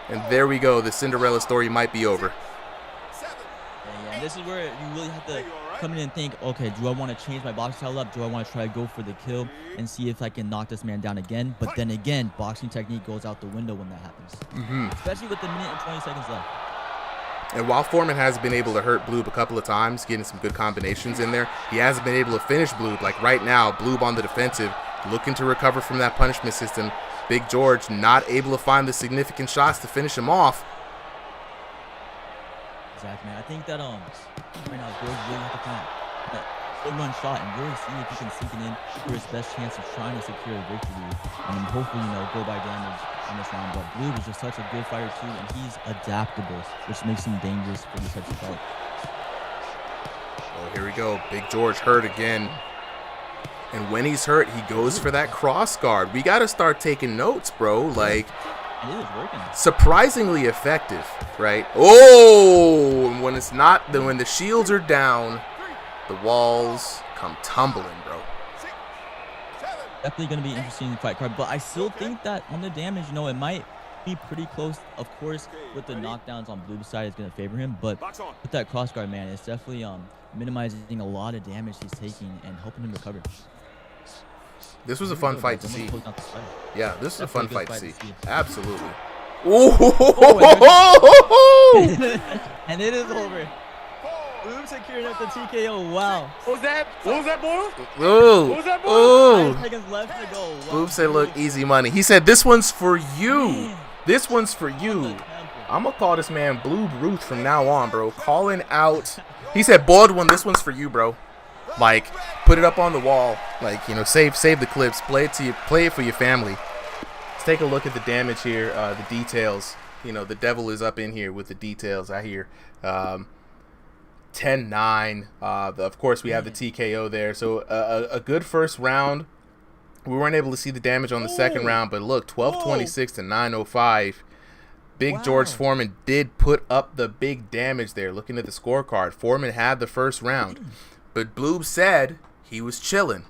S1: And there we go. The Cinderella story might be over.
S4: Yeah, and this is where you really have to come in and think, okay, do I want to change my boxing style up? Do I want to try to go for the kill and see if I can knock this man down again? But then again, boxing technique goes out the window when that happens. Especially with the minute and 20 seconds left.
S1: And while Foreman has been able to hurt Bloob a couple of times, getting some good combinations in there, he hasn't been able to finish Bloob. Like right now, Bloob on the defensive, looking to recover from that punishment system. Big George not able to find the significant shots to finish him off.
S4: Exactly, man. I think that right now George really have to find that run shot and really see if he can sink it in for his best chance of trying to secure a victory and hopefully, you know, go by damage on this round. But Blue is just such a good fighter too, and he's adaptable, which makes him dangerous for this type of fight.
S1: Oh, here we go. Big George hurt again. And when he's hurt, he goes for that cross guard. We got to start taking notes, bro. Like,
S4: it is working.
S1: Surprisingly effective, right? Oh, and when it's not, then when the shields are down, the walls come tumbling, bro.
S4: Definitely going to be interesting fight card, but I still think that on the damage, you know, it might be pretty close. Of course, with the knockdowns on Blue's side, it's going to favor him, but with that cross guard, man, it's definitely minimizing a lot of damage he's taking and helping him recover.
S1: This was a fun fight to see. Yeah, this is a fun fight to see. Absolutely.
S4: And it is over. Boom securing up the TKO. Wow.
S8: What was that? What was that, boy?
S1: Ooh.
S8: What was that, boy?
S4: 5 seconds left to go. Wow.
S1: Boom said, look, easy money. He said, this one's for you. Man. This one's for you. I'm going to call this man Blue Ruth from now on, bro. Calling out. He said, Baldwin, this one's for you, bro. Like, put it up on the wall. Like, you know, save the clips. Play it for your family. Let's take a look at the damage here. The details. You know, the devil is up in here with the details. I hear 10-9. Of course, we have the TKO there. So a good first round. We weren't able to see the damage on the second round, but look, 1226 to 905. Big George Foreman did put up the big damage there. Looking at the scorecard, Foreman had the first round, but Bloob said he was chilling.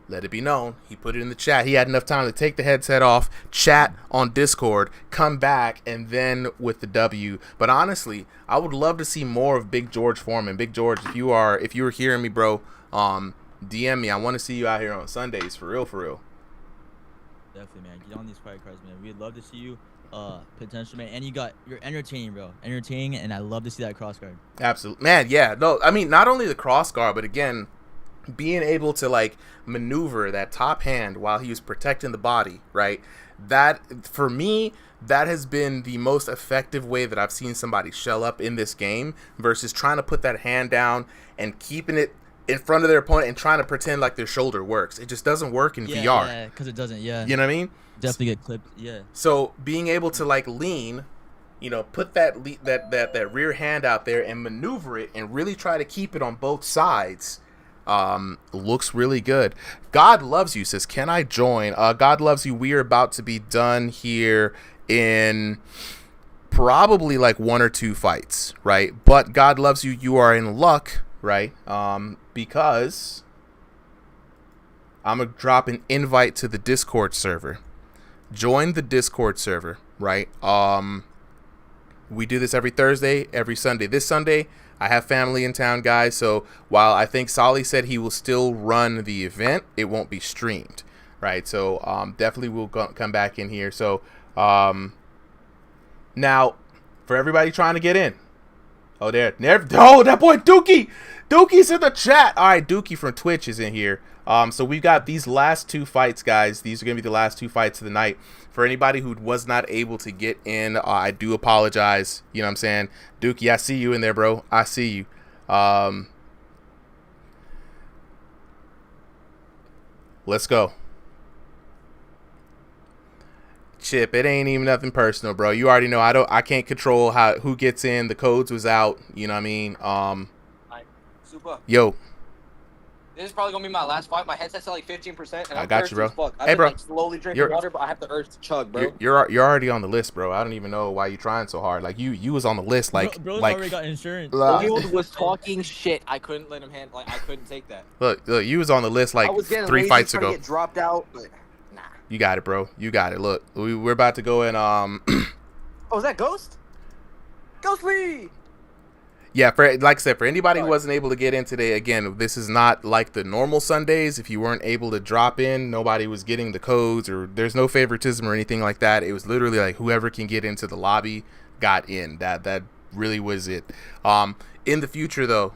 S1: Let it be known. He put it in the chat. He had enough time to take the headset off, chat on Discord, come back, and then with the W. But honestly, I would love to see more of Big George Foreman. Big George, if you are hearing me, bro, DM me. I want to see you out here on Sundays, for real, for real.
S4: Definitely, man. Get on these fight cards, man. We'd love to see you. Potential, man. And you're entertaining, bro. Entertaining, and I love to see that cross guard.
S1: Absolutely, man. Yeah, no, I mean, not only the cross guard, but again, being able to like maneuver that top hand while he was protecting the body, right? That, for me, that has been the most effective way that I've seen somebody shell up in this game versus trying to put that hand down and keeping it in front of their opponent and trying to pretend like their shoulder works. It just doesn't work in VR.
S4: Yeah, because it doesn't, yeah.
S1: You know what I mean?
S4: Definitely get clipped, yeah.
S1: So being able to like lean, you know, put that rear hand out there and maneuver it and really try to keep it on both sides, looks really good. God Loves You says, can I join? God Loves You, we are about to be done here in probably like 1 or 2 fights, right? But God Loves You, you are in luck, right? Because I'm gonna drop an invite to the Discord server. Join the Discord server, right? We do this every Thursday, every Sunday. This Sunday, I have family in town, guys. So while I think Solly said he will still run the event, it won't be streamed, right? So definitely we'll come back in here. So now, for everybody trying to get in. Oh, that boy Dookie. Dookie's in the chat. All right, Dookie from Twitch is in here. So we've got these last 2 fights, guys. These are going to be the last 2 fights of the night. For anybody who was not able to get in, I do apologize. You know what I'm saying? Dookie, I see you in there, bro. I see you. Let's go. Chip, it ain't even nothing personal, bro. You already know I can't control who gets in. The codes was out. You know what I mean?
S8: Super.
S1: Yo.
S8: This is probably gonna be my last fight. My headset's at like 15%, and
S1: I
S8: I'm
S1: got you, bro.
S8: Fuck. I've
S1: Hey,
S8: been,
S1: bro.
S8: like, slowly drinking water, but I have the urge to chug, bro.
S1: You're already on the list, bro. I don't even know why you trying so hard. Like you was on the list, like
S4: Bro's
S1: like.
S4: already got insurance.
S8: Field was talking shit. I couldn't let him handle. Like I couldn't take that.
S1: Look, you was on the list like
S8: I was getting
S1: 3
S8: lazy,
S1: fights
S8: trying to
S1: ago.
S8: get dropped out, but nah.
S1: You got it, bro. You got it. Look, we're about to go in.
S8: Oh, is that Ghost? Ghost Lee.
S1: Yeah, like I said, for anybody who wasn't able to get in today, again, this is not like the normal Sundays. If you weren't able to drop in, nobody was getting the codes, or there's no favoritism or anything like that. It was literally like whoever can get into the lobby got in. That really was it. In the future, though,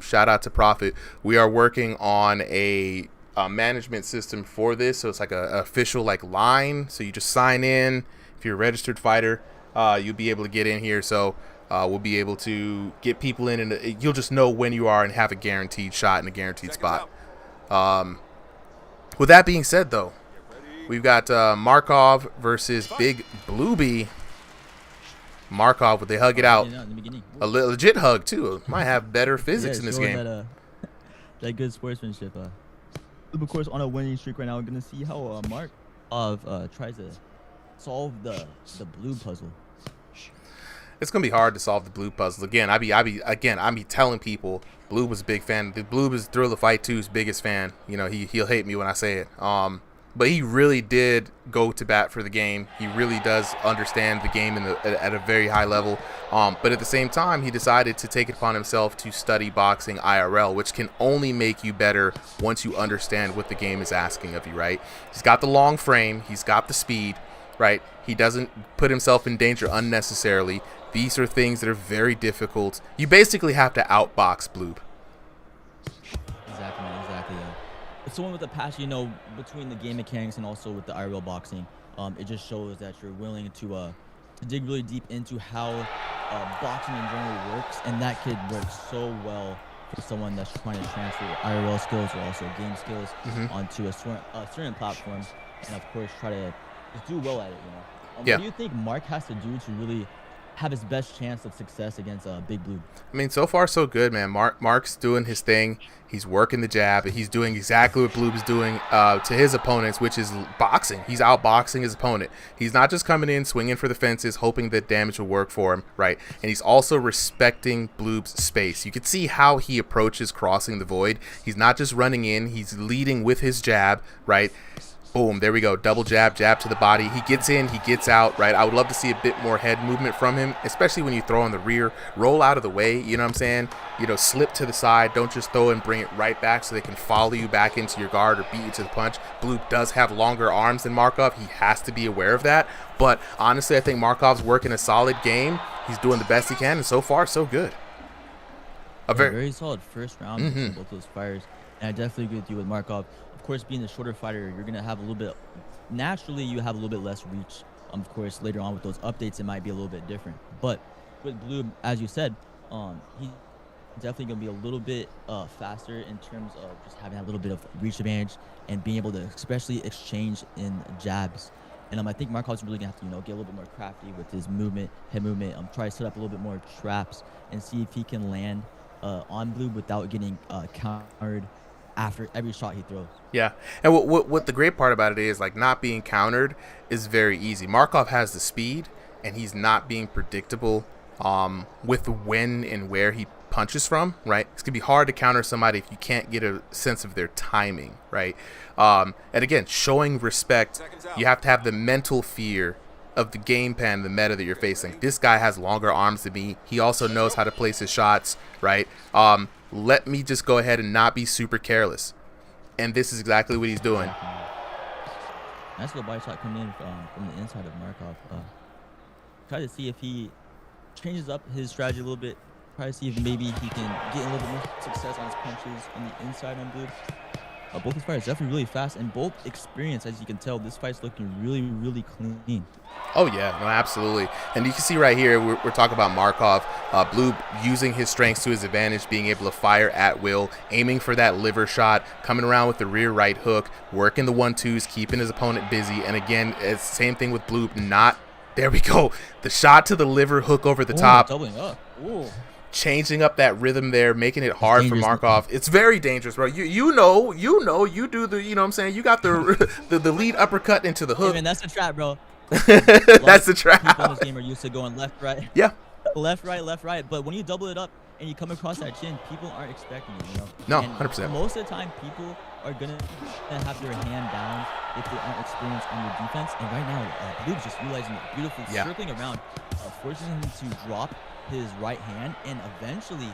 S1: shout out to Prophet. We are working on a management system for this, so it's like a official like line. So you just sign in. If you're a registered fighter, you'll be able to get in here. So. We'll be able to get people in, and you'll just know when you are and have a guaranteed shot in a guaranteed spot. With that being said, though, we've got Markov versus Big Blueby. Markov, would they hug it out? A legit hug, too. Might have better physics in this game.
S4: That good sportsmanship. Of course, on a winning streak right now, we're going to see how Markov tries to solve the blue puzzle.
S1: It's gonna be hard to solve the blue puzzle. Again, I be telling people Blue was a big fan. The Blue was Thrill the Fight 2's biggest fan. You know, he'll hate me when I say it. But he really did go to bat for the game. He really does understand the game at a very high level. But at the same time, he decided to take it upon himself to study boxing IRL, which can only make you better once you understand what the game is asking of you, right? He's got the long frame. He's got the speed, right? He doesn't put himself in danger unnecessarily. These are things that are very difficult. You basically have to outbox Bloob.
S4: Exactly, man. Exactly. Yeah. It's someone with a passion, you know, between the game mechanics and also with the IRL boxing. It just shows that you're willing to dig really deep into how boxing in general works, and that could work so well for someone that's trying to transfer IRL skills or also game skills onto a certain platform, and of course try to just do well at it.
S1: Yeah.
S4: What do you think Mark has to do to really have his best chance of success against Big Blue?
S1: I mean, so far so good, man. Mark's doing his thing. He's working the jab, and he's doing exactly what Bloob's doing to his opponents, which is boxing. He's outboxing his opponent. He's not just coming in, swinging for the fences, hoping that damage will work for him, right? And he's also respecting Bloob's space. You can see how he approaches crossing the void. He's not just running in. He's leading with his jab, right? Boom, there we go. Double jab, jab to the body. He gets in, he gets out, right? I would love to see a bit more head movement from him, especially when you throw on the rear. Roll out of the way, you know what I'm saying? Slip to the side. Don't just throw and bring it right back so they can follow you back into your guard or beat you to the punch. Blue does have longer arms than Markov. He has to be aware of that. But honestly, I think Markov's working a solid game. He's doing the best he can, and so far, so good.
S4: A very solid first round between both those fighters. And I definitely agree with you with Markov. Of course, being the shorter fighter, you're going to have a little bit, naturally, you have a little bit less reach. Of course, later on with those updates, it might be a little bit different. But with Blue, as you said, he's definitely going to be a little bit faster in terms of just having a little bit of reach advantage and being able to especially exchange in jabs. And I think Markov's really going to have to, get a little bit more crafty with his movement, head movement, try to set up a little bit more traps and see if he can land on Blue without getting countered after every shot he throws.
S1: Yeah, and what the great part about it is, like, not being countered is very easy. Markov has the speed, and he's not being predictable with when and where he punches from, right? It's gonna be hard to counter somebody if you can't get a sense of their timing, right? And again, showing respect, you have to have the mental fear of the game plan, the meta that you're facing. This guy has longer arms than me. He also knows how to place his shots, right? Let me just go ahead and not be super careless. And this is exactly what he's doing.
S4: Nice little body shot coming in from the inside of Markov. Try to see if he changes up his strategy a little bit. Try to see if maybe he can get a little bit more success on his punches on the inside on Blue. Both these fighters definitely really fast and both experienced, as you can tell. This fight's looking really, really clean.
S1: Oh, yeah, no, absolutely. And you can see right here, we're talking about Markov. Blue using his strengths to his advantage, being able to fire at will, aiming for that liver shot, coming around with the rear right hook, working the 1-2s, keeping his opponent busy. And again, it's the same thing with Blue. There we go. The shot to the liver hook over the top.
S4: Doubling up. Ooh.
S1: Changing up that rhythm there, making it hard for Markov. It's very dangerous, bro. You know, you do the, you know what I'm saying? You got the the lead uppercut into the hook.
S4: Hey man, that's the trap, bro.
S1: That's the trap.
S4: People in this game are used to going left, right.
S1: Yeah.
S4: Left, right. But when you double it up and you come across that chin, people aren't expecting it,
S1: No,
S4: and
S1: 100%.
S4: Most of the time, people are gonna have their hand down if they aren't experienced on your defense. And right now, Blue's just realizing it beautifully, circling around, forcing him to drop his right hand, and eventually,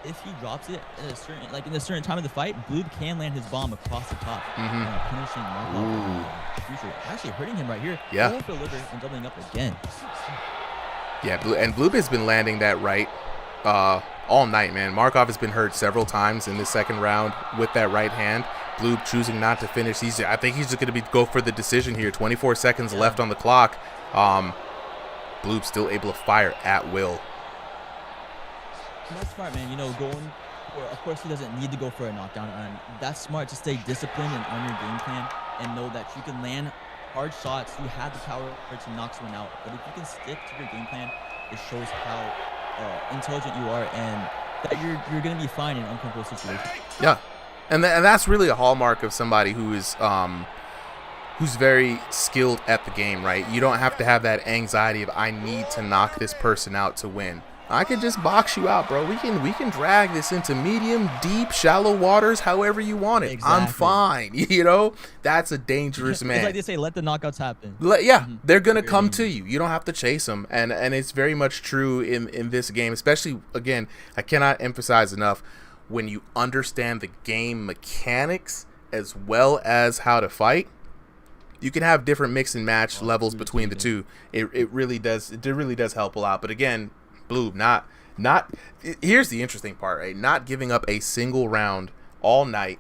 S4: if he drops it at in a certain time of the fight, Blue can land his bomb across the top, punishing Markov. Actually hurting him right here.
S1: Yeah.
S4: Going for the liver and doubling up again.
S1: Yeah, Blue has been landing that right all night, man. Markov has been hurt several times in the second round with that right hand. Blue choosing not to finish. I think he's just going to go for the decision here. 24 seconds left on the clock. Blue still able to fire at will.
S4: That's smart, man. Going for, of course, he doesn't need to go for a knockdown. And that's smart to stay disciplined and on your game plan and know that you can land hard shots. You have the power to knock someone out. But if you can stick to your game plan, it shows how intelligent you are and that you're going to be fine in uncomfortable situations.
S1: Yeah. And that's really a hallmark of somebody who is who's very skilled at the game, right? You don't have to have that anxiety of, I need to knock this person out to win. I can just box you out, bro. We can drag this into medium, deep, shallow waters, however you want it. Exactly. I'm fine. That's a dangerous man.
S4: It's like they say, let the knockouts happen.
S1: They're gonna come to you. You don't have to chase them, and it's very much true in this game. Especially, again, I cannot emphasize enough, when you understand the game mechanics as well as how to fight, you can have different mix and match levels between the two. It really does help a lot. But again, Blue not here's the interesting part, right? Not giving up a single round all night.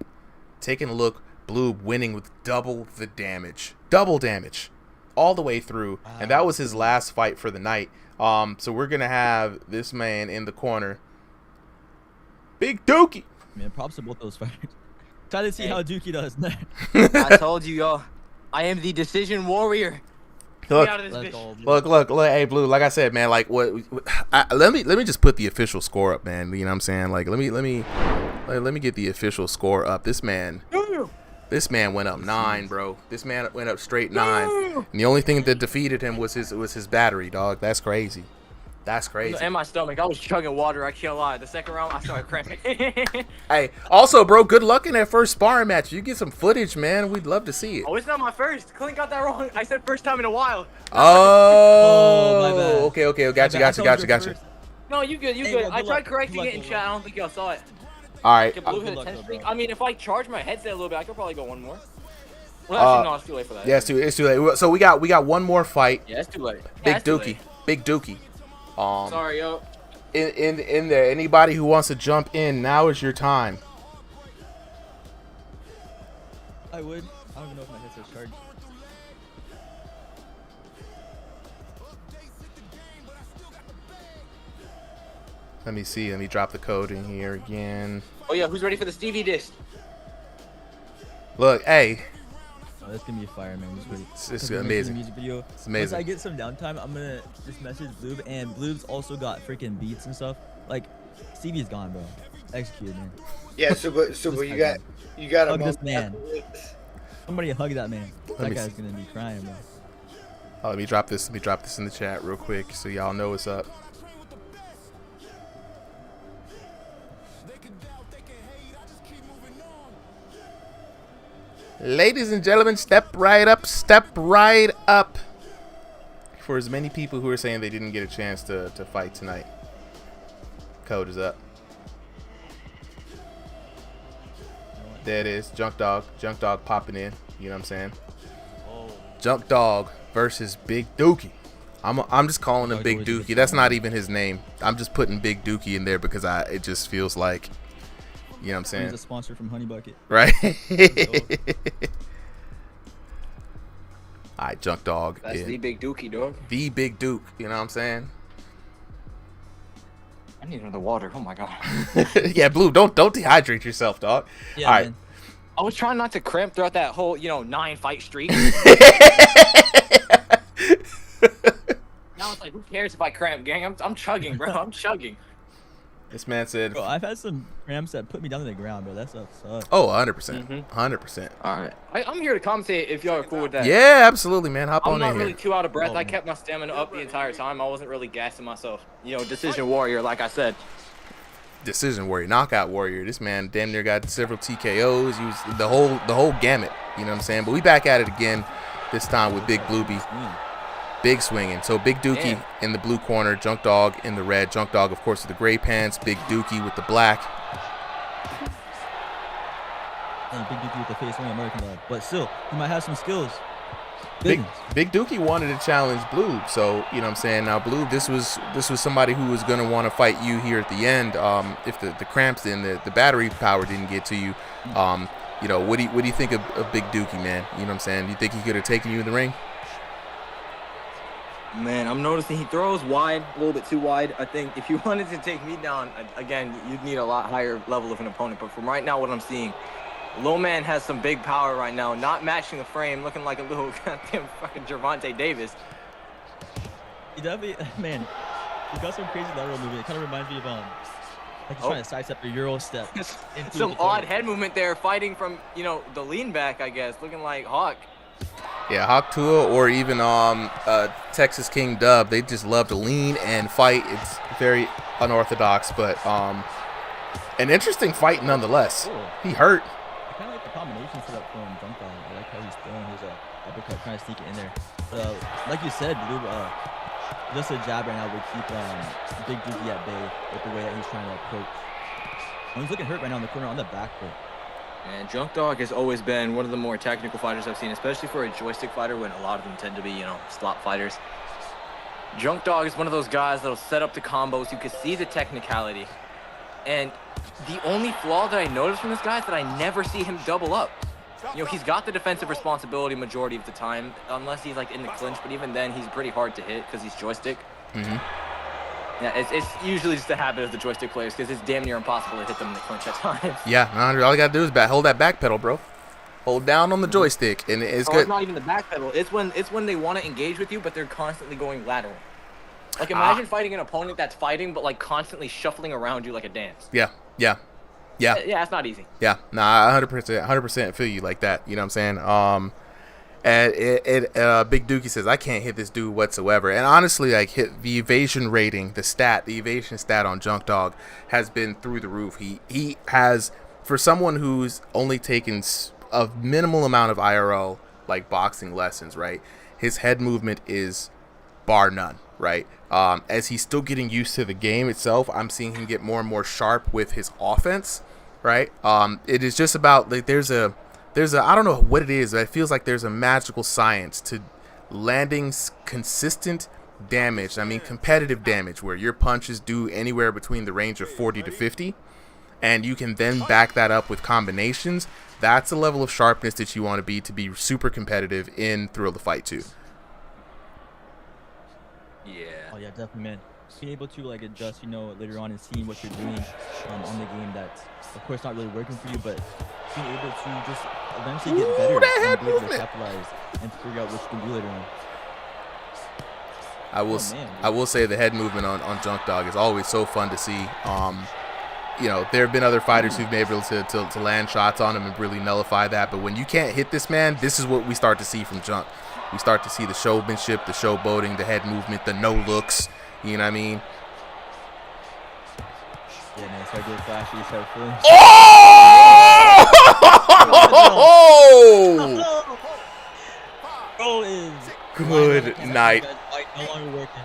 S1: Taking a look, Blue winning with double damage all the way through. Wow. And that was his last fight for the night. So we're gonna have this man in the corner. Big Dookie.
S4: Man, props to both those fighters. Try to see how Dookie does.
S8: I told you, y'all. I am the decision warrior.
S1: Look,
S8: Get me out of this bitch.
S1: look, hey, Blue. Like I said, man. Like let me just put the official score up, man. You know what I'm saying? Like let me get the official score up. This man went up 9, bro. This man went up straight 9. And the only thing that defeated him was his battery, dog. That's crazy. That's crazy.
S8: In my stomach, I was chugging water. I can't lie. The second round, I started cramping.
S1: Hey, also, bro, good luck in that first sparring match. You get some footage, man. We'd love to see it.
S8: Oh, it's not my first. Clint got that wrong. I said first time in a while.
S1: Oh,
S4: my bad.
S1: Okay. Gotcha.
S8: No, you good.
S4: Hey, well,
S8: I tried correcting
S4: luck,
S8: it in chat. I don't think y'all saw it.
S1: All right.
S8: Can Blue hit a 10 streak? I mean, if I charge my headset a little bit, I could probably go one more. Well, actually, no, it's too late for that.
S1: Yeah, it's too late. So we got one more fight.
S8: Yeah, it's too late.
S1: Big Dookie.
S8: Sorry, yo.
S1: In there, anybody who wants to jump in, now is your time.
S4: I would. I don't even know if my headset's charged.
S1: Let me see. Let me drop the code in here again.
S8: Oh yeah, who's ready for the Stevie disc?
S1: Look, hey.
S4: Oh, that's gonna be a fire, man.
S1: It's amazing.
S4: Music video.
S1: It's amazing.
S4: Once I get some downtime, I'm gonna just message Bloob, and Bloob's also got freaking beats and stuff. Like, Stevie's gone, bro. Executed, man.
S14: Yeah, so but you got
S4: hug
S14: him
S4: this man. Somebody hug that man. That guy's gonna be crying, bro.
S1: Oh, let me drop this in the chat real quick so y'all know what's up. Ladies and gentlemen, step right up. For as many people who are saying they didn't get a chance to fight tonight, code is up. There it is. Junk Dog popping in. You know what I'm saying? Junk Dog versus Big Dookie. I'm just calling him Big Dookie. That's not even his name. I'm just putting Big Dookie in there because it just feels like, you know what I'm saying?
S4: He's a sponsor from Honey Bucket.
S1: Right? All right, Junk Dog.
S8: That's the Big Dookie, dog.
S1: The Big Duke. You know what I'm saying?
S8: I need another water. Oh my god.
S1: Yeah, Blue. Don't dehydrate yourself, dog.
S4: Yeah,
S1: all right.
S4: Man.
S8: I was trying not to cramp throughout that whole 9 fight streak. Now it's like, who cares if I cramp, gang? I'm chugging, bro. I'm chugging.
S1: This man said,
S4: bro, I've had some cramps that put me down to the ground, bro. That stuff sucks.
S1: Oh, 100%. 100%.
S8: All right. I'm here to commentate if y'all are cool with that.
S1: Yeah, absolutely, man. Hop on in here.
S8: I'm not really too out of breath. I kept my stamina up the entire time. I wasn't really gassing myself. Decision warrior, like I said.
S1: Decision warrior, knockout warrior. This man damn near got several TKOs. He was the whole gamut. You know what I'm saying? But we back at it again. This time with Big Blueby. Big swinging. So Big Dookie in the blue corner, Junk Dog in the red. Junk Dog, of course, with the gray pants. Big Dookie with the black.
S4: And Big Dookie with the face only American dog. But still, he might have some skills.
S1: Big Dookie wanted to challenge Blue, so you know what I'm saying. Now Blue, this was somebody who was gonna want to fight you here at the end. If the cramps and the battery power didn't get to you, what do you think of Big Dookie, man? You know what I'm saying? Do you think he could have taken you in the ring?
S8: Man, I'm noticing he throws wide, a little bit too wide. I think if you wanted to take me down, again, you'd need a lot higher level of an opponent. But from right now, what I'm seeing, Lil Man has some big power right now, not matching the frame, looking like a little goddamn fucking Gervonta Davis.
S4: He definitely, man, he got some crazy lateral movement. It kind of reminds me of like he's trying to sidestep a Euro step.
S8: Some odd head movement there, fighting from the lean back, I guess, looking like Hawk.
S1: Yeah, Hawk Tua or even Texas King Dub, they just love to lean and fight. It's very unorthodox, but an interesting fight nonetheless.
S4: Cool.
S1: He hurt.
S4: I kind of like the combination set up for him. Jump on. I like how he's throwing his uppercut, trying to sneak it in there. Like you said, Blue, just a jab right now would keep Big Dookie at bay with the way that he's trying to approach. He's looking hurt right now in the corner on the back foot.
S8: And Junk Dog has always been one of the more technical fighters I've seen, especially for a joystick fighter when a lot of them tend to be, slot fighters. Junk Dog is one of those guys that'll set up the combos. You can see the technicality. And the only flaw that I noticed from this guy is that I never see him double up. He's got the defensive responsibility majority of the time, unless he's like in the clinch, but even then he's pretty hard to hit because he's joystick. Yeah, it's usually just a habit of the joystick players because it's damn near impossible to hit them in the clinch at times.
S1: Yeah, no, all you gotta do is hold that back pedal, bro. Hold down on the joystick, and it's good.
S8: It's not even the back pedal. It's when they want to engage with you, but they're constantly going lateral. Like imagine fighting an opponent that's fighting, but like constantly shuffling around you like a dance.
S1: Yeah.
S8: Yeah, it's not easy.
S1: Yeah, nah, 100% feel you like that. You know what I'm saying? And Big Dookie says I can't hit this dude whatsoever. And honestly, like the evasion rating, the evasion stat on Junk Dog has been through the roof. He has, for someone who's only taken a minimal amount of IRL like boxing lessons, right? His head movement is bar none, right? As he's still getting used to the game itself, I'm seeing him get more and more sharp with his offense, right? It is just about like there's a I don't know what it is, but it feels like there's a magical science to landing consistent damage. I mean, competitive damage where your punches do anywhere between the range of 40 to 50, and you can then back that up with combinations. That's the level of sharpness that you want to be super competitive in Thrill the Fight 2.
S4: Yeah. Oh yeah, definitely, man. Being able to like adjust, later on and seeing what you're doing on the game that's of course not really working for you, but being able to just eventually get better and be able to capitalize and figure out what you can do later on.
S1: I will say the head movement on Junk Dog is always so fun to see. There have been other fighters who've been able to land shots on him and really nullify that, but when you can't hit this man, this is what we start to see from Junk. We start to see the showmanship, the showboating, the head movement, the no looks. You know what I mean?
S4: Yeah, man. Start getting flashy. Start feeling.
S1: Oh!
S4: Bro is
S1: good night.
S4: No longer working.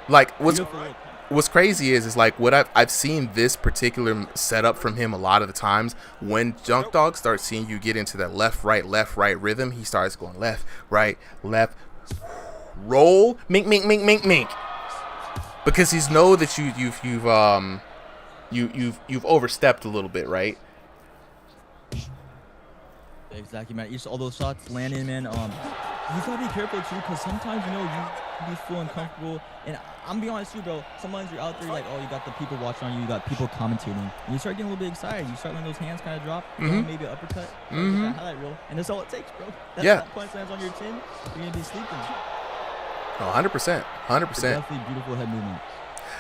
S1: Like what's crazy is like what I've seen this particular setup from him a lot of the times. When Junk Dog starts seeing you get into that left right rhythm, he starts going left, roll, mink, mink. Because he's know that you've overstepped a little bit, right?
S4: Exactly, man. All those shots landing, man. You gotta be careful too, because sometimes you be feeling comfortable. And I'm be honest with you, bro. Sometimes you're out there like, oh, you got the people watching on you, you got people commentating, and you start getting a little bit excited. You start letting those hands kind of drop, maybe an uppercut, that highlight reel, and that's all it takes, bro. That punch lands on your chin, you're gonna be sleeping.
S1: Oh, 100%.
S4: Definitely beautiful head movement.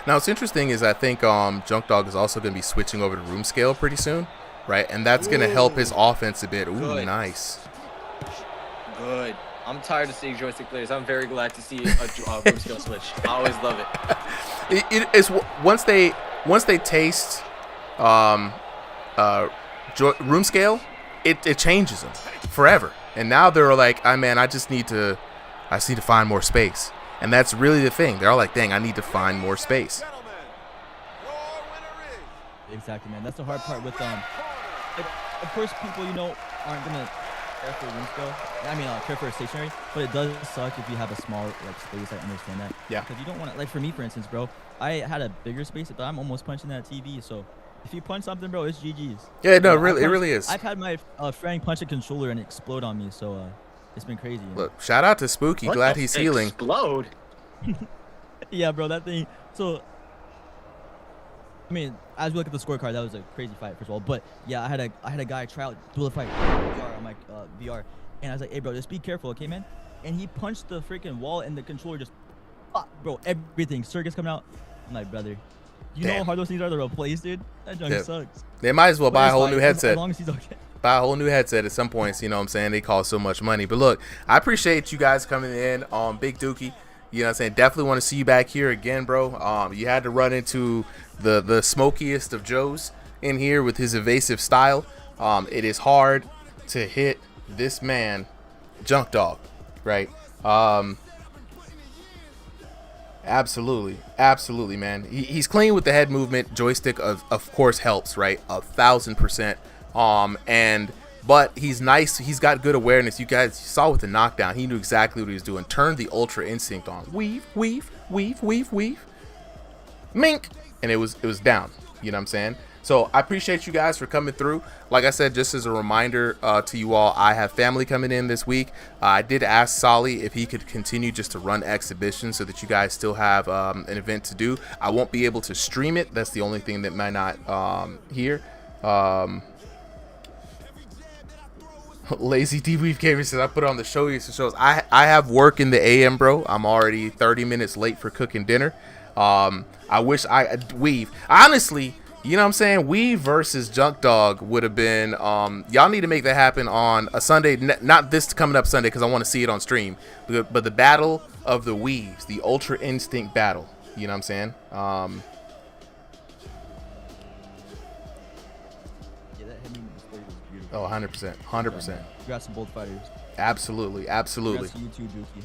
S1: Now, what's interesting is I think Junk Dog is also going to be switching over to room scale pretty soon, right? And that's going to help his offense a bit. Ooh,
S8: good.
S1: Nice.
S8: Good. I'm tired of seeing joystick players. I'm very glad to see a room scale switch. I always love it.
S1: It is once they taste room scale, it changes them forever. And now they're like, I just need to find more space. And that's really the thing. They're all like, dang, I need to find more space.
S4: Exactly, man. That's the hard part with of course people aren't gonna care for room scale. Care for a stationary, but it does suck if you have a small space. I understand that.
S1: Yeah.
S4: Because you don't want to, for me, for instance, bro, I had a bigger space, but I'm almost punching that TV. So if you punch something, bro, it's GG's.
S1: Yeah, no, it really is.
S4: I've had my friend punch a controller and explode on me, so it's been crazy.
S1: Look, shout out to Spooky. Glad he's healing.
S8: Explode.
S4: Yeah, bro, that thing. So, as we look at the scorecard, that was a crazy fight, first of all. But yeah, I had a guy try out dual fight VR on my VR, and I was like, hey, bro, just be careful, okay, man? And he punched the freaking wall, and the controller just, bro, everything, circuits coming out. I'm like, brother, you know how hard those things are to replace, dude? That junk sucks.
S1: They might as well buy a whole new headset.
S4: As long as he's okay.
S1: Buy a whole new headset at some points, you know what I'm saying? They cost so much money. But look, I appreciate you guys coming in on Big Dookie. You know what I'm saying? Definitely want to see you back here again, bro. You had to run into the smokiest of Joes in here with his evasive style. It is hard to hit this man, Junk Dog, right? Absolutely, man. He's clean with the head movement. Joystick, of course, helps, right? 1000%. But he's nice. He's got good awareness. You guys saw with the knockdown, he knew exactly what he was doing. Turned the Ultra Instinct on. Weave. Mink. And it was down. You know what I'm saying? So I appreciate you guys for coming through. Like I said, just as a reminder to you all, I have family coming in this week. I did ask Solly if he could continue just to run exhibitions so that you guys still have an event to do. I won't be able to stream it. That's the only thing that might not hear. Lazy Debrief Gamer says, I put on the shows. I have work in the AM, bro. I'm already 30 minutes late for cooking dinner. I wish Weave. Honestly, you know what I'm saying? Weave versus Junk Dog would have been, y'all need to make that happen on a Sunday, not this coming up Sunday because I want to see it on stream, but the battle of the Weaves, the Ultra Instinct battle. You know what I'm saying? Oh, 100%. 100%.
S4: Congrats to both fighters.
S1: Absolutely. Absolutely.
S4: Congrats to you too, Dookie.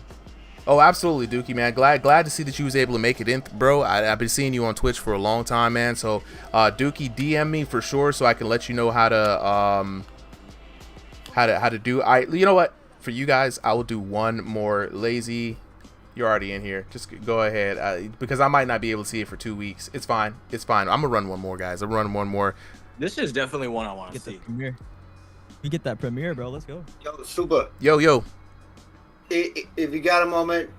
S1: Oh, absolutely, Dookie, man. Glad to see that you was able to make it in, bro. I've been seeing you on Twitch for a long time, man. So, Dookie, DM me for sure so I can let you know how to do. You know what? For you guys, I will do one more. Lazy, you're already in here. Just go ahead because I might not be able to see it for 2 weeks. It's fine. It's fine. I'm gonna run one more, guys. I'm running one more.
S8: This is definitely one I want to see.
S4: We get that premiere, bro. Let's go.
S14: Yo, Super.
S1: Yo.
S14: If you got a moment,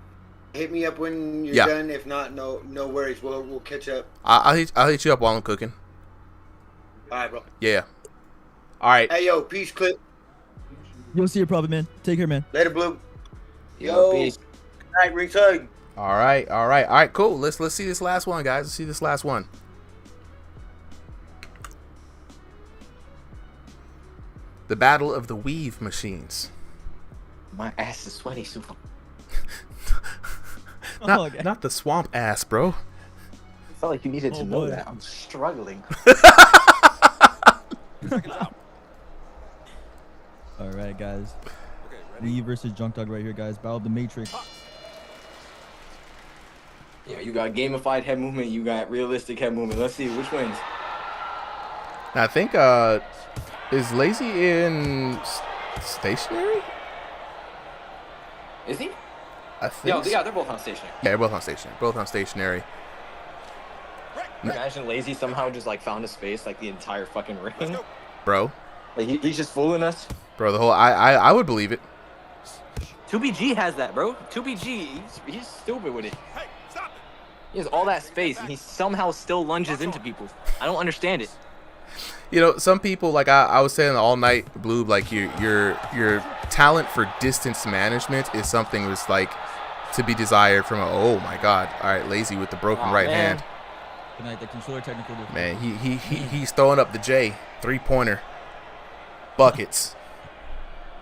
S14: hit me up when you're done. If not, no worries. We'll catch up.
S1: I'll hit you up while I'm cooking.
S14: All right, bro.
S1: Yeah. All right.
S14: Hey, yo, peace, Clip.
S4: You'll see your problem, man. Take care, man.
S14: Later, Blue. Yo, peace. Good night, ringside.
S1: All right, cool. Let's see this last one, guys. Let's see this last one. The battle of the weave machines.
S11: My ass is sweaty, Super.
S1: Not the swamp ass, bro.
S11: I felt like you needed to know that. I'm struggling.
S4: All right, guys. Weave versus Junk Dog right here, guys. Battle of the Matrix.
S8: Yeah, you got gamified head movement. You got realistic head movement. Let's see which wins.
S1: I think is Lazy in stationary?
S8: Is he?
S1: I think.
S8: Yeah, they're both on stationary.
S1: Yeah, they're both on stationary. Both on stationary.
S8: Imagine Lazy somehow just like found a space like the entire fucking ring.
S1: Bro.
S8: Like he's just fooling us.
S1: Bro, the whole I would believe it.
S8: 2BG has that, bro. 2BG, he's stupid with it. He has all that space and he somehow still lunges into people. I don't understand it.
S1: You know, some people, like I was saying all night, Blue, like your talent for distance management is something that's like to be desired from oh my god. All right, Lazy with the broken right hand.
S4: Good night, the controller technical difference.
S1: Man, he's throwing up the J 3-pointer buckets.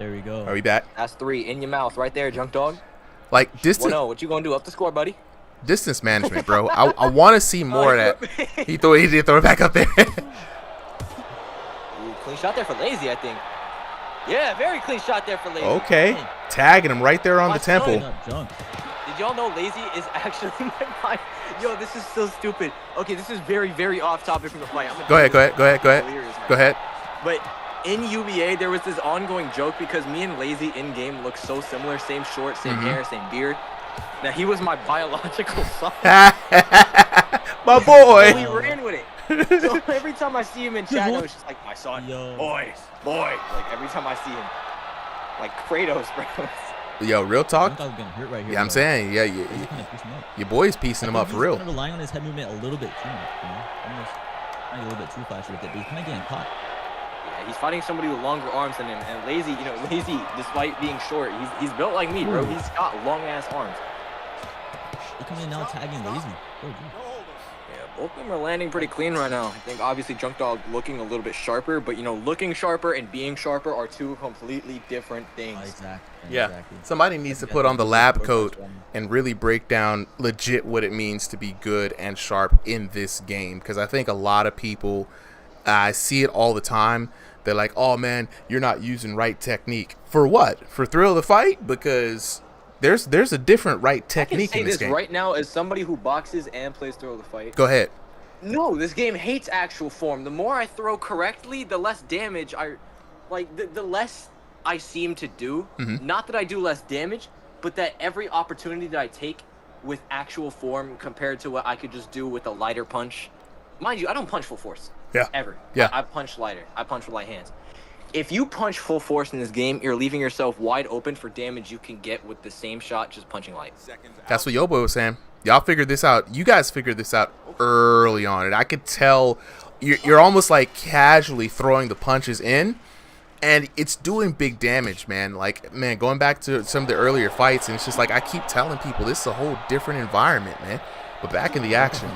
S4: There we go.
S1: Are we back?
S8: That's 3 in your mouth right there, Junk Dog.
S1: Like distance.
S8: Well, no, what you gonna do? Up the score, buddy.
S1: Distance management, bro. I want to see more of that. He did throw it back up there.
S8: Ooh, clean shot there for Lazy, I think. Yeah, very clean shot there for Lazy.
S1: Okay, tagging him right there on the temple.
S8: Did y'all know Lazy is actually my Yo, this is so stupid. Okay, this is very, very off topic from the fight.
S1: Go ahead.
S8: But in UBA, there was this ongoing joke because me and Lazy in game look so similar. Same short, same hair, same beard. Now he was my biological son.
S1: My boy.
S8: So we ran with it. So every time I see him in chat, it's just like my son. Boy. Like every time I see him, like Kratos, bro.
S1: Yo, real talk.
S4: Right here,
S1: I'm saying, your boy's piecing him up for real.
S4: He's kind of relying on his head movement a little bit too much, you know? Almost a little bit too flashy with it, but he's kind of getting caught.
S8: Yeah, he's fighting somebody with longer arms than him, and Lazy, Lazy, despite being short, he's built like me, bro. He's got long ass arms.
S4: He coming in now tagging Lazy.
S8: Yeah, both of them are landing pretty clean right now. I think obviously Junk Dog looking a little bit sharper, but looking sharper and being sharper are two completely different things.
S4: Exactly.
S1: Yeah, somebody needs to put on the lab coat and really break down legit what it means to be good and sharp in this game, because I think a lot of people, I see it all the time. They're like, oh man, you're not using right technique. For what? For thrill of the fight? Because there's a different right technique in this game.
S8: Right now, as somebody who boxes and plays thrill of the fight.
S1: Go ahead.
S8: No, this game hates actual form. The more I throw correctly, the less damage the less I seem to do. Not that I do less damage, but that every opportunity that I take with actual form compared to what I could just do with a lighter punch mind you, I don't punch full force.
S1: Yeah.
S8: Ever.
S1: Yeah.
S8: I punch lighter. I punch with light hands. If you punch full force in this game, you're leaving yourself wide open for damage you can get with the same shot just punching light.
S1: That's what Yo Boy was saying. Y'all figured this out. You guys figured this out early on, and I could tell you're almost like casually throwing the punches in, and it's doing big damage, man. Like, man, going back to some of the earlier fights, and it's just like I keep telling people this is a whole different environment, man. But back in the action,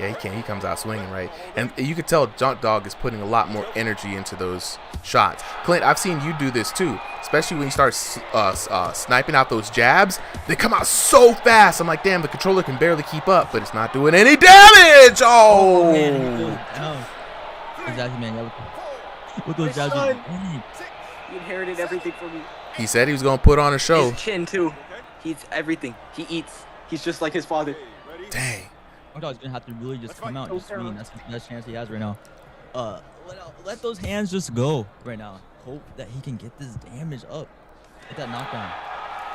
S1: yeah, he comes out swinging, right? And you could tell Junk Dog is putting a lot more energy into those shots. Clint, I've seen you do this too, especially when you start sniping out those jabs. They come out so fast. I'm like, damn, the controller can barely keep up, but it's not doing any damage. Oh!
S4: Exactly, man. With those jabs,
S8: he inherited everything from me.
S1: He said he was going to put on a show.
S8: His chin, too. He's everything. He eats. He's just like his father.
S1: Dang.
S4: Junk Dog's going to have to really just come out and just swing. That's the best chance he has right now. Let those hands just go right now. Hope that he can get this damage up. Get that knockdown.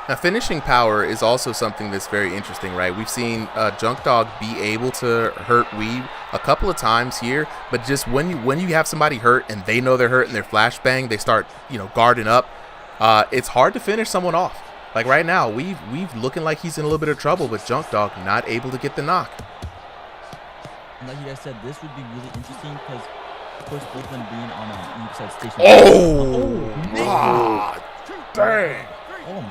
S1: Now, finishing power is also something that's very interesting, right? We've seen Junk Dog be able to hurt Weave a couple of times here, but just when you have somebody hurt and they know they're hurt and they're flashbang, they start, guarding up. It's hard to finish someone off. Like right now, Weave looking like he's in a little bit of trouble, but Junk Dog not able to get the knock.
S4: And like you guys said, this would be really interesting because, of course, both of them being on each side station.
S1: Dang.
S4: Oh my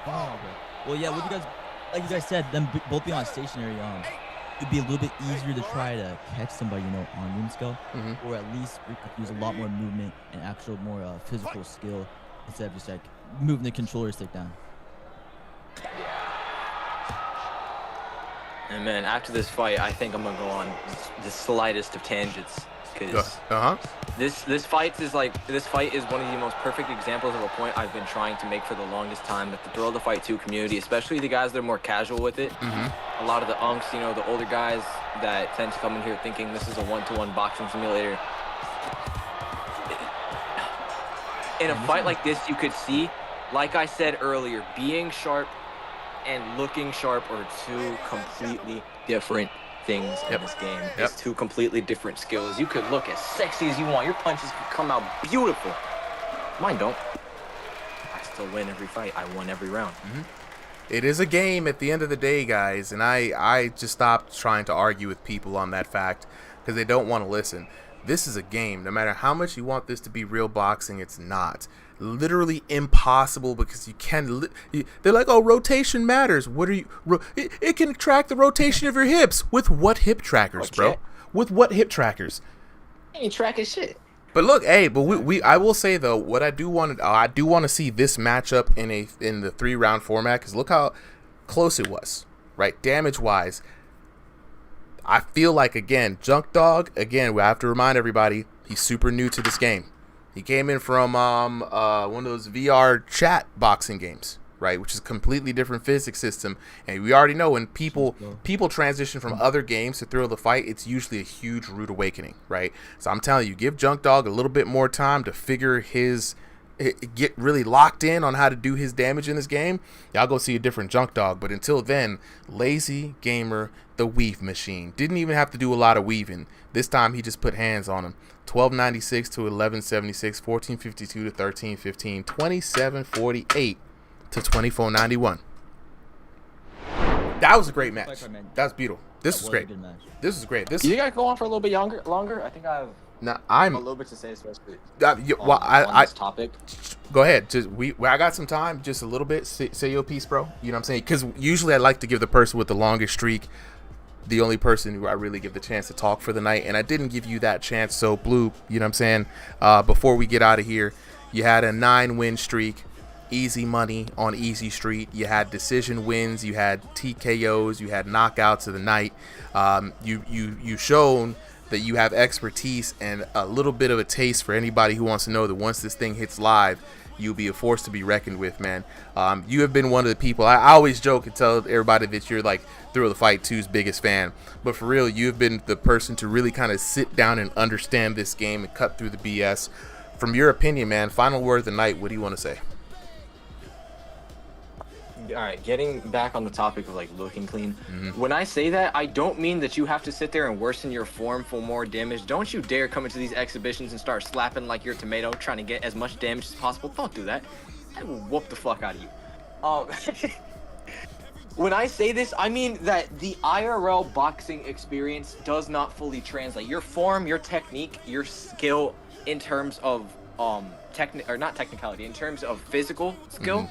S4: God. Well, yeah, like you guys said, them both being on stationary, it'd be a little bit easier to try to catch somebody, on room scale, or at least use a lot more movement and actual more physical skill instead of just like moving the controller stick down.
S8: And man, after this fight, I think I'm gonna go on the slightest of tangents because this fight is one of the most perfect examples of a point I've been trying to make for the longest time. That the Thrill of the Fight 2 community, especially the guys that are more casual with it, a lot of the unks, the older guys that tend to come in here thinking this is a one-to-one boxing simulator. In a fight like this, you could see, like I said earlier, being sharp and looking sharp are two completely different things in this game. It's two completely different skills. You could look as sexy as you want. Your punches could come out beautiful. Mine don't. I still win every fight. I won every round.
S1: It is a game at the end of the day, guys, and I just stopped trying to argue with people on that fact because they don't want to listen. This is a game. No matter how much you want this to be real boxing, it's not. Literally impossible because you can. They're like, oh, rotation matters. What are you? It can track the rotation of your hips. With what hip trackers, bro? With what hip trackers?
S8: Ain't tracking shit.
S1: But look, hey, but I will say though, what I do want to see this matchup in the 3-round format because look how close it was, right? Damage wise, I feel like again, Junk Dog. Again, we have to remind everybody he's super new to this game. He came in from one of those VR chat boxing games, right, which is a completely different physics system. And we already know when people transition from other games to Thrill of the Fight, it's usually a huge rude awakening, right? So I'm telling you, give Junk Dog a little bit more time to get really locked in on how to do his damage in this game. Y'all go see a different Junk Dog. But until then, Lazy Gamer, the Weave Machine, didn't even have to do a lot of weaving. This time he just put hands on him. 1296 to 1176, 1452 to 1315, 2748 to 2491. That was a great match. That was beautiful. This was great. This was great.
S8: You gotta go on for a little bit longer. I think I have a little bit to say, especially on this topic.
S1: Go ahead. I got some time. Just a little bit. Say your piece, bro. You know what I'm saying? Because usually I like to give the person with the longest streak the only person who I really give the chance to talk for the night, and I didn't give you that chance. So Blue, you know what I'm saying, before we get out of here, you had a 9-win streak, easy money on Easy Street. You had decision wins, you had TKOs, you had knockouts of the night. You shown that you have expertise and a little bit of a taste for anybody who wants to know that once this thing hits live, you'll be a force to be reckoned with, man. You have been one of the people. I always joke and tell everybody that you're like Thrill of the Fight 2's biggest fan. But for real, you've been the person to really kind of sit down and understand this game and cut through the BS. From your opinion, man, final word of the night, what do you want to say?
S8: all right, getting back on the topic of like looking clean. When I say that, I don't mean that you have to sit there and worsen your form for more damage. Don't you dare come into these exhibitions and start slapping like you're a tomato, trying to get as much damage as possible. Don't do that. I will whoop the fuck out of you. When I say this, I mean that the IRL boxing experience does not fully translate. Your form, your technique, your skill in terms of not technicality, in terms of physical skill.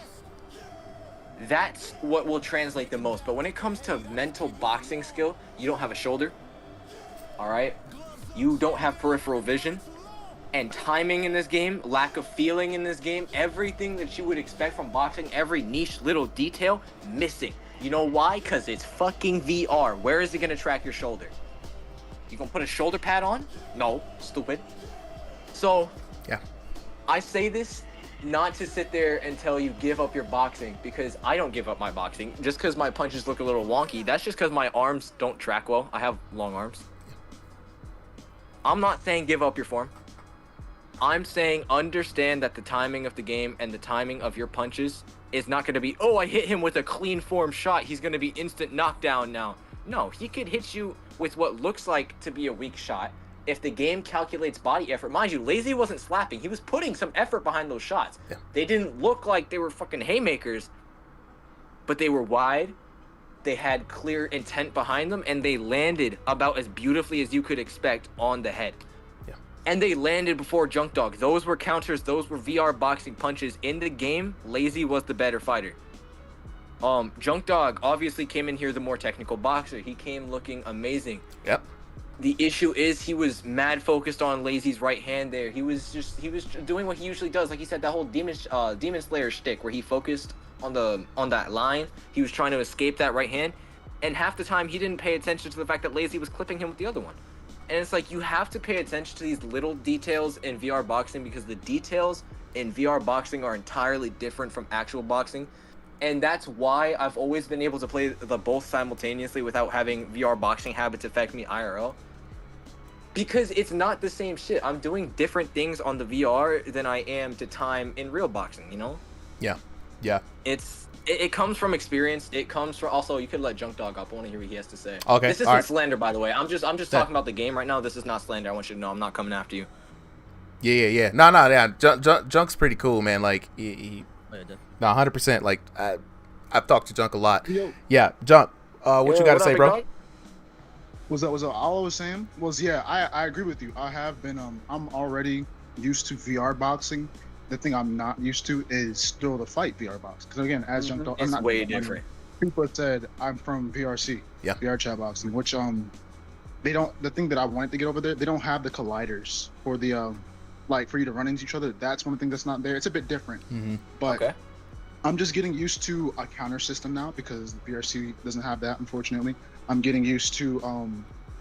S8: That's what will translate the most. But when it comes to mental boxing skill, you don't have a shoulder. All right? You don't have peripheral vision. And timing in this game, lack of feeling in this game, everything that you would expect from boxing, every niche little detail, missing. You know why? Because it's fucking VR. Where is it going to track your shoulder? You going to put a shoulder pad on? No. Stupid. So,
S1: yeah.
S8: I say this not to sit there and tell you give up your boxing, because I don't give up my boxing. Just because my punches look a little wonky, that's just because my arms don't track well. I have long arms. I'm not saying give up your form. I'm saying understand that the timing of the game and the timing of your punches is not going to be, oh, I hit him with a clean form shot, he's going to be instant knockdown now. No, he could hit you with what looks like to be a weak shot. If the game calculates body effort, mind you, Lazy wasn't slapping. He was putting some effort behind those shots. Yeah. They didn't look like they were fucking haymakers, but they were wide. They had clear intent behind them, and they landed about as beautifully as you could expect on the head. Yeah. And they landed before Junk Dog. Those were counters. Those were VR boxing punches. In the game, Lazy was the better fighter. Junk Dog obviously came in here the more technical boxer. He came looking amazing.
S1: Yep.
S8: The issue is he was mad focused on Lazy's right hand there. He was doing what he usually does. Like he said, that whole Demon Slayer shtick where he focused on that line. He was trying to escape that right hand. And half the time he didn't pay attention to the fact that Lazy was clipping him with the other one. And it's like you have to pay attention to these little details in VR boxing, because the details in VR boxing are entirely different from actual boxing. And that's why I've always been able to play the both simultaneously without having VR boxing habits affect me IRL. Because it's not the same shit. I'm doing different things on the VR than I am to time in real boxing, you know?
S1: Yeah. Yeah.
S8: It comes from experience. It comes from, also, you could let Junk Dog up. I want to hear what he has to say.
S1: Okay.
S8: This isn't slander, by the way. I'm just talking about the game right now. This is not slander. I want you to know I'm not coming after you.
S1: Yeah. No, yeah. Junk's pretty cool, man. Like, no, 100%. Like, I've talked to Junk a lot.
S3: Yo.
S1: Yeah, Junk, what you got to say, bro?
S3: Was all I was saying was, yeah, I agree with you. I have been I'm already used to VR boxing. The thing I'm not used to is still the fight VR box. Because again, as Junk Dog,
S8: it's way different.
S3: People said I'm from VRC, VR chat boxing, which they don't. The thing that I wanted to get over there, they don't have the colliders for the like for you to run into each other. That's one thing that's not there. It's a bit different, but I'm just getting used to a counter system now because the VRC doesn't have that, unfortunately. I'm getting used to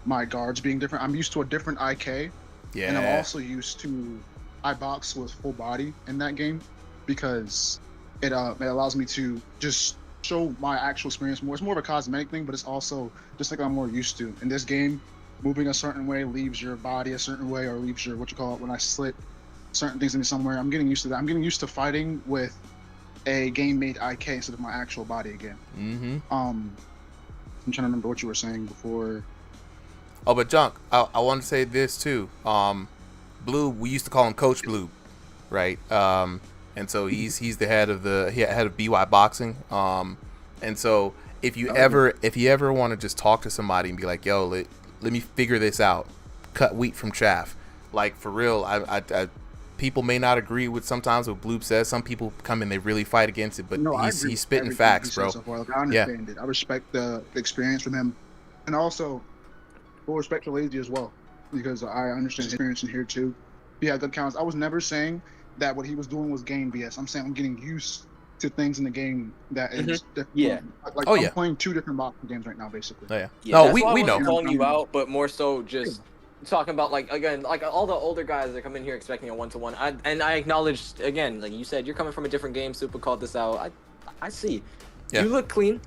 S3: my guards being different. I'm used to a different IK, and I'm also used to I box with full body in that game because it allows me to just show my actual experience more. It's more of a cosmetic thing, but it's also just like I'm more used to. In this game, moving a certain way leaves your body a certain way, or leaves your when I slit certain things into somewhere. I'm getting used to that. I'm getting used to fighting with a game-made IK instead of my actual body again. I'm trying to remember what you were saying before.
S1: Oh, but Junk, I want to say this too. Blue, we used to call him Coach Blue, right? And so he's the head of BY Boxing. And so if you ever want to just talk to somebody and be like, yo, let me figure this out, cut wheat from chaff. Like, for real, I people may not agree with sometimes what Blue says. Some people come in, they really fight against it, but he's spitting facts, bro.
S3: So like, I understand it. I respect the experience from him, and also full respect to Lazy as well, because I understand his experience in here too. He had good counts. I was never saying that what he was doing was game BS. I'm saying I'm getting used to things in the game that is different.
S8: Yeah.
S3: Like, I'm playing two different boxing games right now, basically.
S1: No, we know.
S8: I'm calling you out, but more so just talking about, like, again, like all the older guys that come in here expecting a one-to-one. And I acknowledge, again, like you said, you're coming from a different game. Super called this out. I see. You look clean.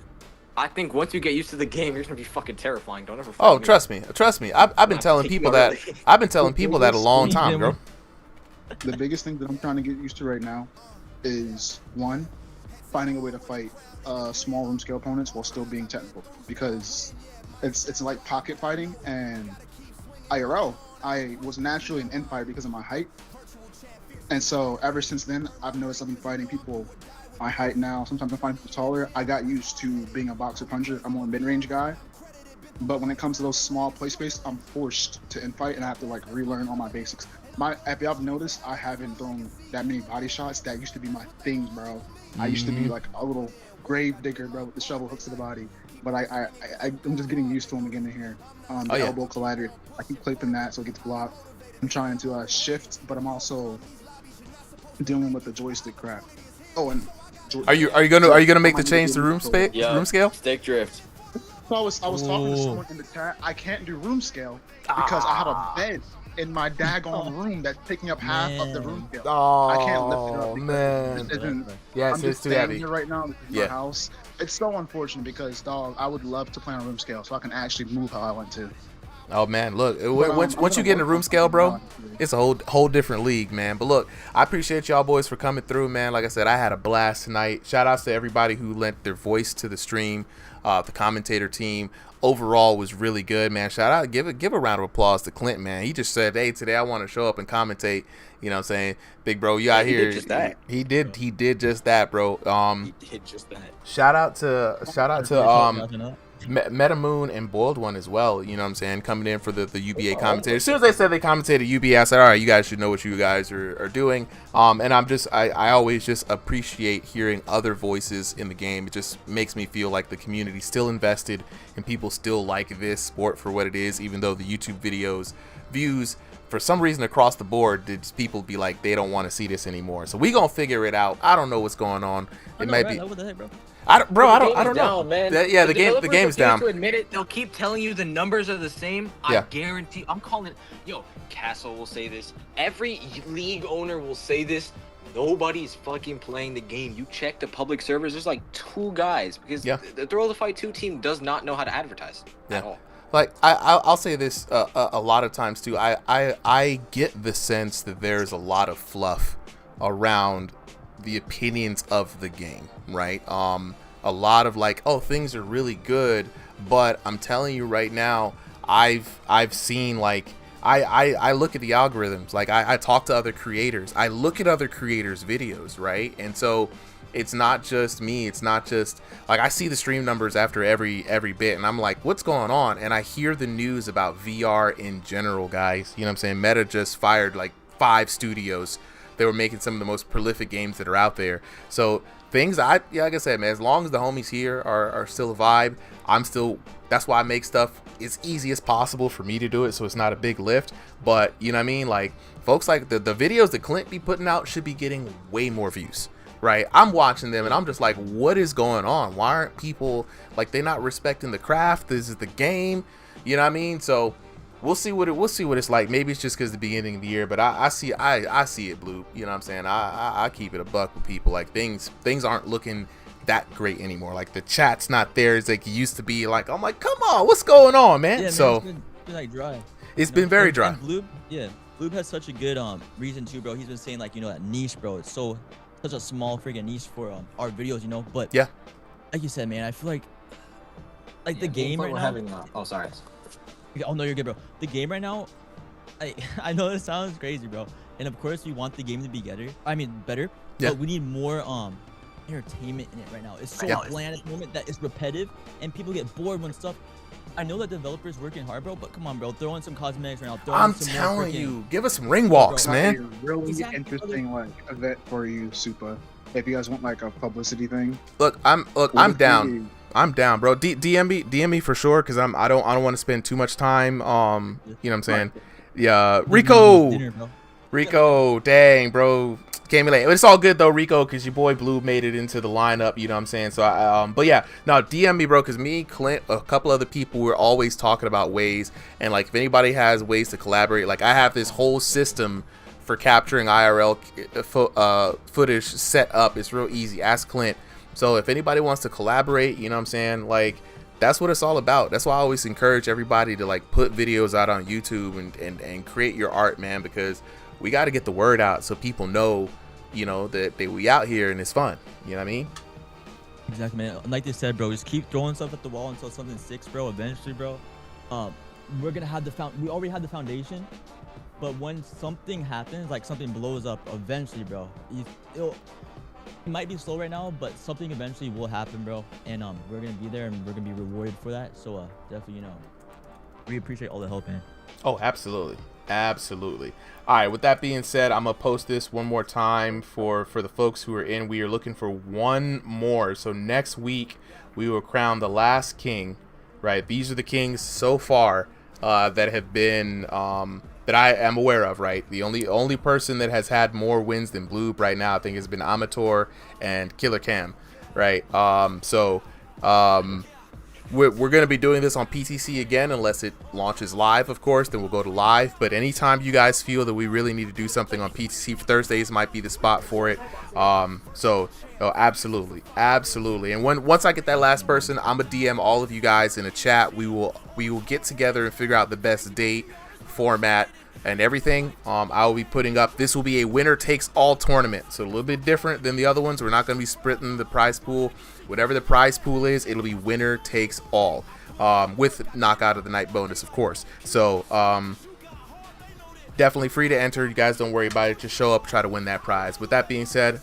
S8: I think once you get used to the game, you're gonna be fucking terrifying. Don't ever.
S1: Trust me. I've been telling people that. I've been telling people that a long time, bro.
S3: The biggest thing that I'm trying to get used to right now is, one, finding a way to fight small room scale opponents while still being technical, because it's like pocket fighting. And IRL, I was naturally an in fighter because of my height, and so ever since then I've noticed I've been fighting people my height now. Sometimes I'm fighting people taller. I got used to being a boxer puncher. I'm more a mid-range guy, but when it comes to those small play space, I'm forced to in fight, and I have to like relearn all my basics. If y'all have noticed, I haven't thrown that many body shots. That used to be my thing, bro. I used to be like a little grave digger, bro, with the shovel hooks to the body. But I'm just getting used to them again in here. The elbow collider, I keep clipping that so it gets blocked. I'm trying to shift, but I'm also dealing with the joystick crap. Oh, and
S1: are you gonna make the change to room scale?
S11: Stick drift.
S3: So I was talking to someone in the chat. I can't do room scale because I have a bed in my daggone room that's taking up half of the room scale. I can't lift it up because this isn't.
S1: Yes,
S3: I'm just
S1: it's too
S3: staying
S1: heavy.
S3: here right now. This is my house. It's so unfortunate because, dog, I would love to play on room scale so I can actually move how I want to.
S1: Oh man, look, once you get in the room scale, bro, it's a whole different league, man. But look, I appreciate y'all boys for coming through, man. Like I said, I had a blast tonight. Shout outs to everybody who lent their voice to the stream. The commentator team overall was really good, man. Shout out, give a round of applause to Clint, man. He just said, hey, today I want to show up and commentate. You know what I'm saying? Big bro, you out here.
S11: Did just that.
S1: He did just that, bro.
S11: He did just that.
S1: Shout out to Metamoon and Boiled One as well, you know what I'm saying, coming in for the UBA commentator. As soon as they said they commentated UBA, I said, all right, you guys should know what you guys are doing. And I always just appreciate hearing other voices in the game. It just makes me feel like the community's still invested and people still like this sport for what it is, even though the YouTube views for some reason across the board, people be like, they don't want to see this anymore. So we gonna figure it out. I don't know what's going on. It might be.
S4: What the heck, bro?
S1: I don't know.
S8: Down, man.
S1: The game's down.
S8: To admit it, they'll keep telling you the numbers are the same.
S1: Yeah.
S8: I guarantee. I'm calling it. Yo, Castle will say this. Every league owner will say this. Nobody's fucking playing the game. You check the public servers. There's like 2 guys because the Throw the Fight 2 team does not know how to advertise at all.
S1: Like I'll say this a lot of times too. I get the sense that there's a lot of fluff around the opinions of the game, right? A lot of like, oh, things are really good, but I'm telling you right now, I've seen like I look at the algorithms, like I talk to other creators, I look at other creators' videos, right? And so it's not just me, it's not just like I see the stream numbers after every bit and I'm like, what's going on? And I hear the news about VR in general, guys. You know what I'm saying? Meta just fired like 5 studios. They were making some of the most prolific games that are out there. So things, like I said, man, as long as the homies here are still a vibe, that's why I make stuff as easy as possible for me to do it, so it's not a big lift. But you know what I mean? Like, folks, like the videos that Clint be putting out should be getting way more views, right? I'm watching them and I'm just like, what is going on? Why aren't people, like, they're not respecting the craft? This is the game, you know what I mean? So we'll see what it's like. Maybe it's just because the beginning of the year, but I see it, Blue. You know what I'm saying? I keep it a buck with people. Like, things aren't looking that great anymore. Like, the chat's not there as like it used to be. Like, I'm like, come on, what's going on, man?
S4: Yeah,
S1: so
S4: man, it's been like dry.
S1: It's been very dry.
S4: And Blue has such a good reason too, bro. He's been saying, like, you know, that niche, bro. It's such a small freaking niche for our videos, you know. But
S1: yeah,
S4: like you said, man, I feel like the game right now.
S8: Oh, sorry.
S4: Oh no, you're good, bro. The game right now, I know this sounds crazy, bro. And of course, we want the game to be better.
S1: Yeah.
S4: But we need more entertainment in it right now. It's so bland at the moment that it's repetitive, and people get bored when stuff. I know that developers working hard, bro. But come on, bro. Throw in some cosmetics right now.
S1: I'm telling you, give us some ring walks, man.
S3: A really interesting like event for you, Supa. If you guys want like a publicity thing.
S1: Look, I'm down. I'm down, bro. DM me for sure, because I don't want to spend too much time. You know what I'm saying? Yeah, Rico, dang, bro, came in late. It's all good though, Rico, because your boy Blue made it into the lineup. You know what I'm saying? So but yeah, no, DM me, bro, because me, Clint, a couple other people, we're always talking about ways, and like if anybody has ways to collaborate, like I have this whole system for capturing IRL footage set up. It's real easy. Ask Clint. So if anybody wants to collaborate, you know what I'm saying, like, that's what it's all about. That's why I always encourage everybody to like put videos out on YouTube and create your art, man, because we got to get the word out so people know, you know, that we out here and it's fun. You know what I mean?
S4: Exactly, man. Like they said, bro, just keep throwing stuff at the wall until something sticks, bro. Eventually, bro, we're gonna have we already had the foundation, but when something happens, like something blows up, eventually, bro, it might be slow right now, but something eventually will happen, bro. And we're gonna be there and we're gonna be rewarded for that. So definitely, we appreciate all the help, man.
S1: Oh, absolutely. Absolutely. All right, with that being said, I'm going to post this one more time for the folks who are in. We are looking for one more. So next week, we will crown the last king, right? These are the kings so far that have been, that I am aware of, right? The only person that has had more wins than Blue right now, I think, has been Amateur and Killer Cam, right? We're going to be doing this on PTC again, unless it launches live, of course, then we'll go to live. But anytime you guys feel that we really need to do something on PTC, Thursdays might be the spot for it. Absolutely. Absolutely. And once I get that last person, I'm going to DM all of you guys in a chat. We will get together and figure out the best date, format, and everything. I will be putting up, this will be a winner takes all tournament, so a little bit different than the other ones. We're not going to be splitting the prize pool. Whatever the prize pool is, it'll be winner takes all, with knockout of the night bonus, of course. So definitely free to enter. You guys don't worry about it, just show up, try to win that prize. With that being said,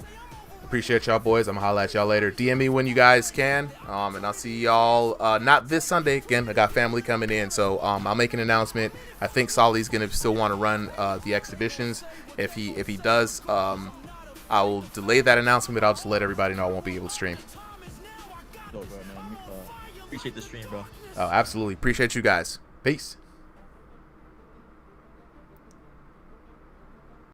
S1: appreciate y'all, boys. I'm gonna holla at y'all later. DM me when you guys can, and I'll see y'all not this Sunday. Again, I got family coming in, so I'll make an announcement. I think Solly's gonna still want to run the exhibitions. If he does, I will delay that announcement, but I'll just let everybody know I won't be able to stream.
S4: Bro, man. Appreciate the stream, bro.
S1: Oh, absolutely. Appreciate you guys. Peace.